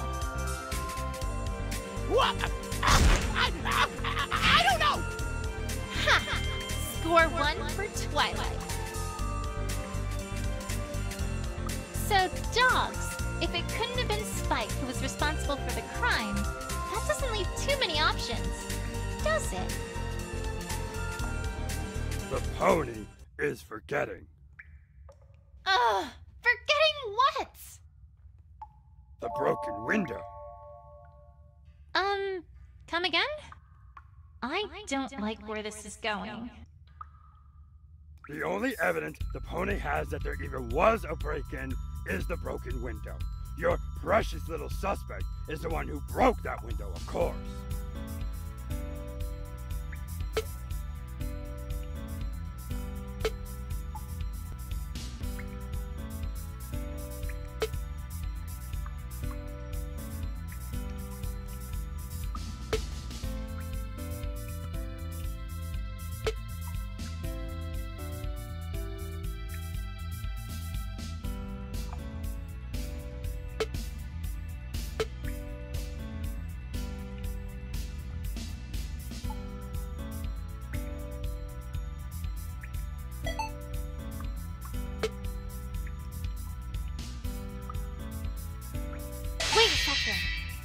What? I don't know! Ha! Score 1 for Twilight. So, dogs, if it couldn't have been Spike who was responsible for the crime, that doesn't leave too many options, does it? The pony is forgetting. Forgetting what? The broken window. Come again? I don't like where this is going. The only evidence the pony has that there even was a break-in is the broken window. Your precious little suspect is the one who broke that window, of course.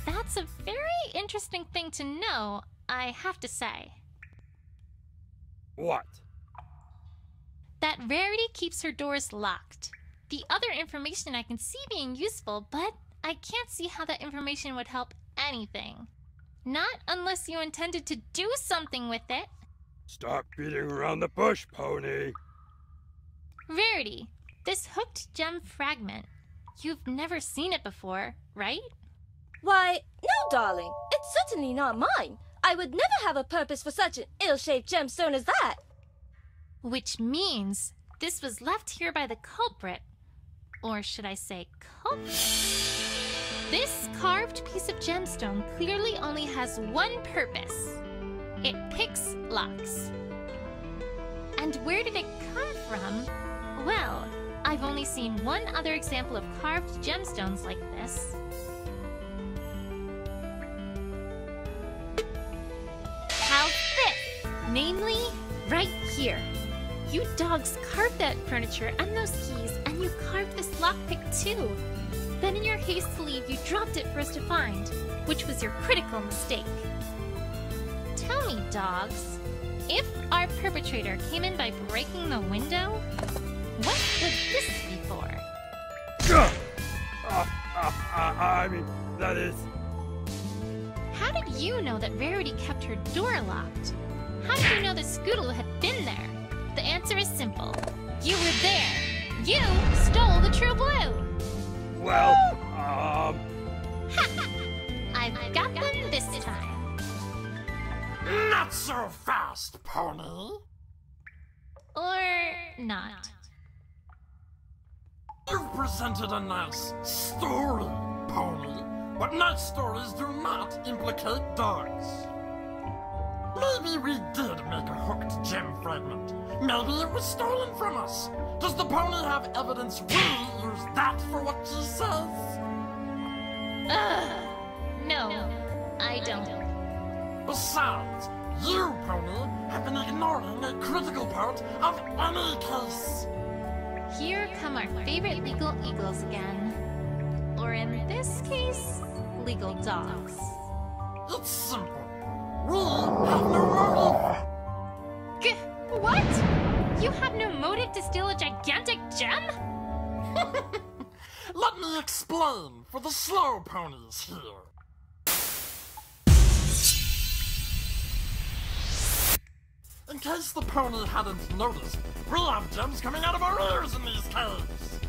That's a very interesting thing to know, I have to say. What? That Rarity keeps her doors locked. The other information I can see being useful, but I can't see how that information would help anything. Not unless you intended to do something with it. Stop beating around the bush, pony. Rarity, this hooked gem fragment. You've never seen it before, right? Why, no, darling. It's certainly not mine. I would never have a purpose for such an ill-shaped gemstone as that. Which means this was left here by the culprit. Or should I say culprit? This carved piece of gemstone clearly only has one purpose. It picks locks. And where did it come from? Well, I've only seen one other example of carved gemstones like this. How's this? Namely, right here. You dogs carved that furniture and those keys, and you carved this lockpick too. Then in your haste to leave, you dropped it for us to find, which was your critical mistake. Tell me, dogs, if our perpetrator came in by breaking the window, what would this be for? I mean, that is... How did you know that Rarity kept her door locked? How did you know that Scootaloo had been there? The answer is simple. You were there. You stole the True Blue. Well, I've got them this time. Not so fast, pony. Or not. You've presented a nice story, Pony, but nice stories do not implicate dogs. Maybe we did make a hooked gem fragment. Maybe it was stolen from us. Does the pony have evidence we used that for what she says? No, I don't. Besides, you, Pony, have been ignoring a critical part of any case. Here come our favorite legal eagles again. Or in this case, legal dogs. It's simple. We have no motive. What? You have no motive to steal a gigantic gem? Let me explain for the slow ponies here. In case the pony hadn't noticed, we have gems coming out of our ears in these caves.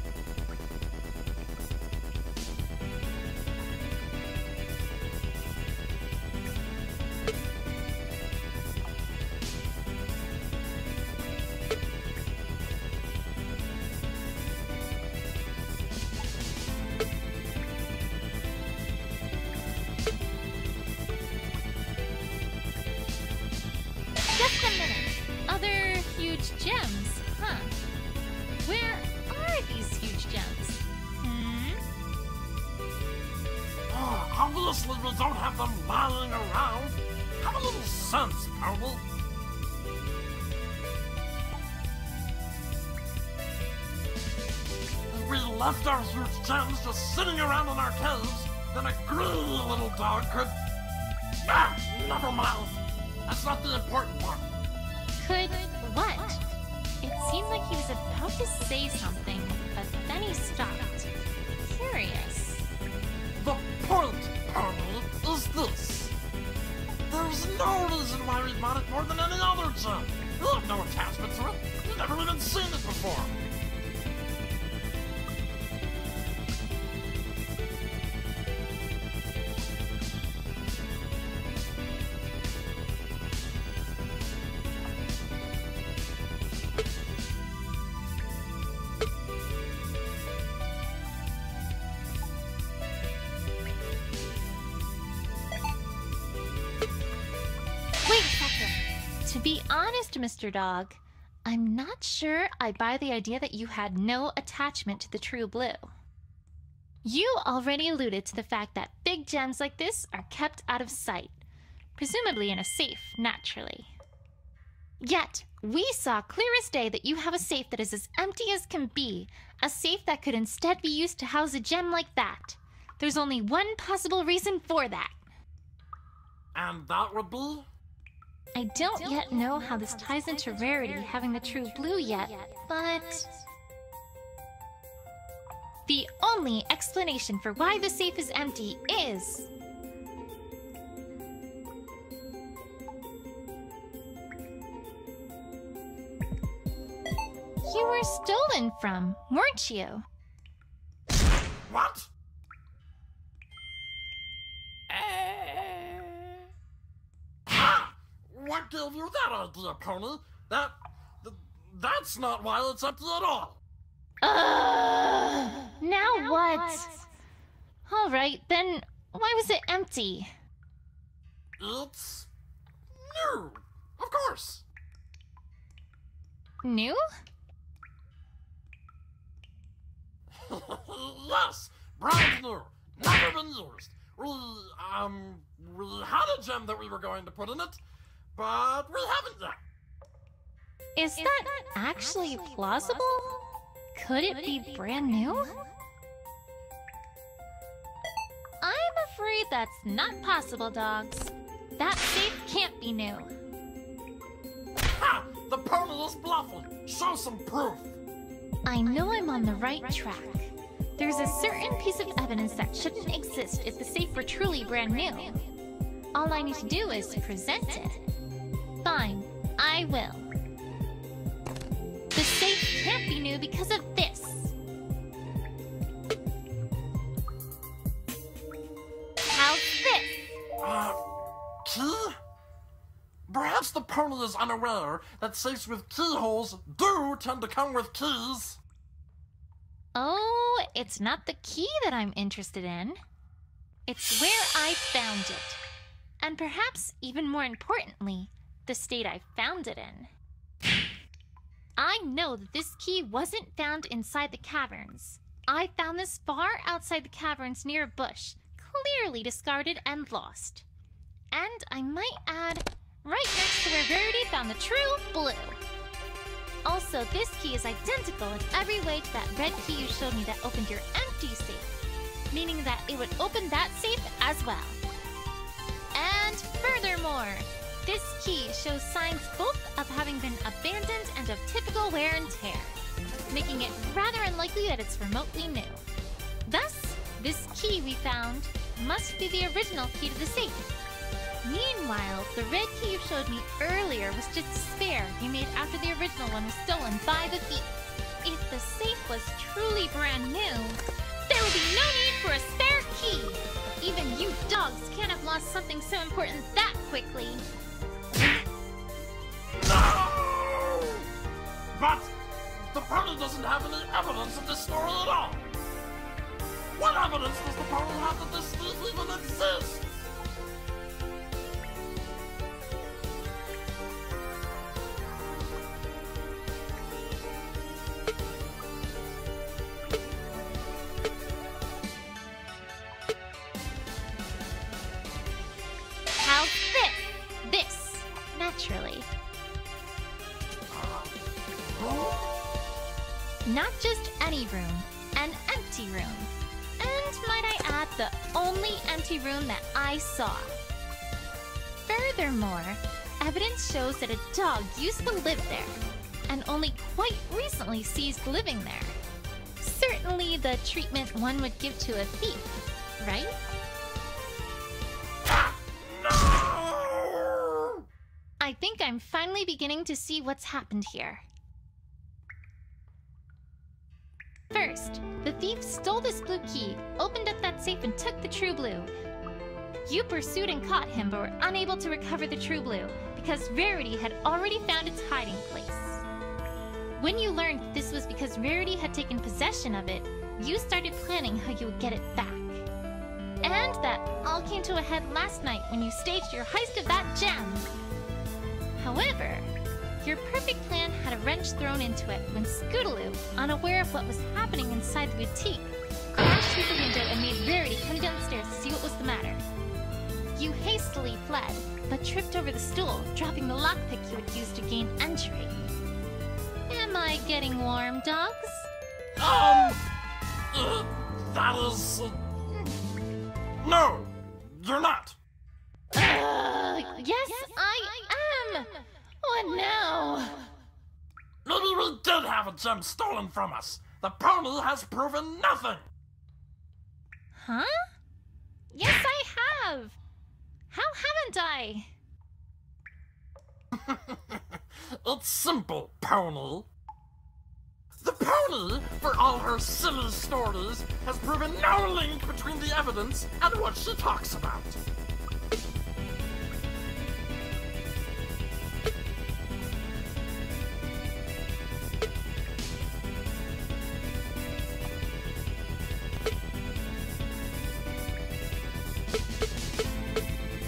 Just a minute. Other huge gems, huh? Where are these huge gems? Obviously we don't have them lying around. Have a little sense, Pony. If we left our huge gems just sitting around in our caves, then a greedy little dog could... never mind. That's not the important part. Could what? It seemed like he was about to say something, but then he stopped. Curious. The point, Pony, is this. There's no reason why we'd want it more than any other gem. You have no attachment to it. You've never even seen it before. Wait a second. To be honest, Mr. Dog, I'm not sure I buy the idea that you had no attachment to the True Blue. You already alluded to the fact that big gems like this are kept out of sight, presumably in a safe, naturally. Yet, we saw clear as day that you have a safe that is as empty as can be, a safe that could instead be used to house a gem like that. There's only one possible reason for that. And that would be? I don't yet know how this ties into Rarity having the True Blue yet, but... the only explanation for why the safe is empty is... you were stolen from, weren't you? What? What gave you that idea, Pony? That's not why it's empty at all. Now what? Alright, then why was it empty? It's new, of course. New? Yes, brand new, never been used. We had a gem that we were going to put in it, but we haven't yet. Is that actually plausible? Could it be brand new? I'm afraid that's not possible, dogs. That safe can't be new. Ha! The pony is bluffing. Show some proof. I know I'm on the right track. There's a certain piece of evidence that shouldn't exist if the safe were truly brand new. All I need to do is present it. Fine, I will. The safe can't be new because of this. How's this? Key? Perhaps the pony is unaware that safes with keyholes do tend to come with keys. Oh, it's not the key that I'm interested in. It's where I found it. And perhaps even more importantly, the state I found it in. I know that this key wasn't found inside the caverns. I found this far outside the caverns near a bush, clearly discarded and lost. And I might add, right next to where Verity found the true blue. Also, this key is identical in every way to that red key you showed me that opened your empty safe, meaning that it would open that safe as well. And furthermore, this key shows signs both of having been abandoned and of typical wear and tear, making it rather unlikely that it's remotely new. Thus, this key we found must be the original key to the safe. Meanwhile, the red key you showed me earlier was just a spare you made after the original one was stolen by the thief. If the safe was truly brand new, there would be no need for a spare key. Even you dogs can't have lost something so important that quickly. No! But the pony doesn't have any evidence of this story at all. What evidence does the pony have that this thief even exists? How's this? This, naturally. Not just any room, an empty room. And might I add, the only empty room that I saw. Furthermore, evidence shows that a dog used to live there, and only quite recently ceased living there. Certainly the treatment one would give to a thief, right? I think I'm finally beginning to see what's happened here. First, the thief stole this blue key, opened up that safe and took the true blue. You pursued and caught him, but were unable to recover the true blue, because Rarity had already found its hiding place. When you learned that this was because Rarity had taken possession of it, you started planning how you would get it back. And that all came to a head last night when you staged your heist of that gem. However, your perfect plan had a wrench thrown into it when Scootaloo, unaware of what was happening inside the boutique, crashed through the window and made Rarity come downstairs to see what was the matter. You hastily fled, but tripped over the stool, dropping the lockpick you had used to gain entry. Am I getting warm, dogs? That is... No, you're not. Yes, I am! What now? Maybe we did have a gem stolen from us. The pony has proven nothing. Huh? Yes, I have. How haven't I? It's simple, pony. The pony, for all her silly stories, has proven no link between the evidence and what she talks about.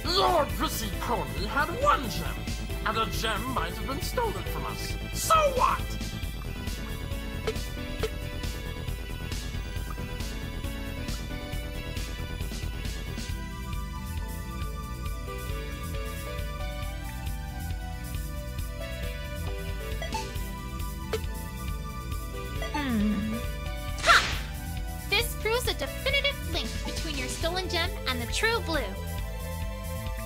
Your prissy pony had one gem, and a gem might have been stolen from us. So what? Ha! This proves a definitive link between your stolen gem and the true blue.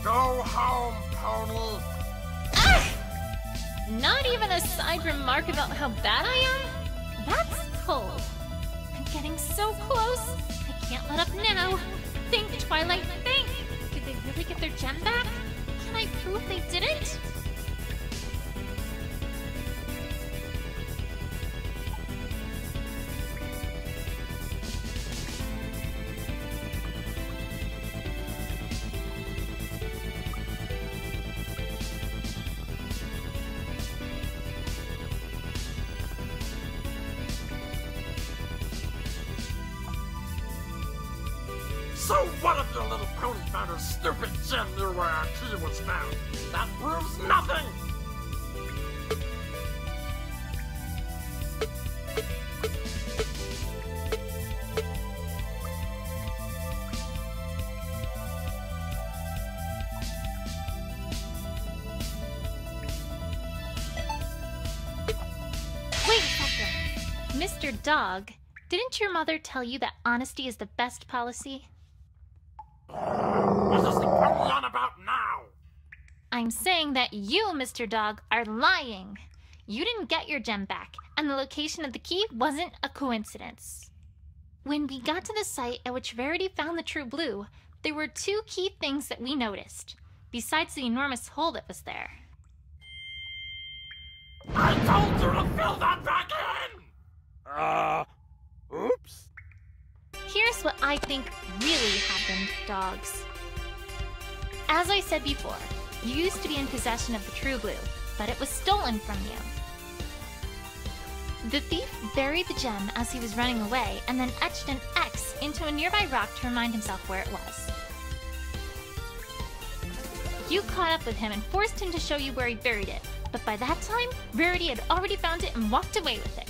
Go home, pony. Not even a side remark about how bad I am? That's cold. I'm getting so close. I can't let up now. Think, Twilight, think. Did they really get their gem back? Can I prove they didn't? So what if your little pony found a stupid gem near where our key was found? That proves nothing! Wait a second. Mr. Dog, didn't your mother tell you that honesty is the best policy? What is the pony on about now? I'm saying that you, Mr. Dog, are lying. You didn't get your gem back, and the location of the key wasn't a coincidence. When we got to the site at which Verity found the true blue, there were two key things that we noticed, besides the enormous hole that was there. I told you to fill that back in! Oops. Here's what I think really happened, dogs. As I said before, you used to be in possession of the true blue, but it was stolen from you. The thief buried the gem as he was running away and then etched an X into a nearby rock to remind himself where it was. You caught up with him and forced him to show you where he buried it, but by that time, Rarity had already found it and walked away with it.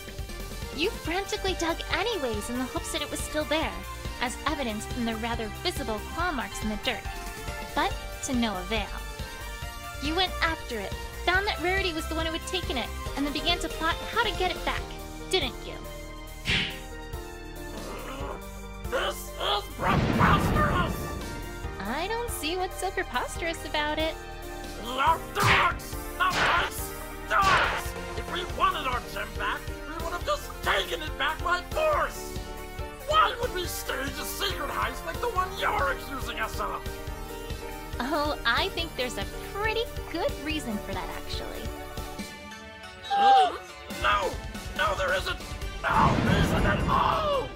You frantically dug anyways in the hopes that it was still there, as evidenced in the rather visible claw marks in the dirt, but to no avail. You went after it, found that Rarity was the one who had taken it, and then began to plot how to get it back, didn't you? This is preposterous! I don't see what's so preposterous about it. Love dogs! Not mice! Dogs! If we wanted our gem back, we would have just taken it back by force! Why would we stage a secret heist like the one you're accusing us of? Oh, I think there's a pretty good reason for that, actually. No! No, there isn't! No reason at all!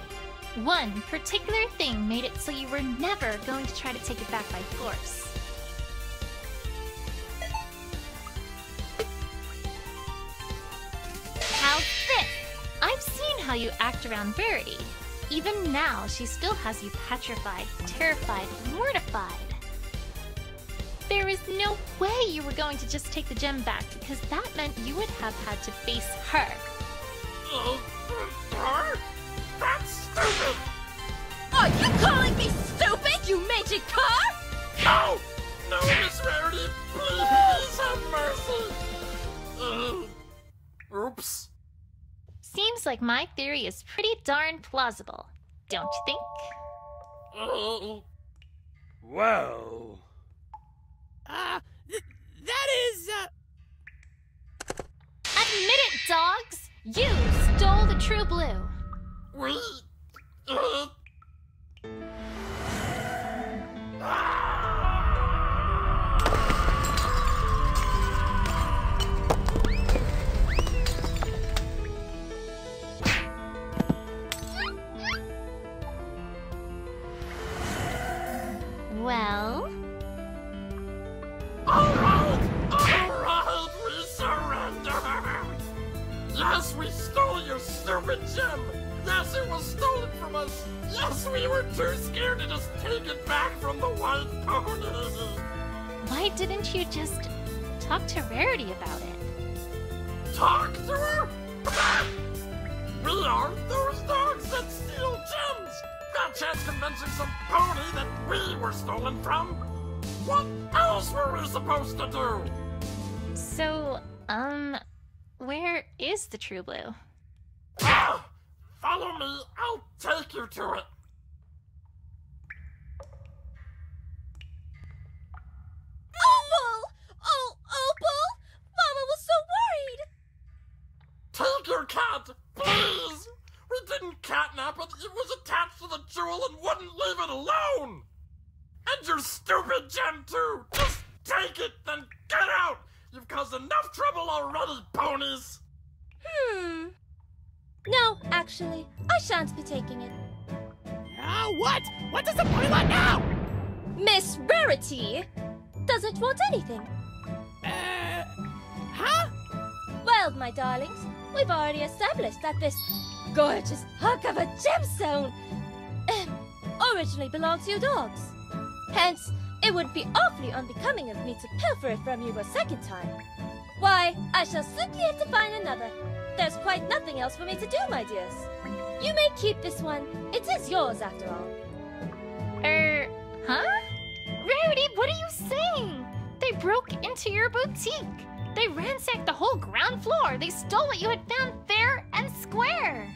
One particular thing made it so you were never going to try to take it back by force. How's this? I've seen how you act around Verity. Even now, she still has you petrified, terrified, mortified. There is no way you were going to just take the gem back, because that meant you would have had to face her. Her? That's stupid! Are you calling me stupid, you magic car? No! No, Miss Rarity, please have mercy! Oops. Seems like my theory is pretty darn plausible, don't you think? Well... that is, Admit it, dogs! You stole the true blue! We... Well... Alright, we surrender! Yes, we stole your stupid gem! Yes, it was stolen from us! Yes, we were too scared to just take it back from the white pony! Why didn't you just talk to Rarity about it? Talk to her? We are those dogs that steal gems! Got a chance convincing some pony that we were stolen from? What else were we supposed to do? So, where is the true blue? Follow me, I'll take you to it. Opal! Oh, Opal! Mama was so worried! Take your cat, please! We didn't catnap it, it was attached to the jewel and wouldn't leave it alone! And your stupid gem too! Just take it, then get out! You've caused enough trouble already, ponies! No, actually, I shan't be taking it. What? What does the pony want now? Miss Rarity doesn't want anything. Huh? Well, my darlings, we've already established that this gorgeous hunk of a gemstone originally belonged to you dogs. Hence, it would be awfully unbecoming of me to pilfer it from you a second time. Why, I shall simply have to find another. There's quite nothing else for me to do, my dears. You may keep this one. It is yours, after all. Huh? Rarity, what are you saying? They broke into your boutique. They ransacked the whole ground floor. They stole what you had found fair and square.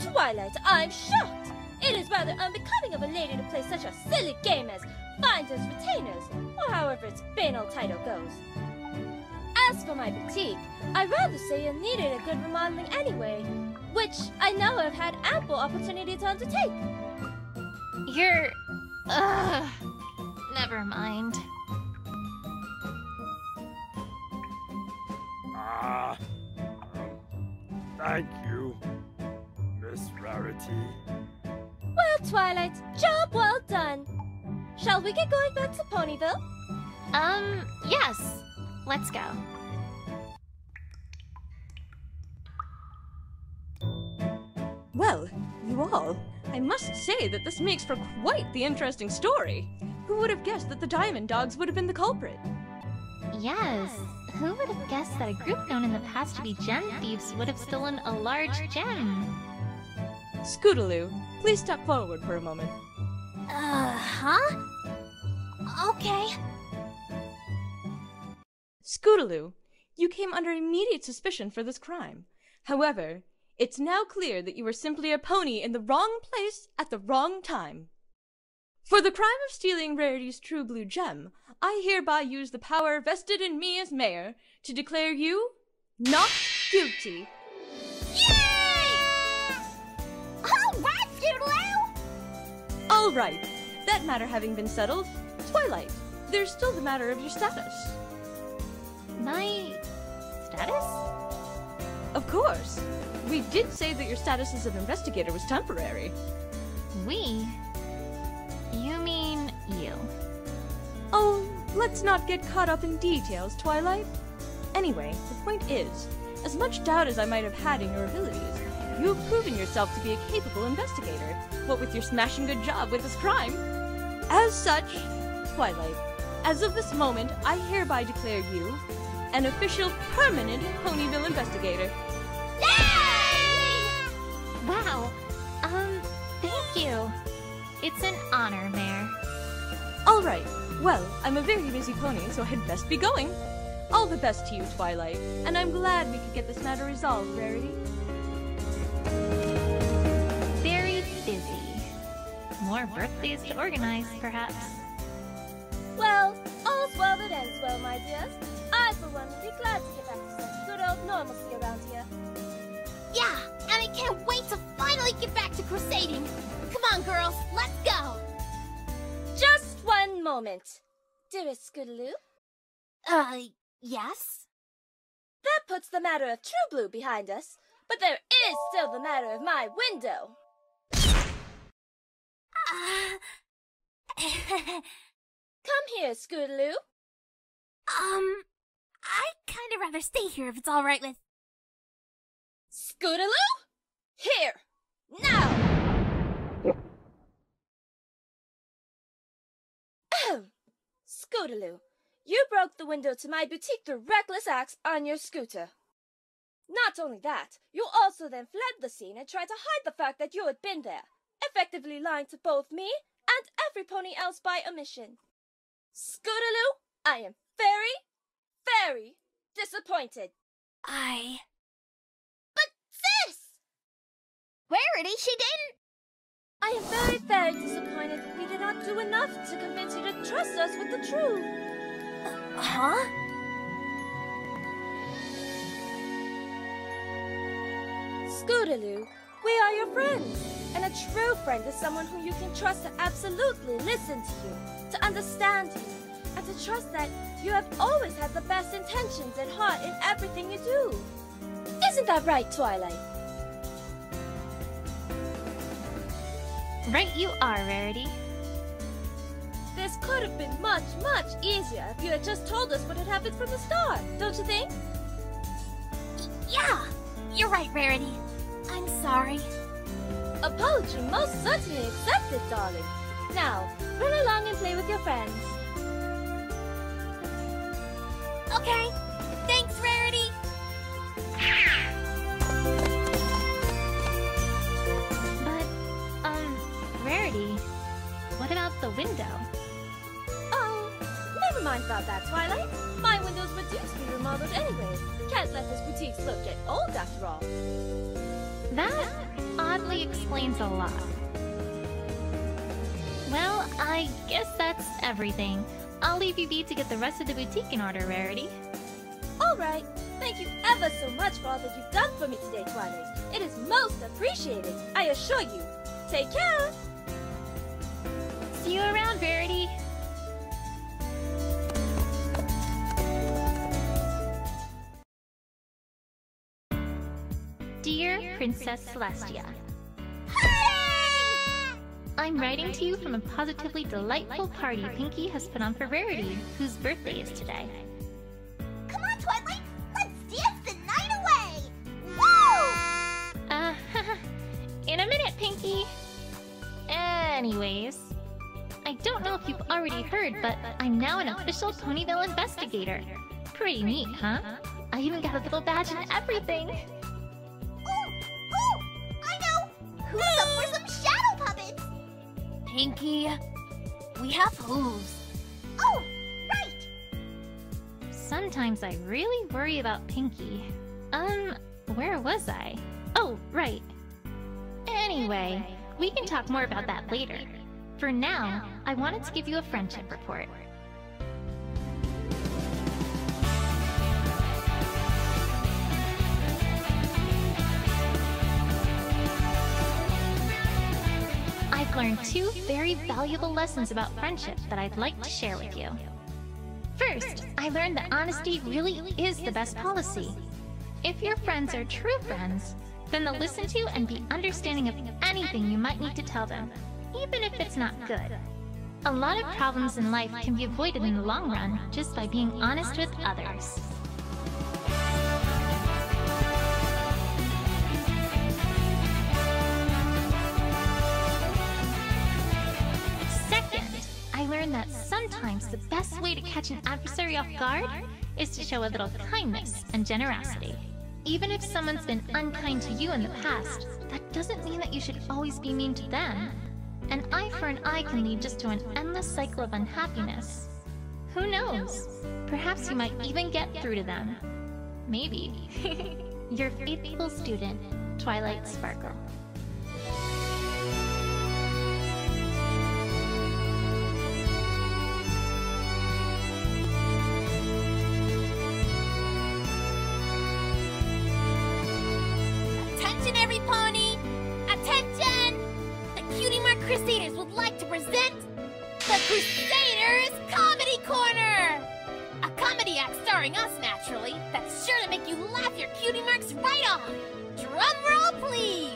Twilight, I'm shocked. It is rather unbecoming of a lady to play such a silly game as finders retainers, or however its banal title goes. As for my boutique, I'd rather say it needed a good remodeling anyway, which I now have had ample opportunity to undertake. You're... never mind. Thank you, Miss Rarity. Well, Twilight, job well done. Shall we get going back to Ponyville? Yes. Let's go. Well, you all, I must say that this makes for quite the interesting story. Who would have guessed that the Diamond Dogs would have been the culprit? Yes. Who would have guessed that a group known in the past to be gem thieves would have stolen a large gem? Scootaloo, please step forward for a moment. Huh? Okay. Scootaloo, you came under immediate suspicion for this crime. However, it's now clear that you were simply a pony in the wrong place at the wrong time. For the crime of stealing Rarity's true blue gem, I hereby use the power vested in me as mayor to declare you not guilty. Yay! All right, Scootaloo! All right, that matter having been settled, Twilight, there's still the matter of your status. My... status? Of course. We did say that your status as an investigator was temporary. We? You mean you? Oh, let's not get caught up in details, Twilight. Anyway, the point is, as much doubt as I might have had in your abilities, you have proven yourself to be a capable investigator, what with your smashing good job with this crime. As such, Twilight, as of this moment, I hereby declare you an official permanent Ponyville investigator. Yay! Wow. Thank you. It's an honor, Mayor. All right. Well, I'm a very busy pony, so I'd best be going. All the best to you, Twilight, and I'm glad we could get this matter resolved, Rarity. Very busy. More birthdays to organize, perhaps. Well, all's well that ends well, my dears. I, for one, would be glad to get back to some good old normalcy around here. Yeah, and I can't wait to finally get back to crusading. Come on, girls, let's go. Just one moment. Dearest Scootaloo? Yes? That puts the matter of True Blue behind us, but there is still the matter of my window. Come here, Scootaloo. I'd kind of rather stay here if it's all right with... Scootaloo? Here! Now! Scootaloo, you broke the window to my boutique through reckless acts on your scooter. Not only that, you also then fled the scene and tried to hide the fact that you had been there, effectively lying to both me and every pony else by omission. Scootaloo, I am very, very disappointed. But sis! Rarity, she didn't... I am very, very disappointed that we did not do enough to convince you to trust us with the truth. Huh? Scootaloo, we are your friends, and a true friend is someone who you can trust to absolutely listen to you, to understand you, and to trust that you have always had the best intentions at heart in everything you do. Isn't that right, Twilight? Right you are, Rarity. This could have been much, much easier if you had just told us what had happened from the start, don't you think? Yeah, you're right, Rarity. I'm sorry. Apology most certainly accepted, darling. Now, run along and play with your friends. Okay. Thanks, Rarity. But, Rarity, what about the window? Oh, never mind about that, Twilight. My windows were due to be remodeled anyway. Can't let this boutique's look get old after all. That oddly explains a lot. Well, I guess that's everything. I'll leave you be to get the rest of the boutique in order, Rarity. Alright. Thank you ever so much for all that you've done for me today, Twilight. It is most appreciated, I assure you. Take care! See you around, Rarity. Dear Princess Celestia, I'm writing to you from a positively delightful party Pinkie has put on for Rarity, whose birthday is today. Come on, Twilight! Let's dance the night away! Woo! In a minute, Pinkie! Anyways, I don't know if you've already heard, but I'm now an official Ponyville investigator. Pretty neat, huh? I even got a little badge and everything! I know! Who's up for some shadow puppets? Pinkie, we have hooves. Oh, right! Sometimes I really worry about Pinkie. Where was I? Oh, right. Anyway, we can talk more about that later. For now, I wanted to give you a friendship report. I've learned 2 very valuable lessons about friendship that I'd like to share with you. First, I learned that honesty really is the best policy. If your friends are true friends, then they'll listen to and be understanding of anything you might need to tell them, even if it's not good. A lot of problems in life can be avoided in the long run just by being honest with others. I learned that sometimes the best way to catch an adversary off guard is to show a little kindness and generosity. Even if someone's been unkind to you in the past, that doesn't mean that you should always be mean to them. An eye for an eye can lead just to an endless cycle of unhappiness. Who knows? Perhaps you might even get through to them. Maybe. Your faithful student, Twilight Sparkle. Attention, every pony! Attention! The Cutie Mark Crusaders would like to present the Crusaders Comedy Corner! A comedy act starring us, naturally, that's sure to make you laugh your cutie marks right off! Drum roll, please!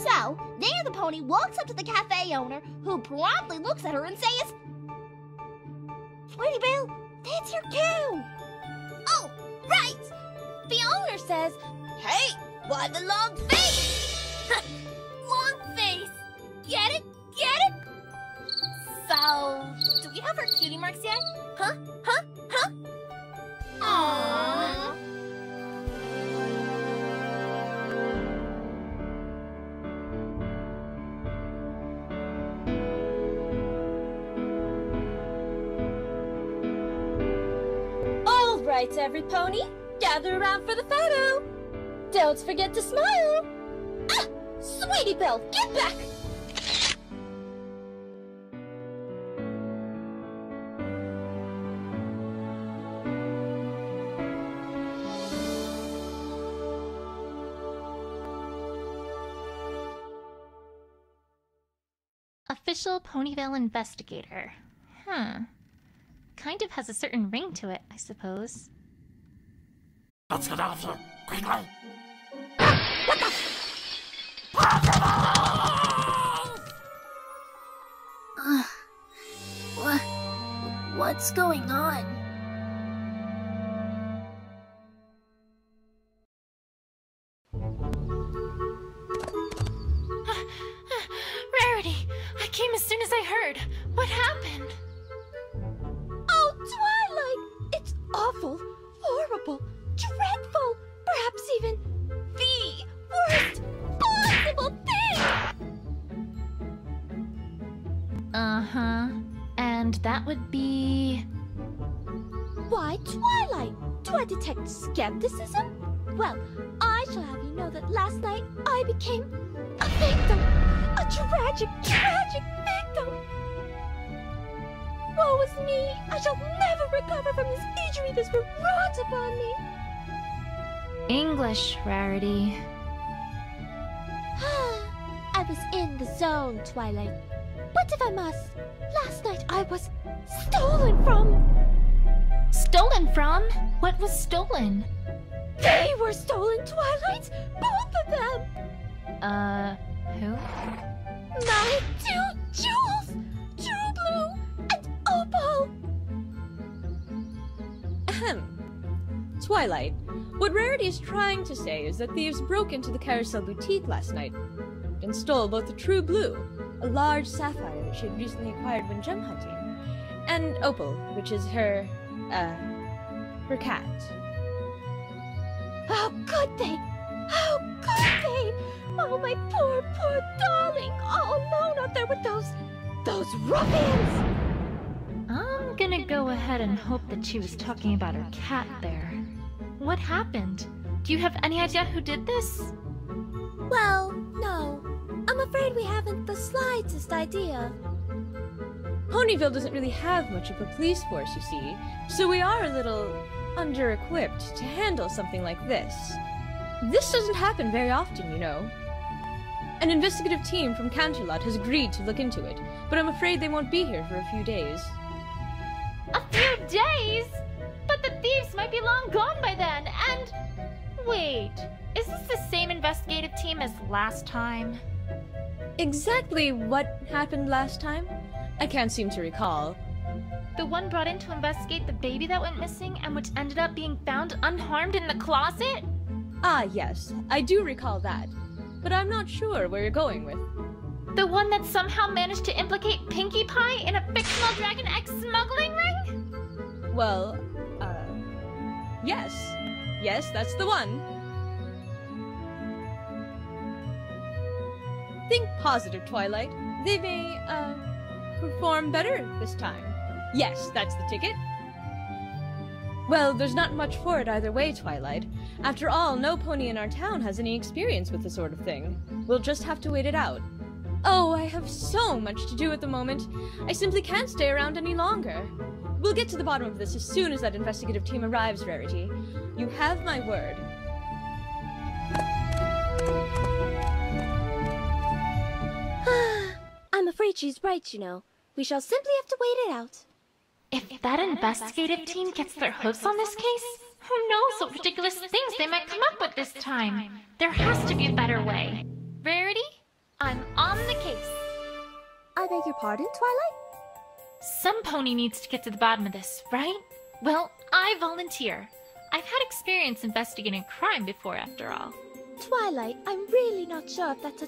So, there the pony walks up to the cafe owner, who promptly looks at her and says, "Sweetie Belle, that's your cue!" Oh, right! The owner says, "Hey, why the long face?" Long face! Get it? Get it? So, do we have our cutie marks yet? Huh? Huh? Huh? Aww. All right, every pony, gather around for the photo. Don't forget to smile. Ah, Sweetie Belle, get back! Official Ponyville investigator. Kind of has a certain ring to it, I suppose. Let's get out of here, quickly! What the? What's going on? Rarity! I came as soon as I heard. What happened? Oh, Twilight! It's awful, horrible, dreadful, perhaps even the worst possible thing! Uh-huh. And that would be... Why, Twilight? Do I detect skepticism? Well, I shall have you know that last night I became a victim! A tragic, tragic victim! Woe is me! I shall never recover from this injury that's been wrought upon me! English, Rarity. I was in the zone, Twilight. But if I must, last night I was stolen from! Stolen from? What was stolen? They were stolen, Twilight! Both of them! Who? My 2 jewels! True Blue and Opal! Ahem. Twilight, what Rarity is trying to say is that thieves broke into the Carousel Boutique last night and stole both the True Blue, a large sapphire that she had recently acquired when gem hunting, and Opal, which is her cat. How could they? How could they? Oh, my poor, poor darling, all alone out there with those ruffians! I'm gonna go ahead and hope that she was talking about her cat there. What happened? Do you have any idea who did this? Well, no. I'm afraid we haven't the slightest idea. Ponyville doesn't really have much of a police force, you see, so we are a little under-equipped to handle something like this. This doesn't happen very often, you know. An investigative team from Canterlot has agreed to look into it, but I'm afraid they won't be here for a few days. A few days? But the thieves might be long gone by then, and... Wait, is this the same investigative team as last time? Exactly what happened last time? I can't seem to recall. The one brought in to investigate the baby that went missing and which ended up being found unharmed in the closet? Ah, yes, I do recall that. But I'm not sure where you're going with. The one that somehow managed to implicate Pinkie Pie in a fictional Dragon X smuggling ring? Well, yes. Yes, that's the one. Think positive, Twilight. They may, perform better this time. Yes, that's the ticket. Well, there's not much for it either way, Twilight. After all, no pony in our town has any experience with this sort of thing. We'll just have to wait it out. Oh, I have so much to do at the moment. I simply can't stay around any longer. We'll get to the bottom of this as soon as that investigative team arrives, Rarity. You have my word. I'm afraid she's right, you know. We shall simply have to wait it out. If that investigative team gets their hooves on this case, who knows what ridiculous things they might come up with this time? There has to be a better way. Rarity, I'm on the case. I beg your pardon, Twilight? Some pony needs to get to the bottom of this, right? Well, I volunteer. I've had experience investigating crime before, after all. Twilight, I'm really not sure if that's a